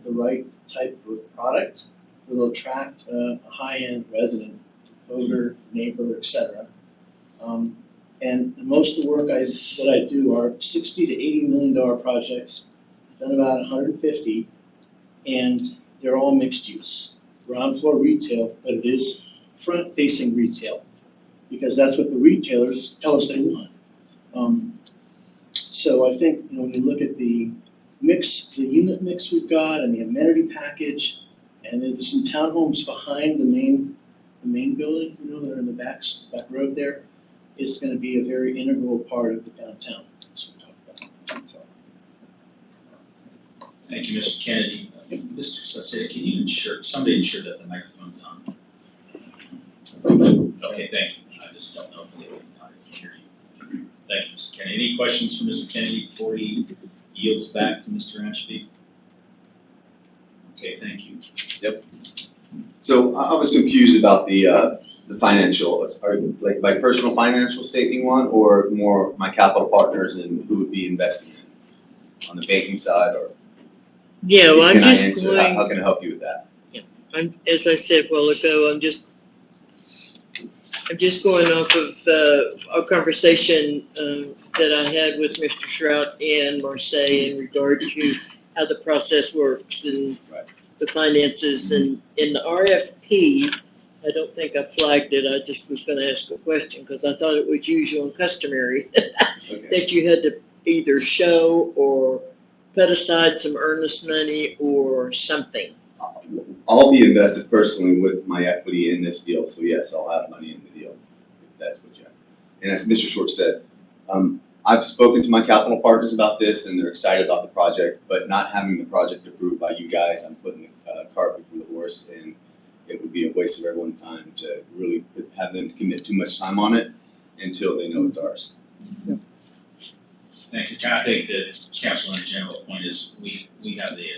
the right type of product that will attract a high-end resident, voter, neighbor, etc. And most of the work that I do are $60 to $80 million projects. I've done about 150, and they're all mixed use. Ground floor retail, but it is front-facing retail, because that's what the retailers tell us they want. So I think when you look at the mix, the unit mix we've got, and the amenity package, and there's some townhomes behind the main building, that are in the back road there. Is going to be a very integral part of the downtown. That's what we talked about. So. Thank you, Mr. Kennedy. Mr. Saseda, can you somebody ensure that the microphone's on? Okay, thank you. I just don't know if the audience can hear you. Thank you, Mr. Kennedy. Any questions for Mr. Kennedy before he yields back to Mr. Ashby? Okay, thank you. Yep. So I was confused about the financial, like my personal financial statement one, or more my capital partners and who would be investing in on the banking side, or Yeah, well, I'm just going. How can I help you with that? As I said a while ago, I'm just going off of our conversation that I had with Mr. Shrout and Marseille in regard to how the process works and the finances. And in the RFP, I don't think I flagged it. I just was going to ask a question because I thought it was usual and customary that you had to either show or put aside some earnest money or something. I'll be invested personally with my equity in this deal, so yes, I'll have money in the deal, if that's what you have. And as Mr. Schwartz said, I've spoken to my capital partners about this, and they're excited about the project, but not having the project approved by you guys, I'm putting the cart before the horse, and it would be a waste of everyone's time to really have them commit too much time on it until they know it's ours. Thank you. I think that council in general point is we have the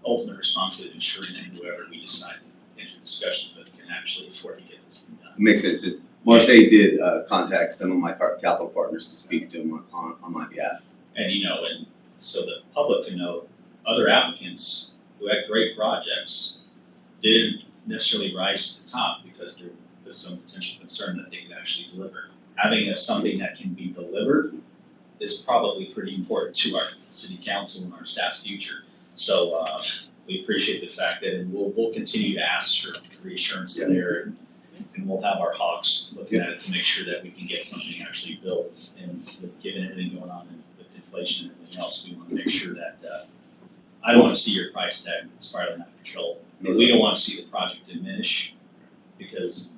ultimate responsibility of ensuring that whoever we decide to enter discussions with can actually afford to get this thing done. It makes sense. Marseille did contact some of my capital partners to speak to them on my behalf. And and so the public can know other applicants who had great projects didn't necessarily rise to the top because there was some potential concern that they could actually deliver. Having something that can be delivered is probably pretty important to our city council and our staff's future. So, we appreciate the fact that, and we'll continue to ask for reassurance there, and we'll have our hawks looking at it to make sure that we can get something actually built. And given everything going on with inflation and everything else, we want to make sure that, I don't want to see your price tag spiraling out of control. I mean, we don't want to see the project diminish because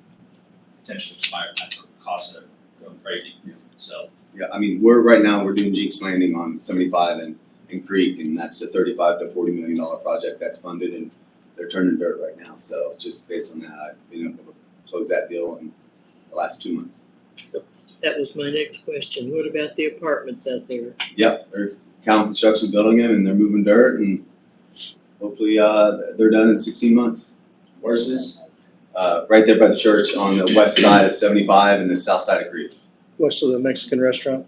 potential fire costs are going crazy. So. Yeah, I mean, we're doing Jenks Landing on 75 and Creek, and that's a $35 to $40 million project that's funded, and they're turning dirt right now. So just based on that, I've been able to close that deal in the last 2 months. That was my next question. What about the apartments out there? Yep, they're counting construction building them, and they're moving dirt, and hopefully they're done in 16 months. Where's this? Right there by the church on the west side of 75 and the south side of Creek. West of the Mexican restaurant?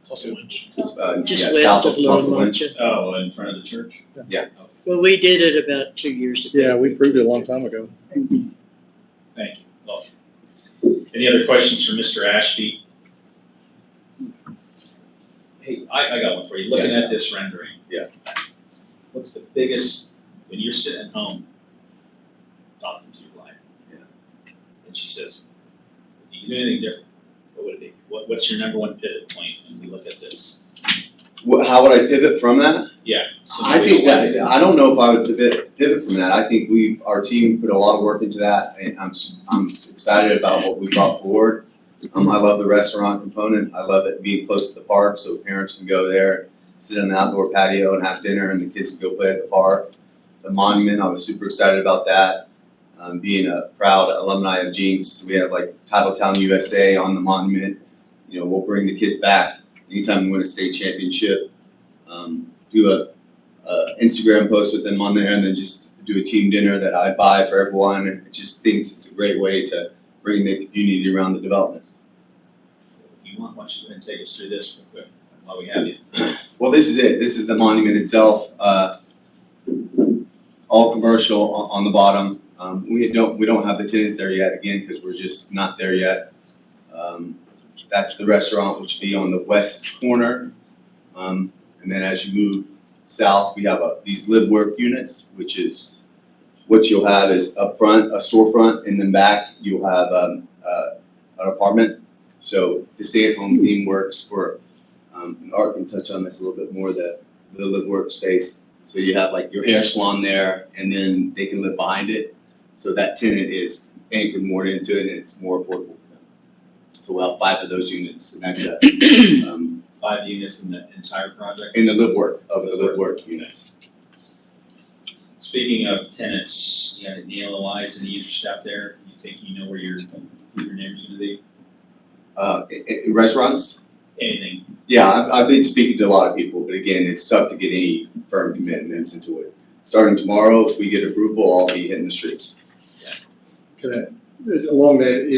Just Yeah, west south of Muscle Lone Lynch. Mancha. Oh, in front of the church? Yeah. Well, we did it about 2 years ago. Yeah, we approved it a long time ago. Thank you. Well, any other questions for Mr. Ashby? Hey, I got one for you. Looking at this rendering. Yeah. What's the biggest, when you're sitting at home talking to your wife? Yeah. And she says, if you could do anything different, what would it be? What's your number one pivot point when we look at this? How would I pivot from that? Yeah. So I think that, I don't know if I would pivot from that. I think our team put a lot of work into that, and I'm excited about what we brought forward. I love the restaurant component. I love it being close to the park, so parents can go there, sit on the outdoor patio and have dinner, and the kids can go play at the park. The monument, I was super excited about that. Being a proud alumni of Jenks, we have like Titletown USA on the monument. You know, we'll bring the kids back anytime we win a state championship. Do a Instagram post with them on there, and then just do a team dinner that I buy for everyone. And I just think it's a great way to bring the community around the development. If you want, why don't you go ahead and take us through this real quick while we have you. Well, this is it. This is the monument itself. All commercial on the bottom. We don't have the tenants there yet, again, because we're just not there yet. That's the restaurant, which will be on the west corner. And then as you move south, we have these live work units, which is what you'll have is up front, a storefront, and then back you'll have an apartment. So the stay-at-home theme works for, Art can touch on this a little bit more, the live work space. So you have like your hair salon there, and then they can live behind it. So that tenant is anchored more into it, and it's more affordable for them. So we'll have 5 of those units, and that's 5 units in the entire project? in the live work units. Speaking of tenants, you got any LOIs, any interest out there? You think you know where your neighbor's gonna be? Restaurants? Anything? Yeah, I've been speaking to a lot of people, but again, it's tough to get any firm commitments into it. Starting tomorrow, if we get approval, I'll be hitting the streets. Along that,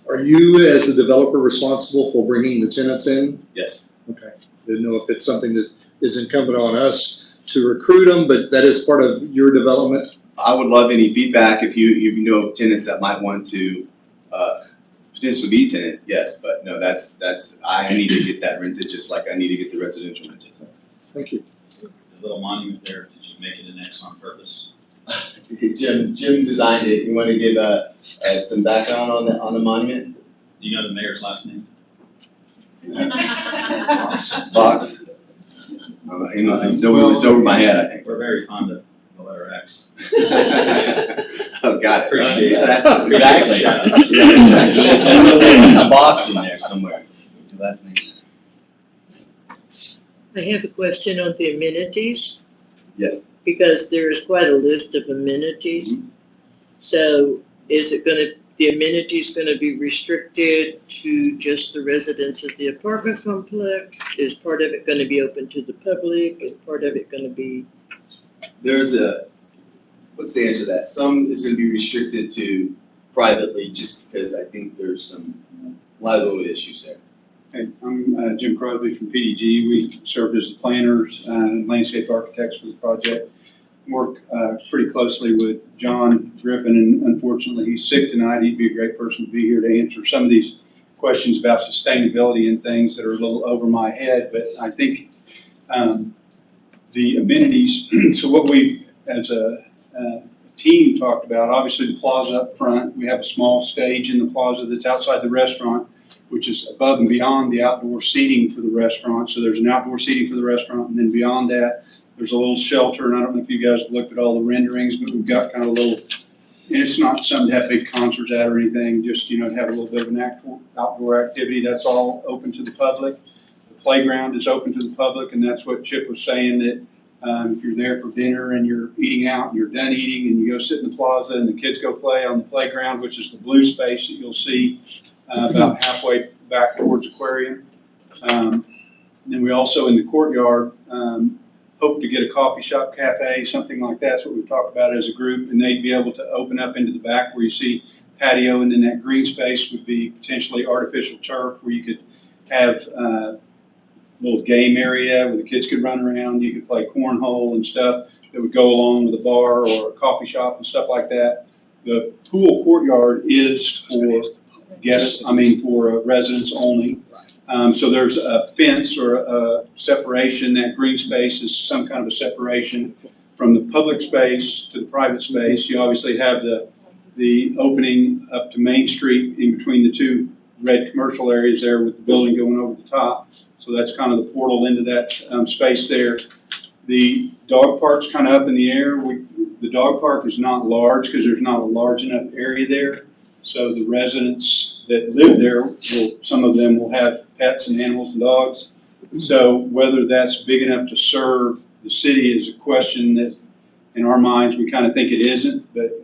are you as the developer responsible for bringing the tenants in? Yes. Okay. Didn't know if it's something that is incumbent on us to recruit them, but that is part of your development. I would love any feedback if you know of tenants that might want to potentially be a tenant, yes, but no, I need to get that rented just like I need to get the residential rented. Thank you. The little monument there, did you make it an X on purpose? Jim designed it. You want to give some background on the monument? Do you know the mayor's last name? Box. It's over my head, I think. We're very fond of the letter X. Oh, got it. Appreciate it. That's exactly. A box in there somewhere. Last name. I have a question on the amenities. Yes. Because there is quite a list of amenities. So is it the amenities gonna be restricted to just the residents of the apartment complex? Is part of it gonna be open to the public? Is part of it gonna be? What's the answer to that? Some is gonna be restricted to privately just because I think there's some liability issues there. Hey, I'm Jim Crosby from PDG. We served as the planners and landscape architects for the project. Work pretty closely with John Griffin, and unfortunately he's sick tonight. He'd be a great person to be here to answer some of these questions about sustainability and things that are a little over my head. But I think the amenities. So what we, as a team, talked about, obviously the plaza up front. We have a small stage in the plaza that's outside the restaurant, which is above and beyond the outdoor seating for the restaurant. So there's an outdoor seating for the restaurant, and then beyond that, there's a little shelter. And I don't know if you guys have looked at all the renderings, but we've got kind of a little, and it's not something to have big concerts at or anything, just, to have a little bit of an outdoor activity. That's all open to the public. The playground is open to the public, and that's what Chip was saying, that if you're there for dinner and you're eating out and you're done eating and you go sit in the plaza and the kids go play on the playground, which is the blue space that you'll see about halfway back towards Aquarium. Then we also, in the courtyard, hope to get a coffee shop, cafe, something like that. That's what we've talked about as a group, and they'd be able to open up into the back where you see patio, and then that green space would be potentially artificial turf where you could have a little game area where the kids could run around. You could play cornhole and stuff that would go along with a bar or a coffee shop and stuff like that. The pool courtyard is for guests, for residents only. So there's a fence or a separation. That green space is some kind of a separation from the public space to the private space. You obviously have the opening up to Main Street in between the two red commercial areas there with the building going over the top. So that's kind of the portal into that space there. The dog park's kind of up in the air. The dog park is not large because there's not a large enough area there. So the residents that live there, some of them will have pets and animals and dogs. So whether that's big enough to serve the city is a question that, in our minds, we kind of think it isn't. But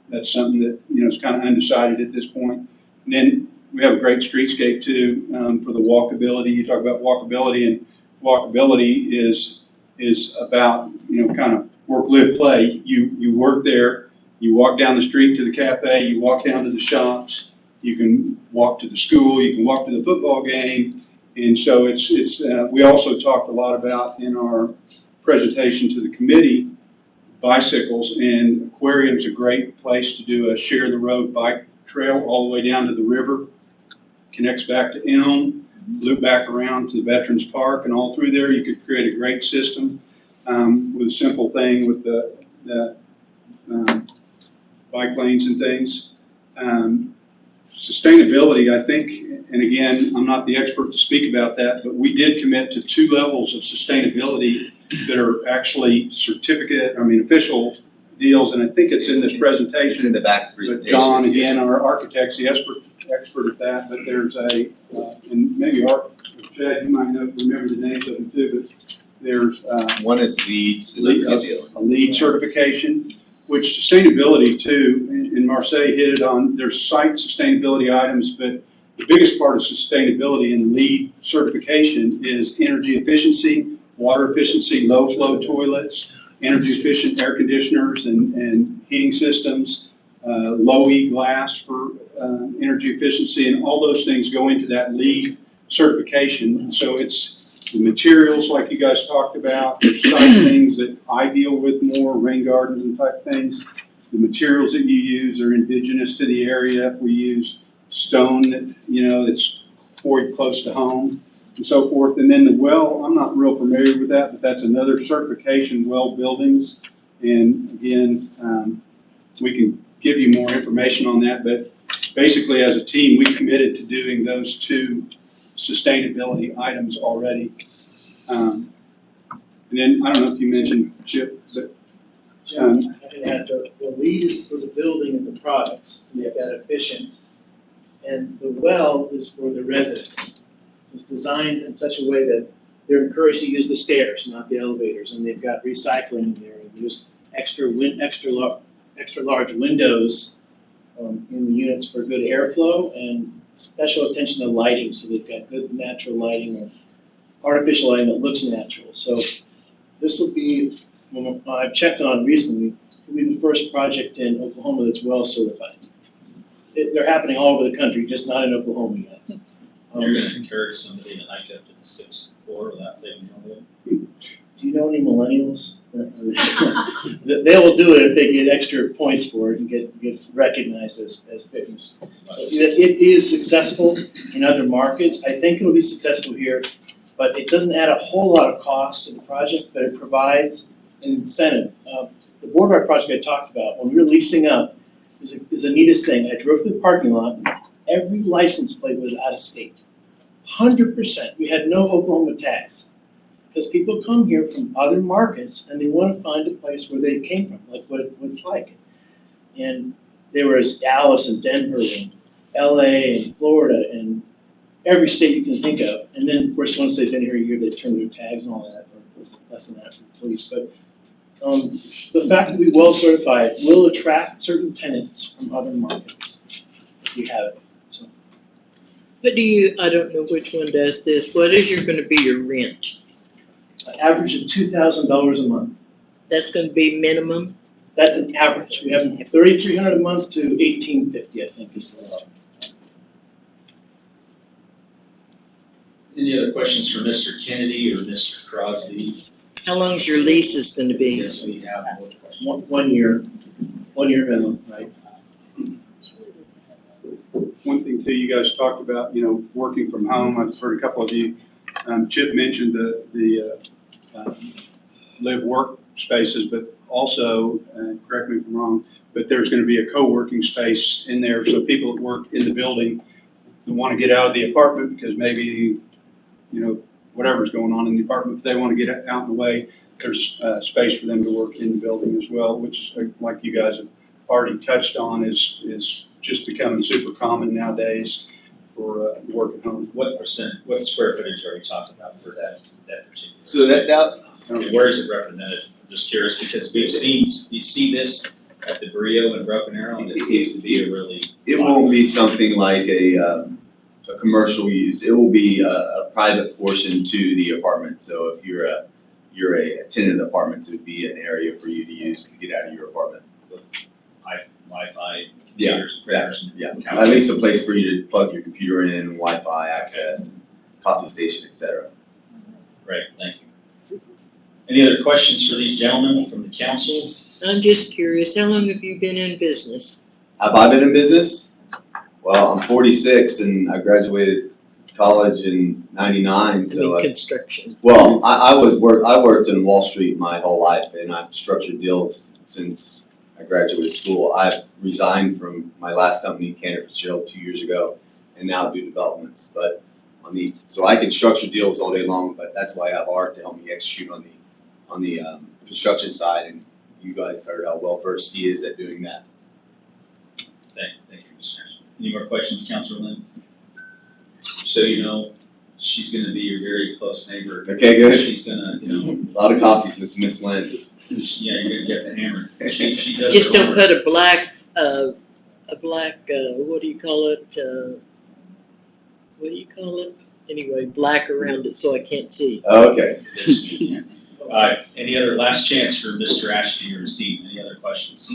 that's something that is kind of undecided at this point. And then we have a great streetscape too for the walkability. You talk about walkability, and walkability is about kind of work, live, play. You work there. You walk down the street to the cafe, you walk down to the shops, you can walk to the school, you can walk to the football game. And so we also talked a lot about in our presentation to the committee, bicycles, and Aquarium's a great place to do a share the road bike trail all the way down to the river, connects back to Elm, loop back around to the Veterans Park, and all through there you could create a great system with a simple thing with the bike lanes and things. Sustainability, I think, and again, I'm not the expert to speak about that, but we did commit to 2 levels of sustainability that are actually official deals, and I think it's in this presentation. It's in the back presentation. But John, again, our architect's the expert at that, but there's and maybe Chad, you might remember the names of them too, but there's one is a LEED certification, which sustainability too, and Marseille hit it on, there's site sustainability items, but the biggest part of sustainability in LEED certification is energy efficiency, water efficiency, low flow toilets, energy efficient air conditioners and heating systems, low E glass for energy efficiency, and all those things go into that LEED certification. And so it's the materials like you guys talked about, the site things that I deal with more, rain gardens and type things. The materials that you use are indigenous to the area. We use stone that, that's quarried close to home and so forth. And then the well, I'm not real familiar with that, but that's another certification, well buildings. And again, we can give you more information on that, but basically as a team, we committed to doing those 2 sustainability items already. And then, I don't know if you mentioned, Chip, but John, I can add the LEED is for the building and the products, to make that efficient. And the well is for the residents. It's designed in such a way that they're encouraged to use the stairs, not the elevators, and they've got recycling in there. And there's extra large windows in the units for good airflow and special attention to lighting, so they've got good natural lighting or artificial lighting that looks natural. So this will be, I've checked on recently, it'll be the first project in Oklahoma that's well certified. They're happening all over the country, just not in Oklahoma yet. You're going to encourage somebody to hike up to the 6th floor without taking the elevator? Do you know any millennials? They will do it if they get extra points for it and get recognized as fitness. So it is successful in other markets. I think it'll be successful here, But it doesn't add a whole lot of cost to the project, but it provides an incentive. The boardwalk project I talked about, when we were leasing up, is the neatest thing. I drove through the parking lot, every license plate was out of state. 100%. We had no Oklahoma tags. Because people come here from other markets and they want to find a place where they came from, like what it's like. And there was Dallas and Denver and LA and Florida and every state you can think of. And then, of course, once they've been here a year, they turn their tags and all that, or less than that for the police. But the fact that we're well certified will attract certain tenants from other markets if we have it. So. What do you, I don't know which one does this, what is gonna be your rent? An average of $2,000 a month. That's gonna be minimum? That's an average. We have $3,300 a month to $1,850, I think is the level. Any other questions for Mr. Kennedy or Mr. Crosby? How long's your lease is gonna be? Yes, we have. 1 year, 1 year minimum, right? One thing too, you guys talked about, working from home. I've heard a couple of you. Chip mentioned the live work spaces, but also, correct me if I'm wrong, but there's going to be a co-working space in there. So people that work in the building who want to get out of the apartment because maybe, whatever's going on in the apartment, if they want to get out in the way, there's space for them to work in the building as well, which, like you guys have already touched on, is just becoming super common nowadays for work at home. What square footage are we talking about for that particular? So Where is it represented? I'm just curious because we see this at the Brio and Broken Arrow, and it seems to be a really. It won't be something like a commercial use. It will be a private portion to the apartment. So if you're a tenant of apartments, it would be an area for you to use to get out of your apartment. Wi-Fi, Yeah, computers, printers, and yeah. At least a place for you to plug your computer in, Wi-Fi access, coffee station, etc. Great, thank you. Any other questions for these gentlemen from the council? I'm just curious, how long have you been in business? Have I been in business? Well, I'm 46 and I graduated college in '99. So construction. Well, I worked in Wall Street my whole life, and I've structured deals since I graduated school. I resigned from my last company, Cantor Fitzgerald, 2 years ago, and now do developments. But so I can structure deals all day long, but that's why I have Art to help me execute on the construction side. And you guys heard how well versed he is at doing that. Thank you, Mr. Chairman. Any more questions, Councilor Lynn? So she's going to be your very close neighbor. Okay, good. She's going to, A lot of coffee since Miss Lynn. Yeah, you're going to get the hammer. She does. Just her don't homework. put a black, what do you call it? What do you call it? Anyway, black around it so I can't see. Okay. All right, any other last chance for Mr. Ashley or his team? Any other questions?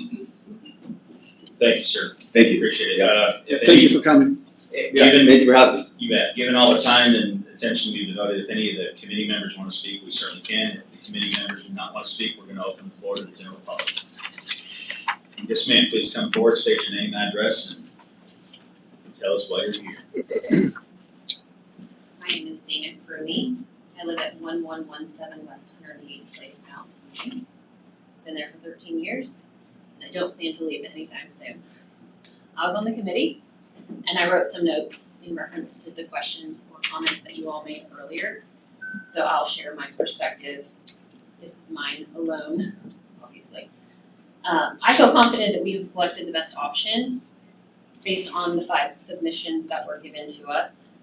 Thank you, sir. Thank you. Appreciate it. Thank you for coming. Thank you for having me. You bet. Given all the time and attention we've devoted, if any of the committee members want to speak, we certainly can. If the committee members do not want to speak, we're going to open the floor to the general public. Yes, ma'am, please come forward, state your name and address, and tell us why you're here. My name is Dana Croomy. I live at 1117 West 108th Place South. Been there for 13 years, and I don't plan to leave anytime soon. I was on the committee, and I wrote some notes in reference to the questions or comments that you all made earlier. So I'll share my perspective. This is mine alone, obviously. I feel confident that we have selected the best option based on the 5 submissions that were given to us.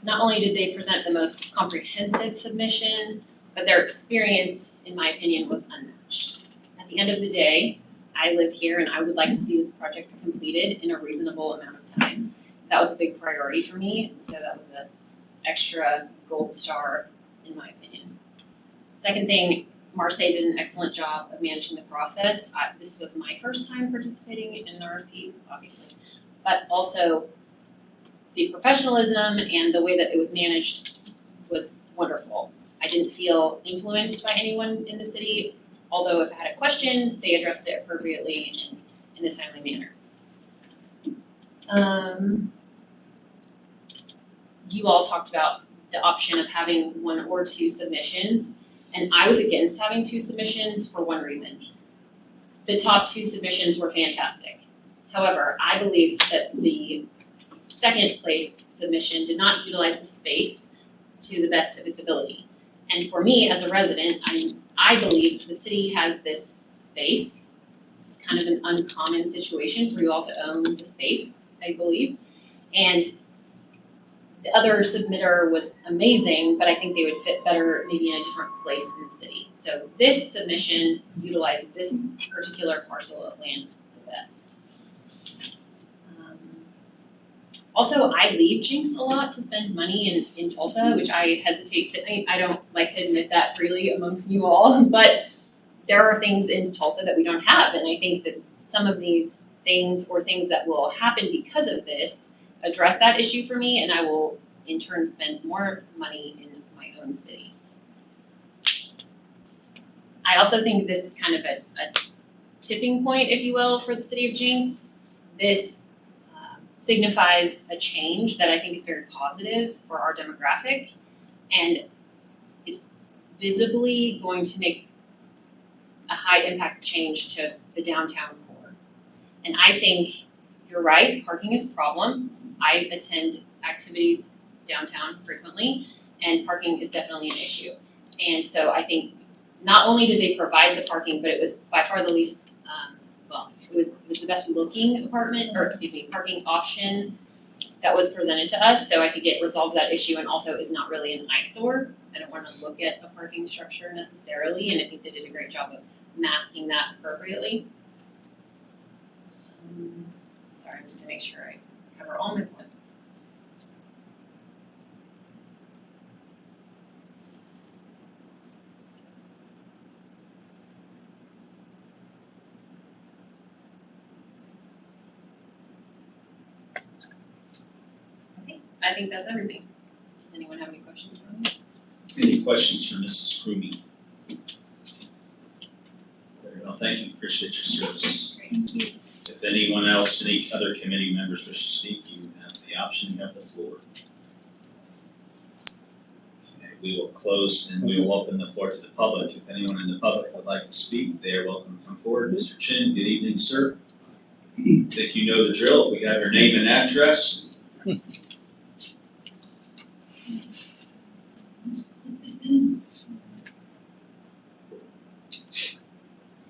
Not only did they present the most comprehensive submission, but their experience, in my opinion, was unmatched. At the end of the day, I live here and I would like to see this project completed in a reasonable amount of time. That was a big priority for me, so that was an extra gold star, in my opinion. Second thing, Marseille did an excellent job of managing the process. This was my first time participating in an RFP, obviously, but also the professionalism and the way that it was managed was wonderful. I didn't feel influenced by anyone in the city, although if I had a question, they addressed it appropriately and in a timely manner. You all talked about the option of having 1 or 2 submissions. And I was against having 2 submissions for one reason. The top 2 submissions were fantastic. However, I believe that the second place submission did not utilize the space to the best of its ability. And for me, as a resident, I believe the city has this space. It's kind of an uncommon situation for you all to own the space, I believe. And the other submitter was amazing, but I think they would fit better maybe in a different place in the city. So this submission utilized this particular parcel of land the best. Also, I leave Jenks a lot to spend money in Tulsa, which I hesitate to, I don't like to admit that freely amongst you all, but there are things in Tulsa that we don't have, and I think that some of these things or things that will happen because of this address that issue for me, and I will in turn spend more money in my own city. I also think this is kind of a tipping point, if you will, for the city of Jenks. This signifies a change that I think is very positive for our demographic, and it's visibly going to make a high impact change to the downtown core. And I think you're right, parking is a problem. I attend activities downtown frequently, and parking is definitely an issue. And so I think not only did they provide the parking, but it was by far the least, it was the best looking parking option that was presented to us. So I think it resolves that issue and also is not really an eyesore. I don't want to look at a parking structure necessarily, and I think they did a great job of masking that appropriately. Sorry, just to make sure I cover all my points. I think that's everything. Does anyone have any questions for me? Any questions for Mrs. Krumi? Very well, thank you, appreciate your service. Thank you. If anyone else, any other committee members wish to speak, you have the option, you have the floor. Okay, we will close and we will open the floor to the public. If anyone in the public would like to speak, they are welcome to come forward. Mr. Chin, good evening, sir. I think you know the drill. We have your name and address.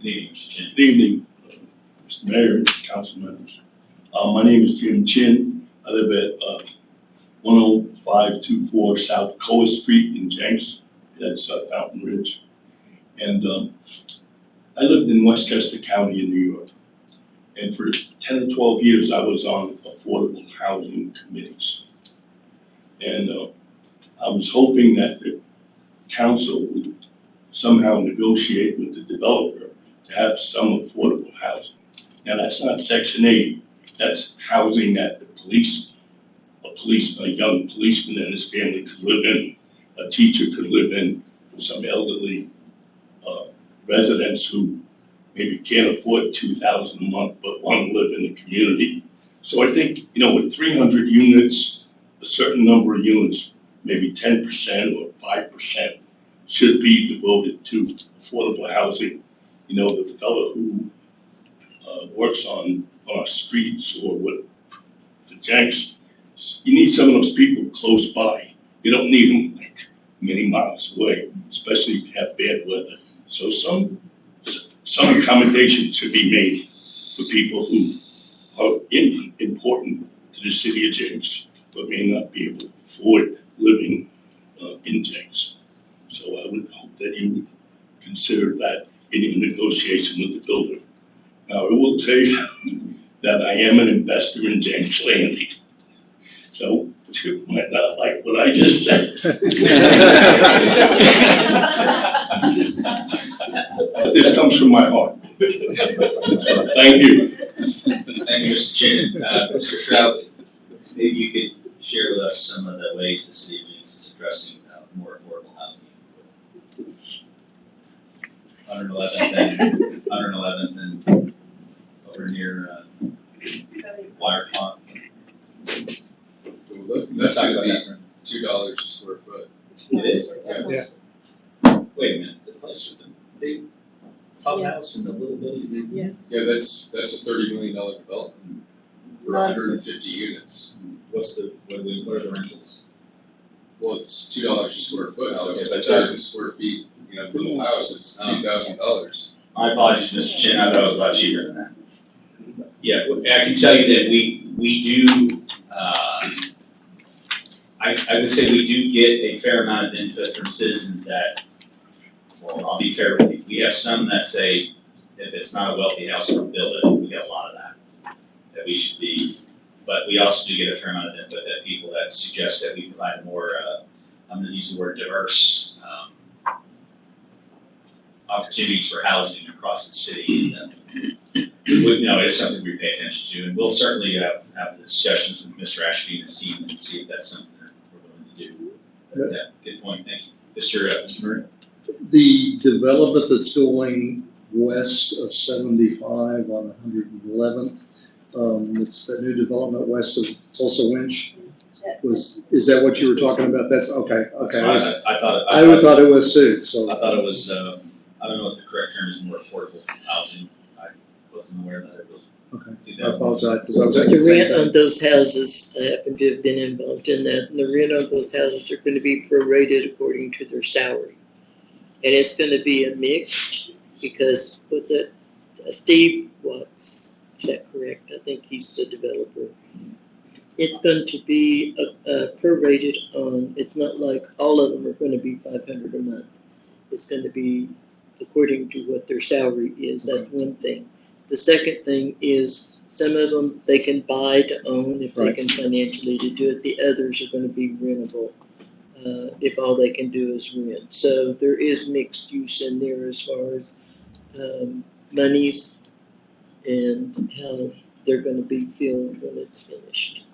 Good evening, Mr. Chin. Good evening, Mr. Mayor, council members. My name is Jim Chin. I live at 10524 South Coa Street in Jenks. That's Fountain Ridge. And I lived in Westchester County in New York. And for 10 or 12 years, I was on affordable housing committees. And I was hoping that the council would somehow negotiate with the developer to have some affordable housing. Now, that's not Section 8, that's housing that the a young policeman and his family could live in, a teacher could live in, some elderly residents who maybe can't afford $2,000 a month but want to live in the community. So I think, with 300 units, a certain number of units, maybe 10% or 5%, should be devoted to affordable housing. The fellow who works on our streets or what for Jenks, you need some of those people close by. You don't need them like many miles away, especially if you have bad weather. So some accommodation should be made for people who are important to the city of Jenks, but may not be able to afford living in Jenks. So I would hope that you would consider that in your negotiation with the builder. Now, I will tell you that I am an investor in Jenks Landing. So you might not like what I just said. But this comes from my heart. So, thank you. Thank you, Mr. Chin. Mr. Shrout, maybe you could share with us some of the ways the city of Jenks is addressing more affordable housing. 111th and over near Water Pond. That's talk gonna about be, that. $2 a square foot. It is? Yeah. Wait a minute, the place with the big clubhouse and the little bitty. Yes. Yeah, that's a $30 million development for 150 units. What's the, what are the rentals? Well, it's $2 a square foot, so Okay, it's so 1,000 square feet, little house, it's $2,000. My apologies, Mr. Chin, I thought it was a lot cheaper than that. Yeah, I can tell you that we do, I would say we do get a fair amount of input from citizens that, well, I'll be fair with you, we have some that say, if it's not a wealthy house, don't build it, we get a lot of that we should be, but we also do get a fair amount of input that people that suggest that we provide more, I'm gonna use the word diverse, opportunities for housing across the city. And, it's something we pay attention to, and we'll certainly have the discussions with Mr. Ashby and his team and see if that's something that we're willing to do. But, good point, thank you. Mr. Murray? The development that's going west of 75 on 111th, it's that new development west of Tulsa Winch. Is that what you were talking about? That's, okay. I thought it was too, so. I thought it was, I don't know what the correct term is, more affordable housing. I wasn't aware that it was. Okay, I apologize, because I was The thinking the same rent on thing. those houses, I happen to have been involved in that, and the rent on those houses are gonna be prorated according to their salary. And it's gonna be a mix, because with the, Steve Watts, is that correct? I think he's the developer. It's going to be prorated on, it's not like all of them are gonna be 500 a month. It's gonna be according to what their salary is, that's one thing. The second thing is, some of them, they can buy to own if they Right. can financially to do it, the others are gonna be rentable, if all they can do is rent. So there is mixed use in there as far as, monies and how they're gonna be filled when it's finished.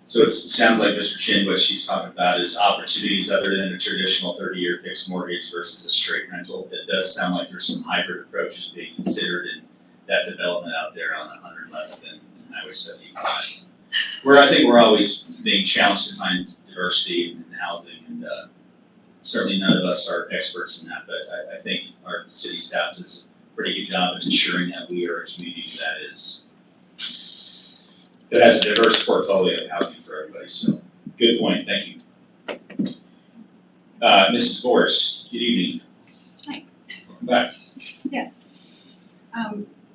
So it sounds like, Mr. Chin, what she's talking about is opportunities other than a traditional 30-year fixed mortgage versus a straight rental. It does sound like there's some hybrid approaches being considered in that development out there on 111th and Highway 75. I think we're always being challenged to find diversity in housing, and certainly none of us are experts in that, but I think our city staff does a pretty good job of ensuring that we are a community that has a diverse portfolio of housing for everybody, so good point, thank you. Mrs. Boris, good evening. Hi. Welcome back. Yes.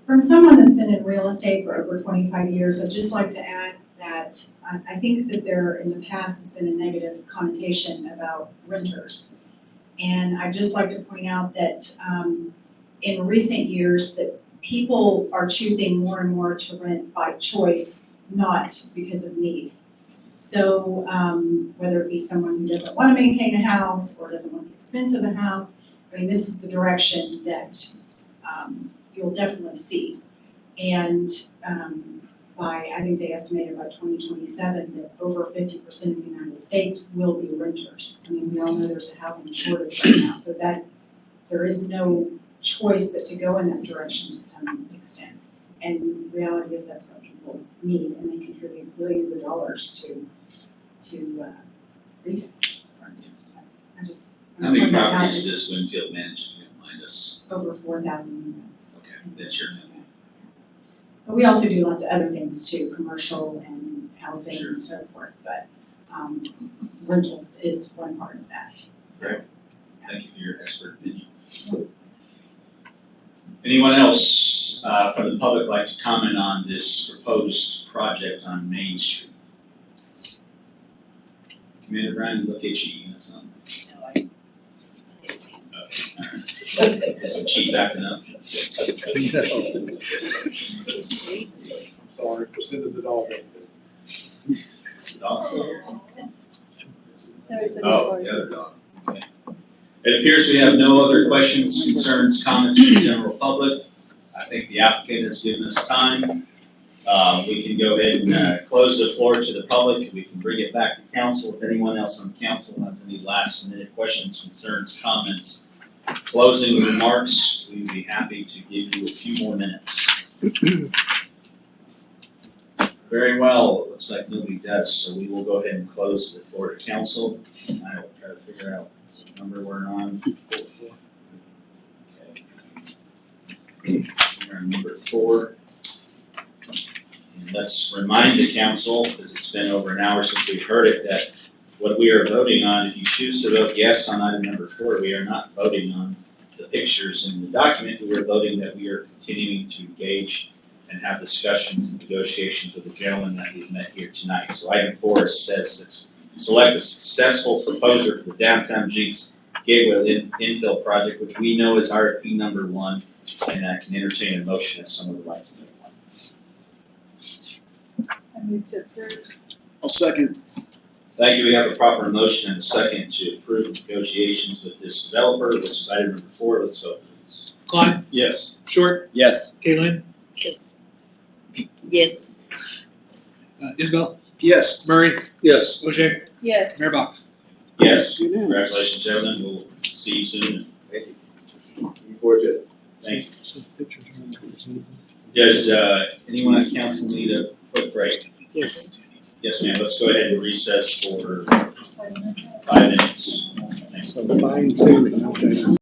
From someone that's been in real estate for over 25 years, I'd just like to add that I think that there in the past has been a negative connotation about renters. And I'd just like to point out that in recent years that people are choosing more and more to rent by choice, not because of need. So whether it be someone who doesn't want to maintain a house or doesn't want the expense of a house, I mean, this is the direction that you'll definitely see. And I think they estimated by 2027 that over 50% of the United States will be renters. I mean, we all know there's a housing shortage right now, so that there is no choice but to go in that direction to some extent. And the reality is that's what people need, and they contribute billions of dollars to retail, for instance. How many properties does Winfield manage, if you don't mind us? Over 4,000 units. Okay, that's your number. But we also do lots of other things too, commercial and housing and so forth, but rentals is one part of that. So, Great, thank you for your expert opinion. Anyone else from the public like to comment on this proposed project on Main Street? Commander Brown, look at you, that's not. Is the chief acting up? Sorry, presented the dog. Dog still here? There's a Oh, sorry. the other dog. Okay. It appears we have no other questions, concerns, comments from the general public. I think the applicant has given us time. We can go ahead and close the floor to the public. We can bring it back to council. If anyone else on council has any last minute questions, concerns, comments, closing remarks, we would be happy to give you a few more minutes. Very well, it looks like nobody does, so we will go ahead and close the floor to council. I will try to figure out what number we're on. Okay. We're on number 4. And let's remind the council, because it's been over an hour since we've heard it, that what we are voting on, if you choose to vote yes on item number 4, we are not voting on the pictures in the document. We are voting that we are continuing to engage and have discussions and negotiations with the gentleman that we've met here tonight. So item 4 says, select a successful proposer for the downtown Jenks Gateway infill project, which we know is RFP number 1, and I can entertain a motion if someone would like to make one. I move to approve. I'll second. Thank you. We have a proper motion and a second to approve negotiations with this developer, which is item number 4. Let's vote. Klein, Yes. Short, Yes. Kalen, Yes. Yes. Isabel, Yes. Murray, Yes. Ogier, Yes. Mayor Box. Yes. Unanimous. Congratulations, gentlemen. We'll see you soon. Thank you. Looking forward to it. Thank you. Does anyone on council need a quick break? Yes. Yes, ma'am. Let's go ahead and recess for 5 minutes. Thanks. So fine tuning, okay.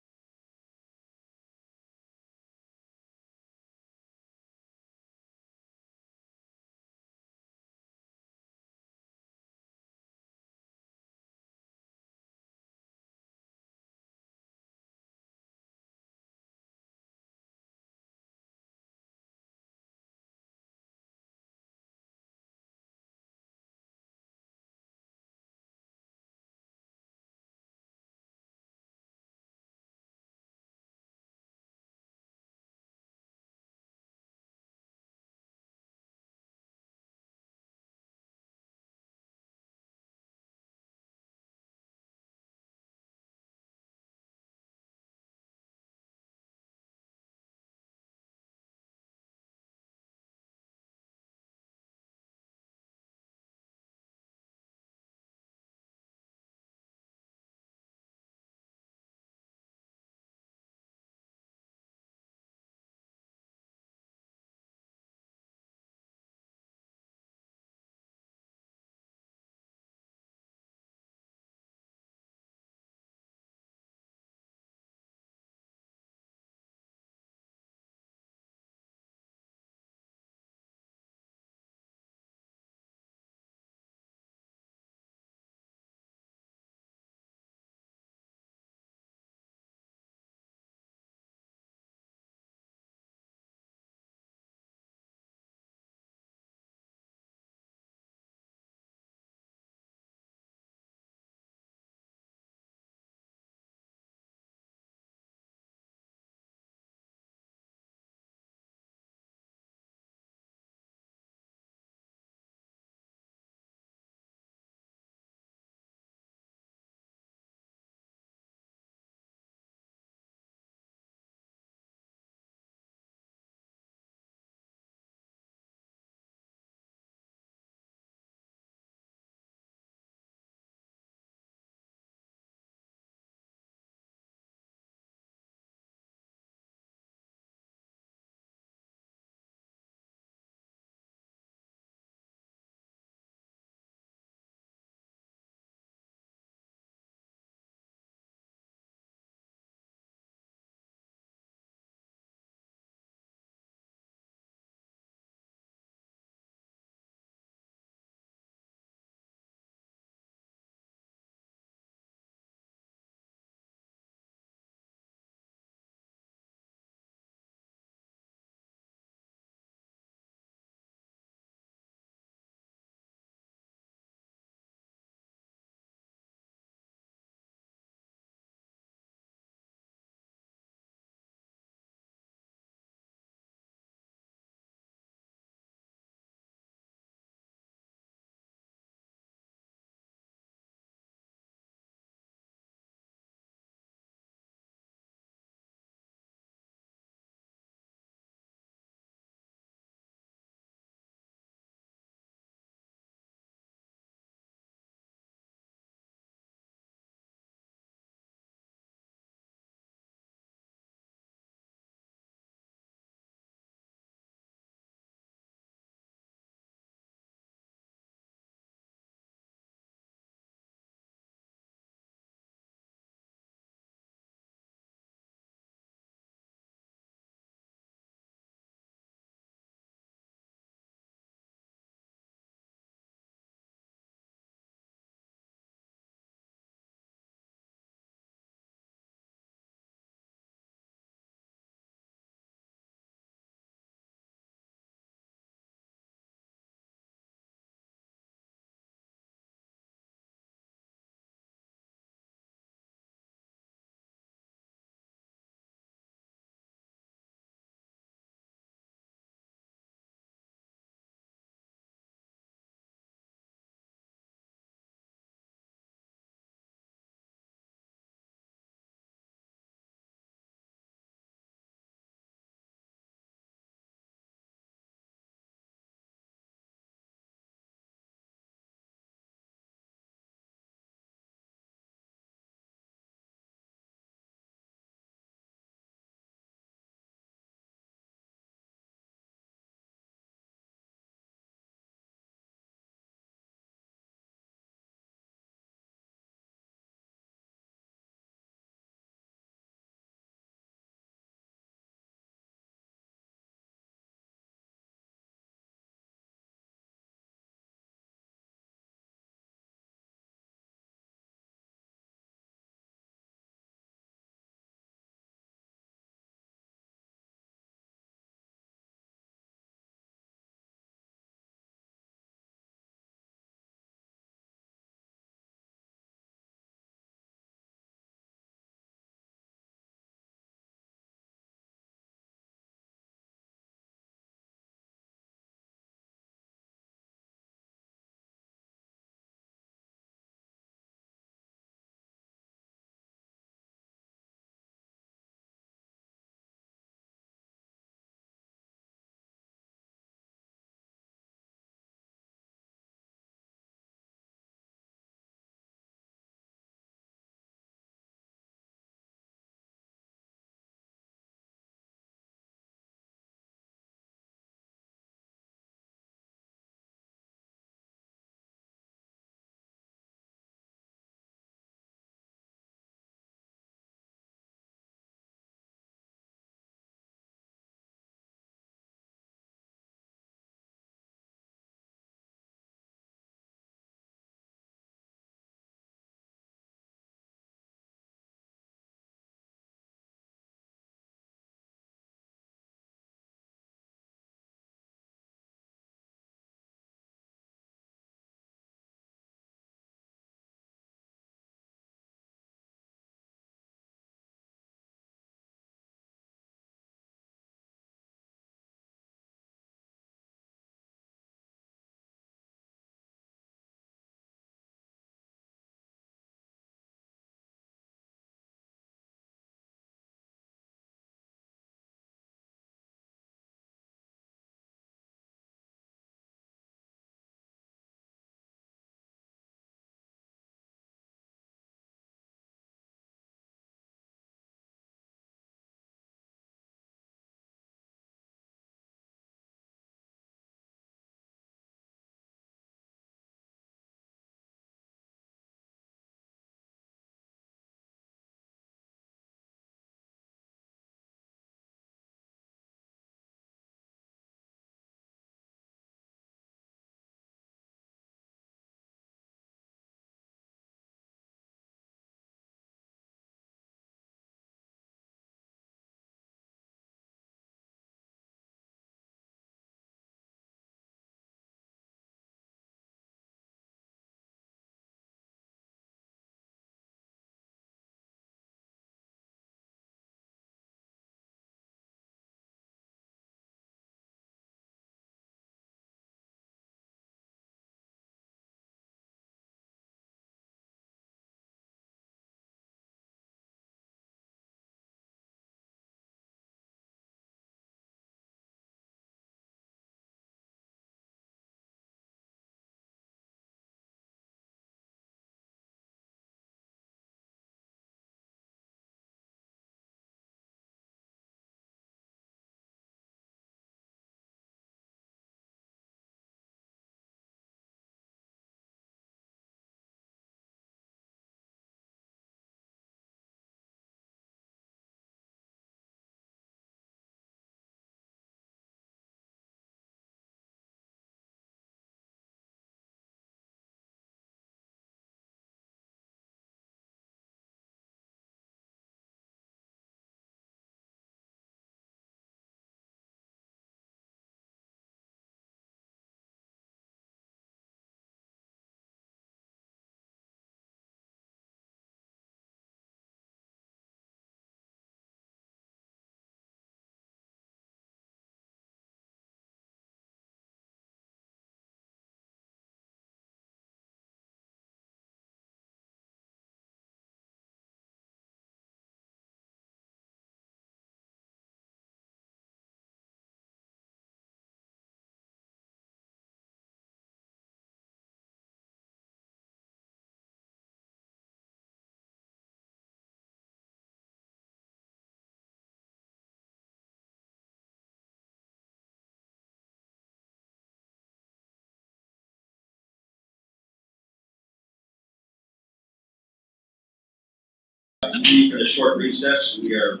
Need for the short recess, we are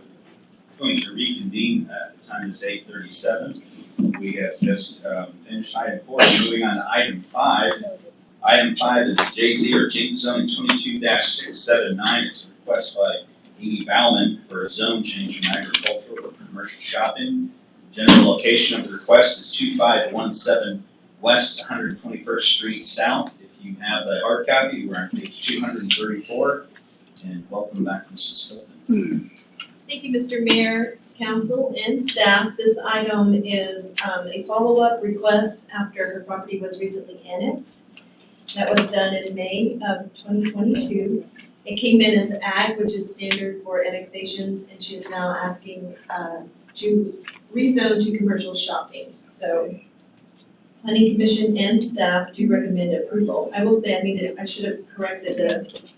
going to reconvene. The time is 8:37. We have just finished item 4. Moving on to item 5. Item 5 is JZ or Jenks zoning 22-679. It's a request by Amy Bauman for a zone change from agricultural to commercial shopping. General location of the request is 2517 West 121st Street South. If you have the hard copy, we're on page 234. And welcome back, Mrs. Hilton. Thank you, Mr. Mayor, council, and staff. This item is a follow-up request after her property was recently annexed. That was done in May of 2022. It came in as ag, which is standard for annexations, and she is now asking to rezone to commercial shopping. So Planning Commission and staff do recommend approval. I will say, I should have corrected the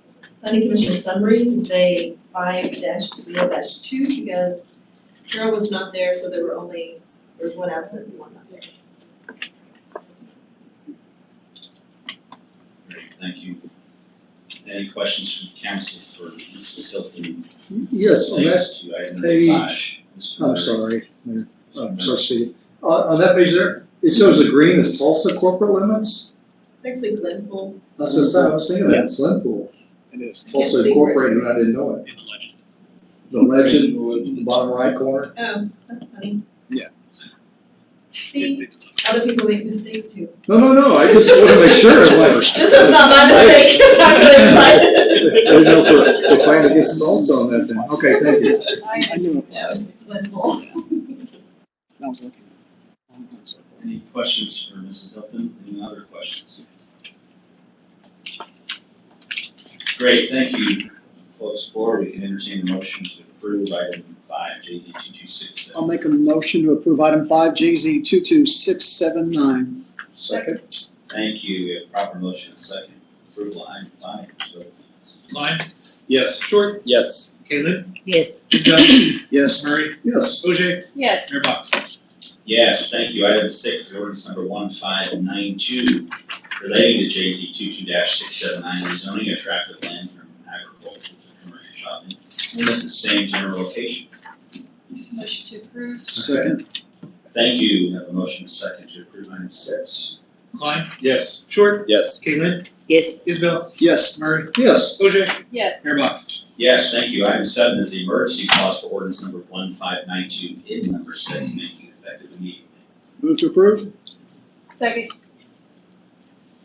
Planning Commission summary to say 5-0-2 because Carol was not there, so there's one absent and one not there. Thank you. Any questions from the council for Mrs. Hilton? Yes, on that To item number page, 5. Mr. I'm Myers. sorry, trustee. On that page there, it shows the green is Tulsa corporate limits. It's actually Glenpool. I was thinking that, it's Glenpool. It is. Tulsa Incorporated, and I didn't know it. The legend in the bottom right corner. Oh, that's funny. Yeah. See, other people make mistakes too. No, I just want to make sure. This is not my mistake. I'm really excited. I know we're playing against Tulsa on that then. Okay, thank you. I knew it Yeah, was. it's Glenpool. I was looking. Any questions for Mrs. Hilton? Any other questions? Great, thank you. Close floor, we can entertain a motion to approve item 5, JZ 2267. I'll make a motion to approve item 5, JZ 22679. Second. Thank you. We have proper motion and second. Approval of item 5. So, Klein? Yes. Short? Yes. Kalin? Yes. Isbell? Yes. Murray? Yes. Ogier? Yes. Mayor Box? yes, thank you. Item 6 is ordinance number 1592 relating to JZ 22-679, rezoning a tract of land from agricultural to commercial shopping with the same general location. Motion to approve. Second. Thank you. We have a motion and second to approve item 6. Klein? Yes. Short? Yes. Kalin? Yes. Isbell? Yes. Murray? Yes. Ogier? Yes. Mayor Box? Yes, thank you. Item 7 is the emergency clause for ordinance number 1592 in number 6, making it effective immediately. Move to approve? Second.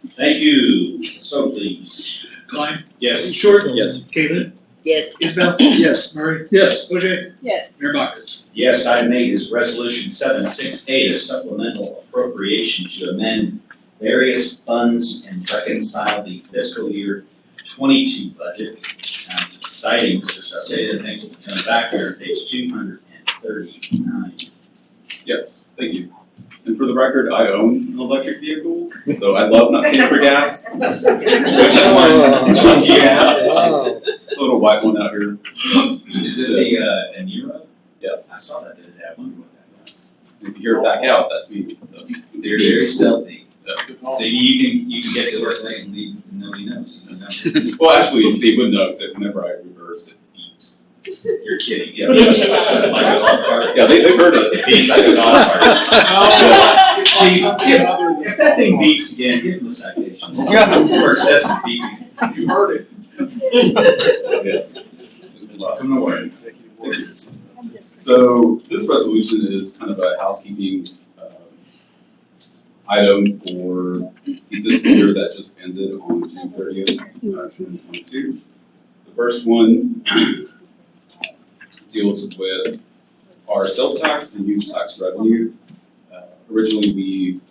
Thank you. Ms. Hope, please. Klein? Yes. Short? Yes. Kalin? Yes. Isbell? Yes. Murray? Yes. Ogier? Yes. Mayor Box? Yes, item 8 is resolution 768, a supplemental appropriation to amend various funds and reconcile the fiscal year 22 budget. Sounds exciting, Mr. Sosada. Thank you for coming back here on page 239. Yes, thank you. And for the record, I own an electric vehicle, so I love not paying for gas. Which one do you have? Wow. Little white one out here. Is it the Nero? Yeah. I saw that the other day. I wonder what that was. If you hear it back out, that's me. So They're very stealthy. Yeah. So you can get to work late and leave and nobody knows. You know? Well, actually, they would know, except whenever I reverse, it beeps. You're kidding. Yeah, like a golf cart. Yeah, they've heard it. It beeps like a golf cart. Geez, if that thing beeps again, give them a citation. For excessive beeping. You heard it. Yes. Welcome to work. So this resolution is kind of a housekeeping item for the fiscal year that just ended on June 30th, 2022. The first one deals with our sales tax and use tax revenue. Originally, we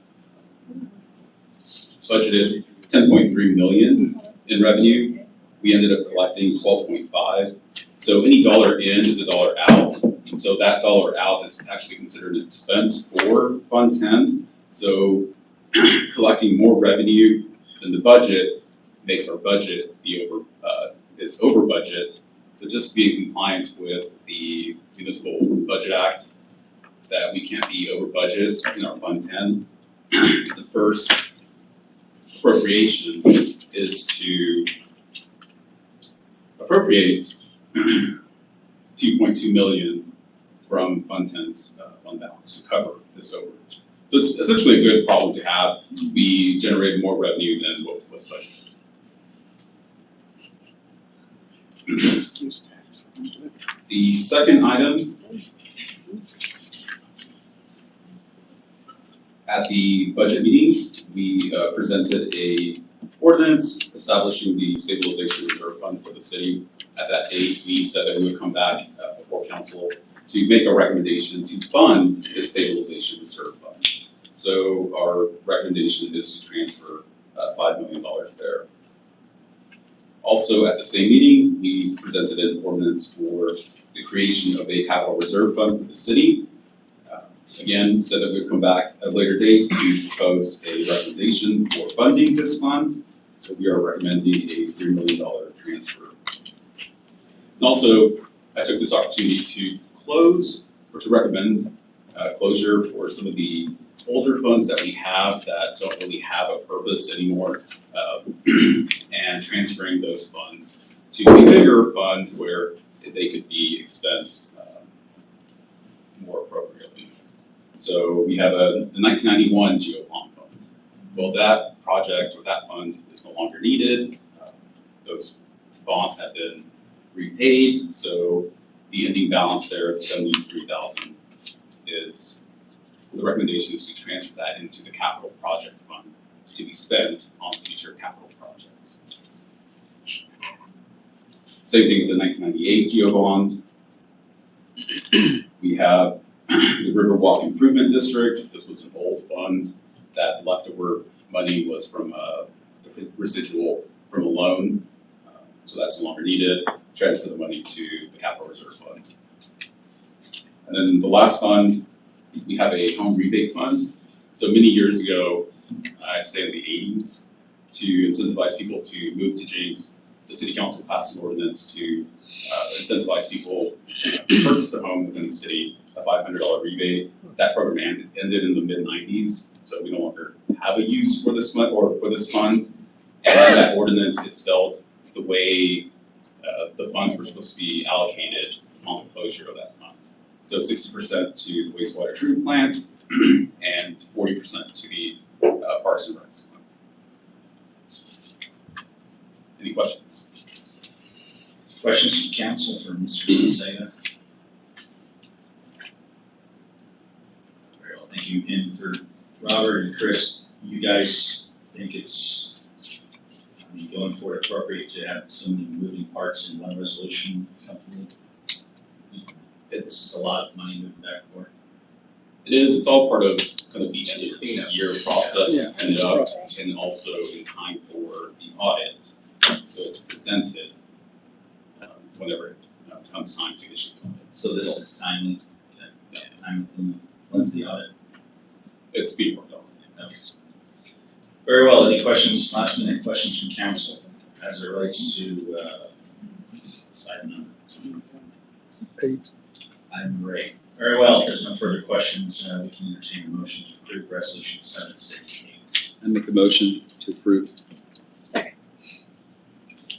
budgeted $10.3 million in revenue. We ended up collecting 12.5. So any dollar in is a dollar out. So that dollar out is actually considered an expense for Fund 10. So collecting more revenue than the budget makes our budget be is over budget. So just to be in compliance with the Municipal Budget Act, that we can't be over budget in our Fund 10. The first appropriation is to appropriate 2.2 million from Fund 10's fund balance to cover this overage. So it's essentially a good problem to have. We generated more revenue than what was budgeted. The second item, at the budget meeting, we presented a ordinance establishing the stabilization reserve fund for the city. At that date, we said that we would come back before council to make a recommendation to fund the stabilization reserve fund. So our recommendation is to transfer $5 million there. Also, at the same meeting, we presented an ordinance for the creation of a capital reserve fund for the city. Again, said that we'd come back at a later date to propose a recommendation for funding this fund. So we are recommending a $3 million transfer. And also, I took this opportunity to close or to recommend closure for some of the older funds that we have that don't really have a purpose anymore, and transferring those funds to a bigger fund where they could be expensed more appropriately. So we have the 1991 JAA fund. Well, that project or that fund is no longer needed. Those bonds have been repaid, so the ending balance there of $73,000 is, the recommendation is to transfer that into the capital project fund to be spent on future capital projects. Same thing with the 1998 JAA bond. We have the Riverwalk Improvement District. This was an old fund that leftover money was from the residual from a loan. So that's no longer needed. Transfer the money to the Capital Reserve Fund. And then the last fund, we have a home rebate fund. So many years ago, I'd say in the 80s, to incentivize people to move to Jenks, the city council passed an ordinance to incentivize people to purchase a home within the city, a $500 rebate. That program ended in the mid-90s, so we no longer have a use for this fund or for this fund. And in that ordinance, it spelled the way the funds were supposed to be allocated on the closure of that fund. So 60% to the wastewater treatment plant and 40% to the Parks and Recs fund. Any questions? Questions from council for Mr. Gonzaga? Very well, thank you. And for Robert and Chris, you guys think it's going for it appropriate to have so many moving parts in one resolution company? It's a lot of money moving back and forth. It is. It's all part of kind of the end of the year process, and also in time for the audit. So it's presented whenever it comes time to issue the audit. So this is timely. When's the audit? It's being worked on. Okay. Very well. Any questions? Last minute questions from council as it relates to this item number 8. Item 8. Very well. If there's no further questions, we can entertain a motion to approve resolution 768. I make a motion to approve. Second.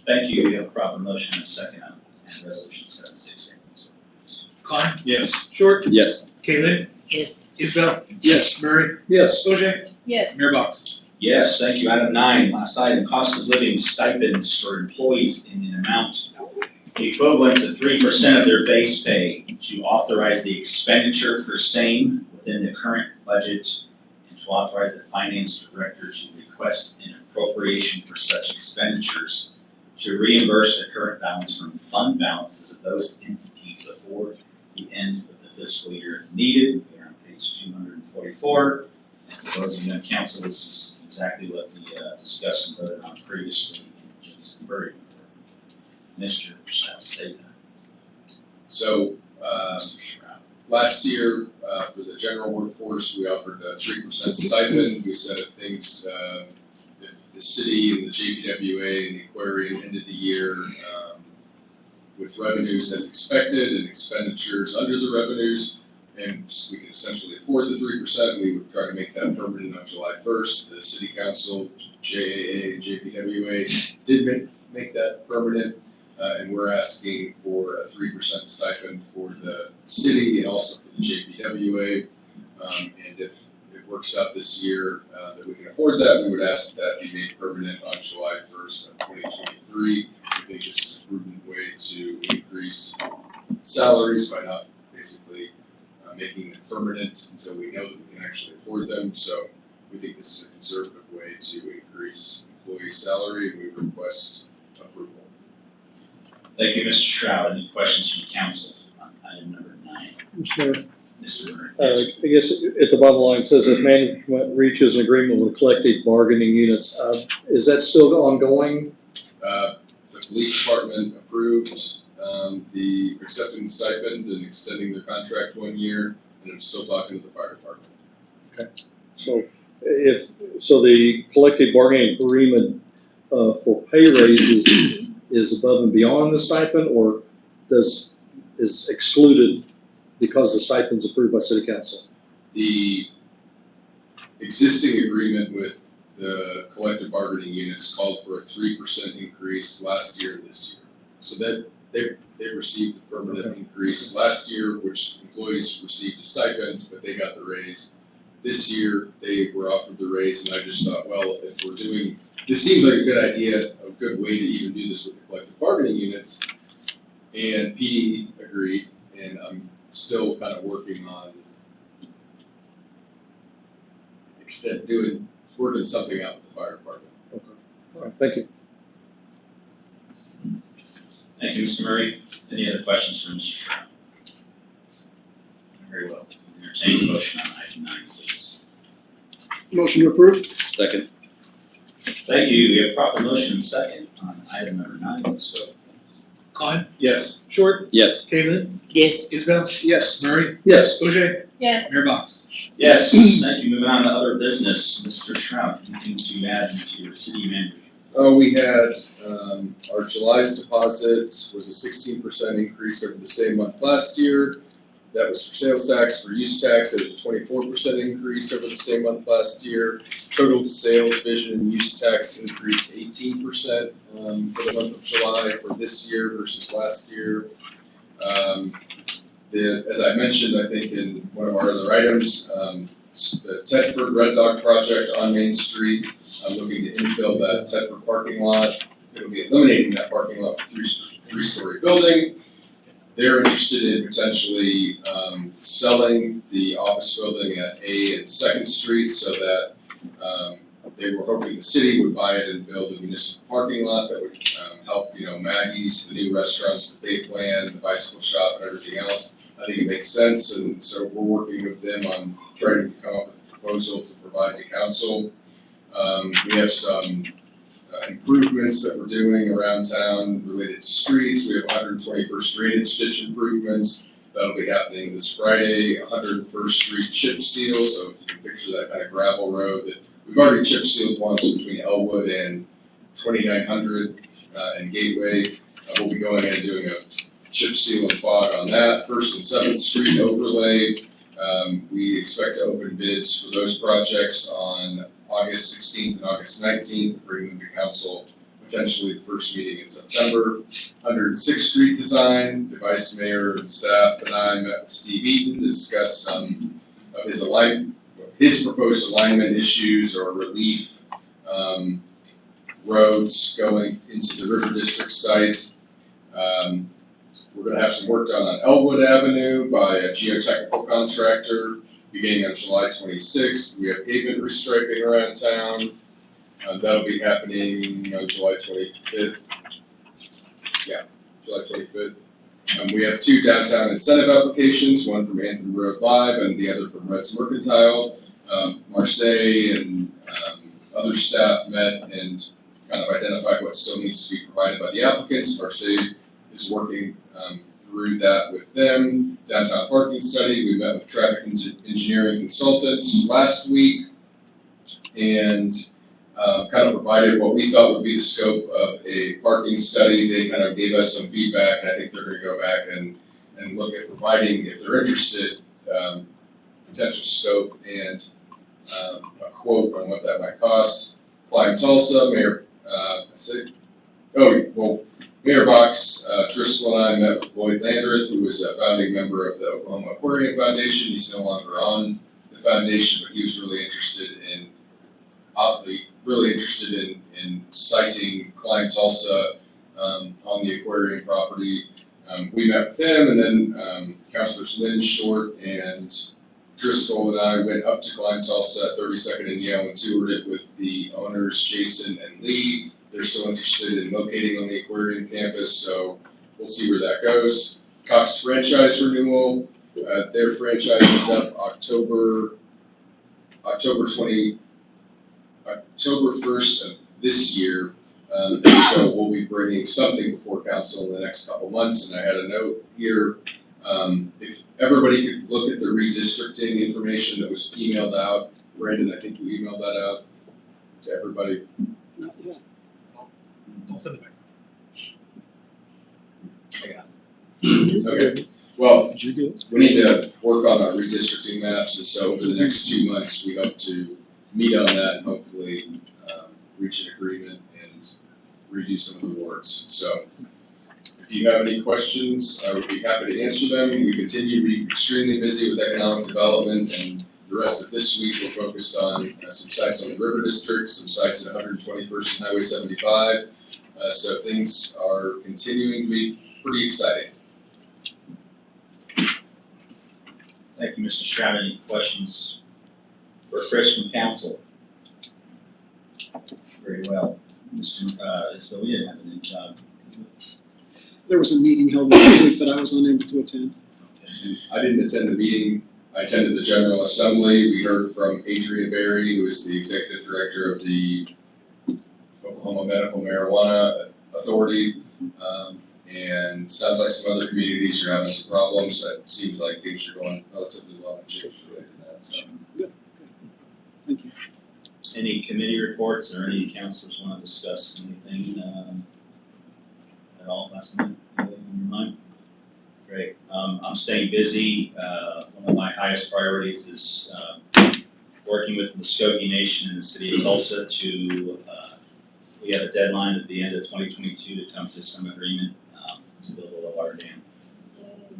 Thank you. We have a proper motion and a second on resolution 768. Klein? Yes. Short? Yes. Kalin? Yes. Isbell? Yes. Murray? Yes. Bojang? Yes. Mayor Box? Yes, thank you. Item 9, last item, cost of living stipends for employees in an amount equivalent to 3% of their base pay, to authorize the expenditure for same within the current budget, and to authorize the finance director to request an appropriation for such expenditures to reimburse the current balance from fund balances of those entities before the end of the fiscal year if needed. They're on page 244. For those of you on council, this is exactly what we discussed and voted on previously in Jenks and Burry. Mr. Shall say that. So, last year, for the general workforce, we offered a 3% stipend. We said if things, if the city and the JPWA and the aquarium ended the year with revenues as expected and expenditures under the revenues, and we can essentially afford the 3%, we would try to make that permanent on July 1st. The city council, JAA, and JPWA did make that permanent. and we're asking for a 3% stipend for the city and also for the JPWA. And if it works out this year that we can afford that, we would ask that be made permanent on July 1st of 2023. I think this is a prudent way to increase salaries by not basically making them permanent until we know that we can actually afford them. So we think this is a conservative way to increase employee salary, and we request approval. Thank you, Mr. Shroud. Any questions from council on item number 9? Mr. Mayor, Mr. Murray. I guess at the bottom line, it says if management reaches an agreement with collective bargaining units, is that still ongoing? The police department approved the accepting stipend and extending their contract 1 year, and I'm still talking to the fire department. Okay. So the collective bargaining agreement for pay raises is above and beyond the stipend, or is excluded because the stipend's approved by city council? The existing agreement with the collective bargaining units called for a 3% increase last year and this year. So that they received a permanent increase last year, which employees received a stipend, but they got the raise. This year, they were offered the raise, and I just thought, well, if we're doing, this seems like a good idea, a good way to even do this with the collective bargaining units. And PD agreed, and I'm still kind of working on working something out with the fire department. Okay. All right, thank you. Thank you, Mr. Murray. Any other questions for Mr. Shroud? Very well. Entertain a motion on item 9, please. Motion to approve? Second. Thank you. We have proper motion and second on item number 9. Let's go. Klein? Yes. Short? Yes. Kaylin? Yes. Isabel? Yes. Murray? Yes. OJ? Yes. Mayor Box? Yes, thank you. Moving on to other business, Mr. Shroud, anything to add into your city manager? We had, our July's deposit was a 16% increase over the same month last year. That was for sales tax. For use tax, it was a 24% increase over the same month last year. Total sales, vision, and use tax increased 18% for the month of July for this year versus last year. As I mentioned, I think in one of our other items, the Tedford Red Dog project on Main Street, I'm looking to infill that Tedford parking lot. It'll be eliminating that parking lot for three-story building. They're interested in potentially selling the office building at A and 2nd Street so that they were hoping the city would buy it and build a municipal parking lot that would help, Maggie's, the new restaurants that they plan, the bicycle shop and everything else. I think it makes sense, and so we're working with them on trying to come up with a proposal to provide to council. We have some improvements that we're doing around town related to streets. We have 121st drainage ditch improvements. That'll be happening this Friday. 101st Street chip seal, so if you can picture that kind of gravel road that we've already chip sealed once between Elwood and 2900 and Gateway. We'll be going in and doing a chip seal and fog on that. 1st and 7th Street overlay. We expect to open bids for those projects on August 16th and August 19th, bring them to council potentially the first meeting in September. 106th Street design, the vice mayor and staff and I met with Steve Eaton to discuss some of his proposed alignment issues or relief roads going into the River District site. We're going to have some work done on Elwood Avenue by a geotechnical contractor beginning on July 26th. We have pavement restriping around town. That'll be happening on July 25th. Yeah, July 25th. We have 2 downtown incentive applications, one from Anthem Road Live and the other from Reds Mercantile. Marseille and other staff met and kind of identified what still needs to be provided by the applicants. Marseille is working through that with them. Downtown parking study, we met with traffic engineering consultants last week and kind of provided what we thought would be the scope of a parking study. They kind of gave us some feedback, and I think they're going to go back and look at providing, if they're interested, potential scope and a quote on what that might cost. Tulsa, Mayor, Mayor Box, Driscoll and I met with Lloyd Landreth, who was a founding member of the Oklahoma Aquarium Foundation. He's no longer on the foundation, but he was really interested in, in siting Klein Tulsa on the aquarium property. We met with him, and then Councilors Lynn Short and Driscoll and I went up to Klein Tulsa at 32nd and Yale and toured it with the owners, Jason and Lee. They're still interested in locating on the aquarium campus, so we'll see where that goes. Cox franchise renewal, their franchise is up October 1st of this year. So we'll be bringing something before council in the next couple months, and I had a note here. If everybody could look at the redistricting information that was emailed out. Brandon, I think you emailed that out to everybody. I'll send it back. I got it. Okay, well, we need to work on our redistricting maps, and so over the next 2 months, we hope to meet on that and hopefully reach an agreement and redo some of the wards. So if you have any questions, I would be happy to answer them. We continue to be extremely busy with economic development, and the rest of this week we're focused on some sites on the river district, some sites at 121st and Highway 75. So things are continuing to be pretty exciting. Thank you, Mr. Stroud. Any questions for Chris from council? Very well. Mr. Isbell, we didn't have an job. There was a meeting held last week that I was unable to attend. I didn't attend the meeting. I attended the General Assembly. We heard from Adrian Berry, who is the Executive Director of the Oklahoma Medical Marijuana Authority. And sounds like some other communities are having some problems. It seems like things are going relatively well in Jenks related to that. So. Good. Thank you. Any committee reports or any councilors want to discuss anything at all last minute? Anything on your mind? Great. I'm staying busy. One of my highest priorities is working with the Muskogee Nation and the city of Tulsa to, we have a deadline at the end of 2022 to come to some agreement to build a low water dam.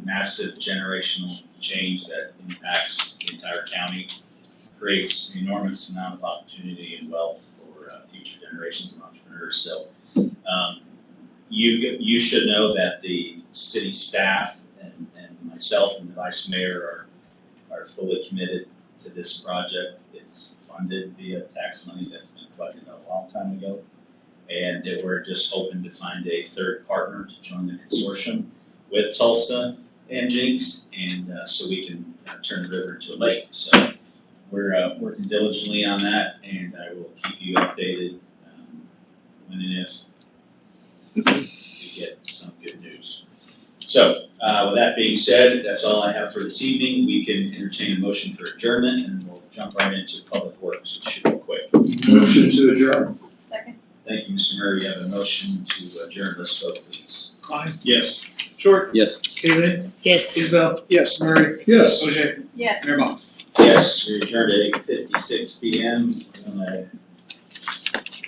Massive generational change that impacts the entire county, creates an enormous amount of opportunity and wealth for future generations of entrepreneurs. So you should know that the city staff and myself and the vice mayor are fully committed to this project. It's funded via tax money that's been collected a long time ago. And that we're just hoping to find a third partner to join the consortium with Tulsa and Jenks, and so we can turn the river into a lake. So we're working diligently on that, and I will keep you updated when and if we get some good news. So with that being said, that's all I have for this evening. We can entertain a motion for adjournment, and we'll jump right into public works, which should be quick. Motion to adjourn. Second. Thank you, Mr. Murray. We have a motion to adjourn. Let's vote, please. Klein. Yes. Short. Yes. Kaylin. Yes. Isbell. Yes. Murray. Yes. OJ. Yes. Mayor Box. Yes, we adjourned at 8:56 PM. We're gonna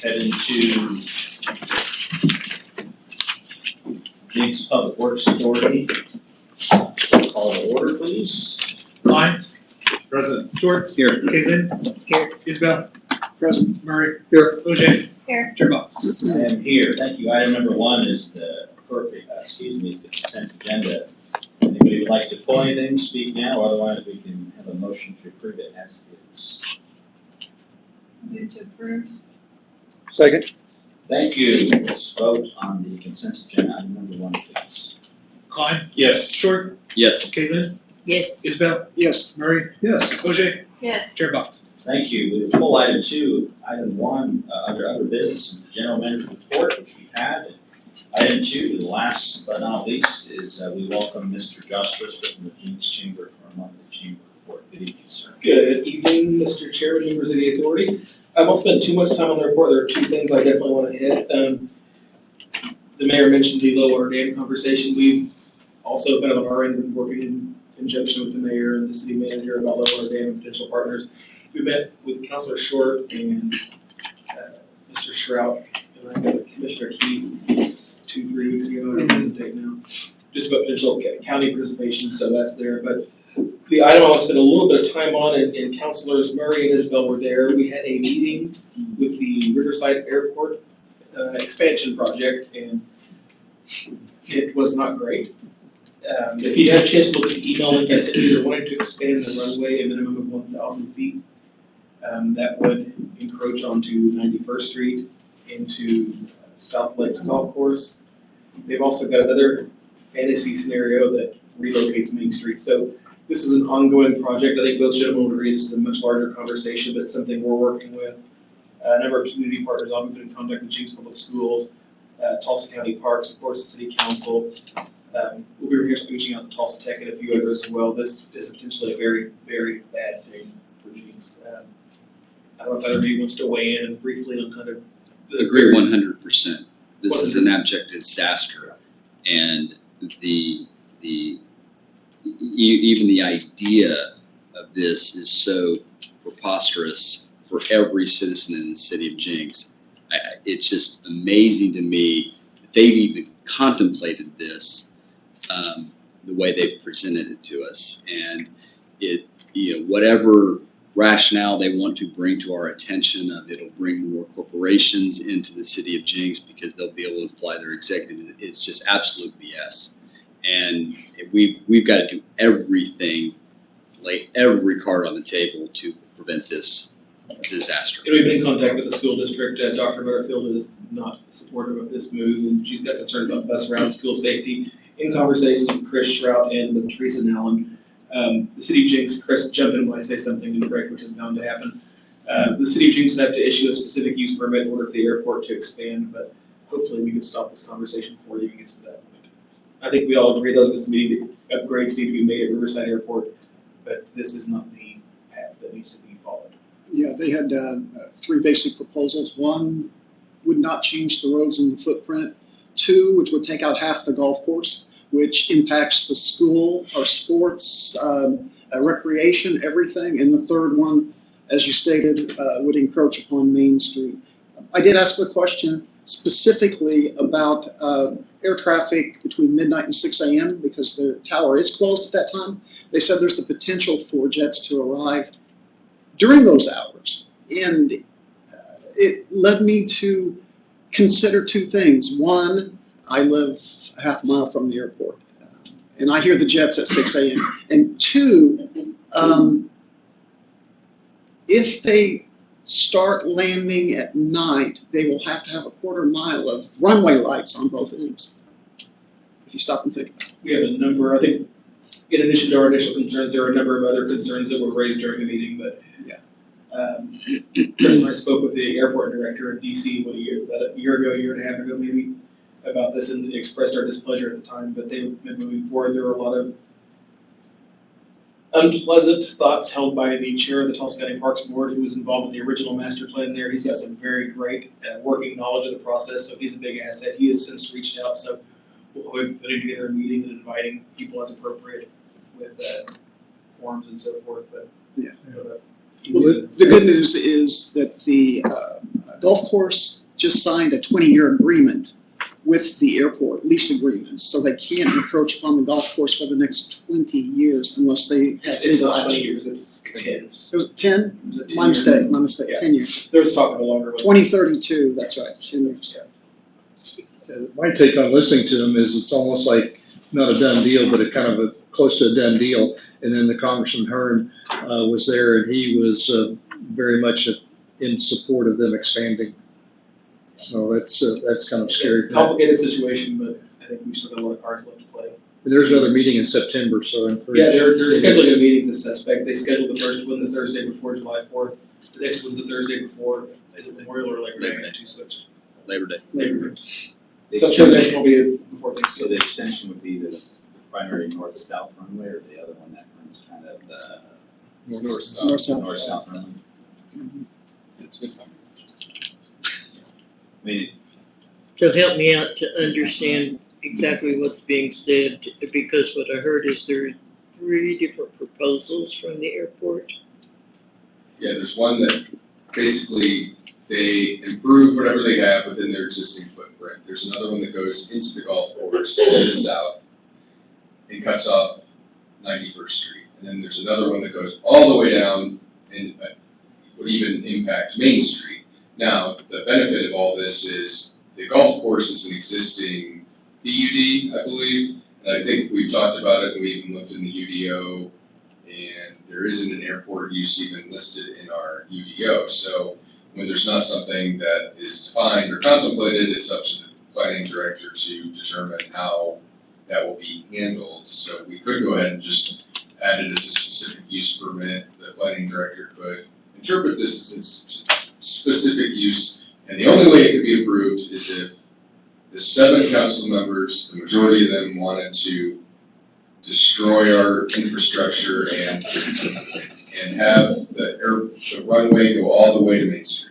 head into Jenks Public Works Authority. Call to order, please. Klein. Present. Short. Here. Kaylin. Here. Isbell. Present. Murray. Here. OJ. Here. Chair Box. I am here. Thank you. Item number one is the is the consent agenda. Anybody would like to pull anything, speak now, otherwise we can have a motion to approve it as is. Move to approve. Second? Thank you. Let's vote on the consent agenda. Item number one, please. Klein. Yes. Short. Yes. Kaylin. Yes. Isbell. Yes. Murray. Yes. OJ. Yes. Chair Box. Thank you. We will pull item two. Item one, under other business, and the general manager report, which we have. And item two, the last but not least, is we welcome Mr. Josh Driscoll from the Jenks Chamber for a monthly chamber report. Good evening, sir. Good evening, Mr. Chair, members of the authority. I won't spend too much time on the report. There are two things I definitely want to hit. The mayor mentioned the low water dam conversation. We've also kind of on our end been working in conjunction with the mayor and the city manager about low water dam and potential partners. We met with Councilor Short and Mr. Shrout and I met with Commissioner Keith. 2-3 weeks ago, I don't know the date now. Just about potential county participation, so that's there. But the item I want to spend a little bit of time on, and Councilors Murray and Isabel were there, we had a meeting with the Riverside Airport expansion project, and it was not great. If you had a chance to look at the email link I sent you, they're wanting to expand the runway a minimum of 1,000 feet. That would encroach onto 91st Street into South Lakes Golf Course. They've also got another fantasy scenario that relocates Main Street. So this is an ongoing project. I think both gentlemen would agree this is a much larger conversation, but it's something we're working with a number of community partners. I've been in contact with Jenks Public Schools, Tulsa County Parks, of course, the City Council. We'll be reaching out to Tulsa Tech and a few others as well. This is potentially a very, very bad thing for Jenks. I don't know if either of you wants to weigh in briefly on kind of. Agree 100%. This is an abject disaster, and even the idea of this is so preposterous for every citizen in the city of Jenks. It's just amazing to me that they've even contemplated this the way they've presented it to us, and whatever rationale they want to bring to our attention of it'll bring more corporations into the city of Jenks because they'll be able to fly their executive. It's just absolute BS. And we've got to do everything, lay every card on the table to prevent this disaster. We've been in contact with the school district. Dr. Butterfield is not supportive of this move, and she's got concerns about bus route school safety. In conversations with Chris Shrout and with Teresa Nallen, the city of Jenks, Chris, jump in when I say something incorrect, which is bound to happen. The city of Jenks would have to issue a specific use permit in order for the airport to expand, but hopefully we can stop this conversation before it even gets to that point. I think we all agree those with meeting upgrades need to be made at Riverside Airport, but this is not the path that needs to be followed. Yeah, they had 3 basic proposals. 1 would not change the roads and the footprint. 2, which would take out half the golf course, which impacts the school, our sports, recreation, everything. And the 3rd one, as you stated, would encroach upon Main Street. I did ask the question specifically about air traffic between midnight and 6 a.m. because the tower is closed at that time. They said there's the potential for jets to arrive during those hours. And it led me to consider 2 things. 1, I live a half mile from the airport, and I hear the jets at 6 a.m. And 2, if they start landing at night, they will have to have a quarter mile of runway lights on both ends. If you stop and think about it. We have a number, I think, in addition to our initial concerns, there are a number of other concerns that were raised during the meeting, but Chris and I spoke with the airport director in DC about a year ago, year and a half ago maybe, about this and expressed our displeasure at the time, but they've been moving forward. There were a lot of unpleasant thoughts held by the chair of the Tulsa County Parks Board, who was involved in the original master plan there. He's got some very great working knowledge of the process, so he's a big asset. He has since reached out, so we'll be putting together a meeting and inviting people as appropriate with forms and so forth. But yeah. Well, the good news is that the golf course just signed a 20-year agreement with the airport, lease agreement, so they can't encroach upon the golf course for the next 20 years unless they have it's legal not 20 action. years, it's 10. It was 10? It was a 10 My year. mistake, Yeah. 10 years. There was talk of a longer one. 2032, that's right, 10 years. My take on listening to him is it's almost like not a done deal, but a kind of a close to a done deal. And then the Congressman Hearn was there, and he was very much in support of them expanding. So that's kind of scary. Complicated situation, but I think we've still got a lot of cards left to play. And there's another meeting in September, so I encourage. Yeah, they're scheduling the meetings as suspect. They scheduled the first one the Thursday before July 4th. The next one's the Thursday before, is it Memorial or Labor Day? Labor Day. Two switched. Labor Day. Labor Day. The So I'm sure the next extension- one will be before things. So the extension would be the primary north-south runway, or the other one that runs kind of the North-south. north-south runway? I mean, So help me out to understand exactly what's being said, because what I heard is there are 3 different proposals from the airport. Yeah, there's one that basically they improve whatever they have within their existing footprint. Right, there's another one that goes into the golf course to the south and cuts off 91st Street. And then there's another one that goes all the way down and would even impact Main Street. Now, the benefit of all this is the golf course is an existing PUD, I believe. And I think we've talked about it, and we even looked in the UDO, and there isn't an airport use even listed in our UDO. So when there's not something that is defined or contemplated, it's up to the planning director to determine how that will be handled. So we could go ahead and just add it as a specific use permit. The planning director could interpret this as its specific use, and the only way it could be approved is if the 7 council members, the majority of them, wanted to destroy our infrastructure and have the runway go all the way to Main Street.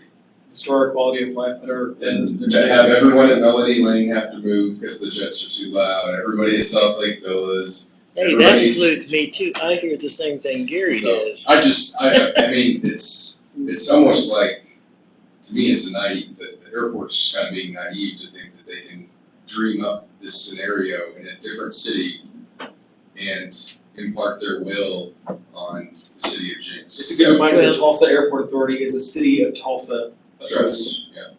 Historic quality of life better. And to have everyone at Melody Lane have to move because the jets are too loud, everybody at South Lake Villas. Hey, that includes me too. I hear the same thing Gary does. I mean, it's almost like, to me, it's the airport's just kind of being naive to think that they can dream up this scenario in a different city and impart their will on the city of Jenks. It's a good reminder that Tulsa Airport Authority is a city of Tulsa authority. Yeah.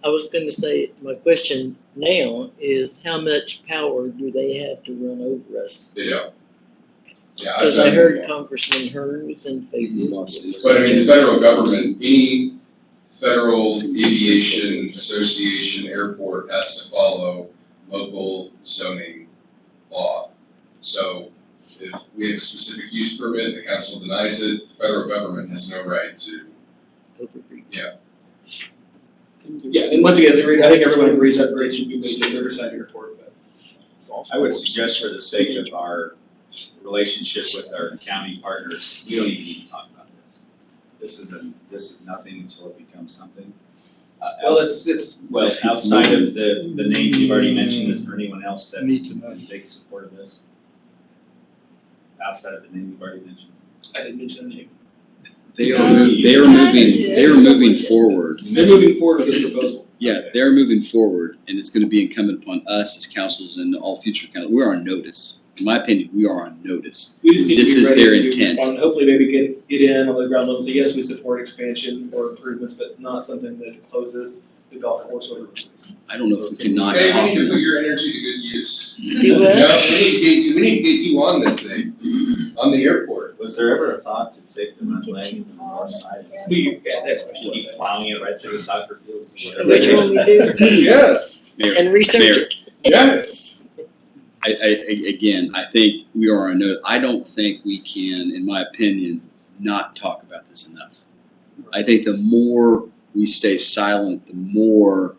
I was gonna say, my question now is how much power do they have to run over us? They don't. Yeah, Because I heard Congressman Hearn was in favor. But I mean, the federal government, any federal aviation association airport has to follow local zoning law. So if we have a specific use permit, the council denies it, the federal government has no right to. Yeah. Yeah, and once again, I think everyone agrees that grade should be moved to Riverside Airport, but. I would suggest for the sake of our relationship with our county partners, we don't even need to talk about this. This is nothing until it becomes something. Well, it's. Well, outside of the names you've already mentioned, is there anyone else that's in big support of this? Outside of the name you've already mentioned? I didn't mention the name. They are moving forward. They're moving forward with this proposal. Yeah, they're moving forward, and it's gonna be incumbent upon us as councils and all future councils. We're on notice. In my opinion, we are on notice. We just need This to is be their ready to intent. respond. Hopefully maybe get in on the ground level and say, yes, we support expansion or improvements, but not something that closes the golf course or the roadways. I don't know if we can not Hey, talk we need to to put them. your energy to good use. Do Yeah, what? we need to get you on this thing, on the airport. Was there ever a thought to take the runway from the north side? Yeah, that's what Keep plowing it right through the soccer fields? Which one we do? Yes, Mayor, And research Mayor, it. yes. Again, I think we are on notice. I don't think we can, in my opinion, not talk about this enough. I think the more we stay silent, the more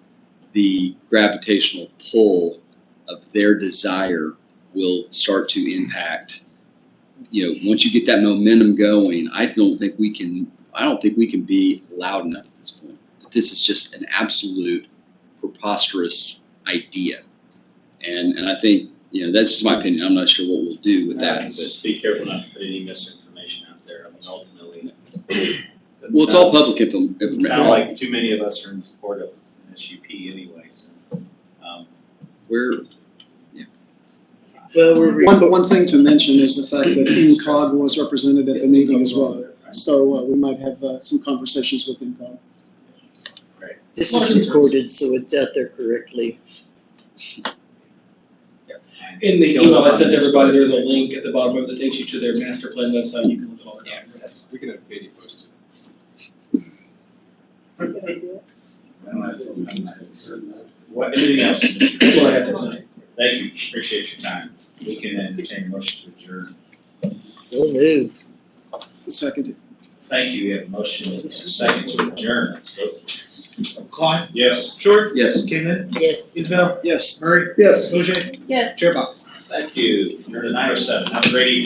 the gravitational pull of their desire will start to impact. You know, once you get that momentum going, I don't think we can be loud enough at this point. This is just an absolute preposterous idea. And I think, you know, that's just my opinion. I'm not sure what we'll do with that. But Just be careful not to put any misinformation out there. I mean, ultimately. well, it's all public information. It sounds like too many of us are in support of an SUP anyway, so. We're, Well, we're. One thing to mention is the fact that INCOG was represented at the meeting as well. So we might have some conversations with INCOG. This is recorded, so it's out there correctly. In the email I sent to everybody, there's a link at the bottom of it that takes you to their master plan website. You can look at all the documents. We can have Katie post What, anything else? That's all I have tonight. Thank you, appreciate your time. We can entertain a motion to adjourn. We'll move. Seconded. Thank you, we have a motion and a second to adjourn, let's go. Klein? Yes. Short? yes. Kalen? Yes. Isabel? Yes. Murray? Yes. OJ? Yes. Chairbox? Thank you, adjourn at 9:07, have a great evening.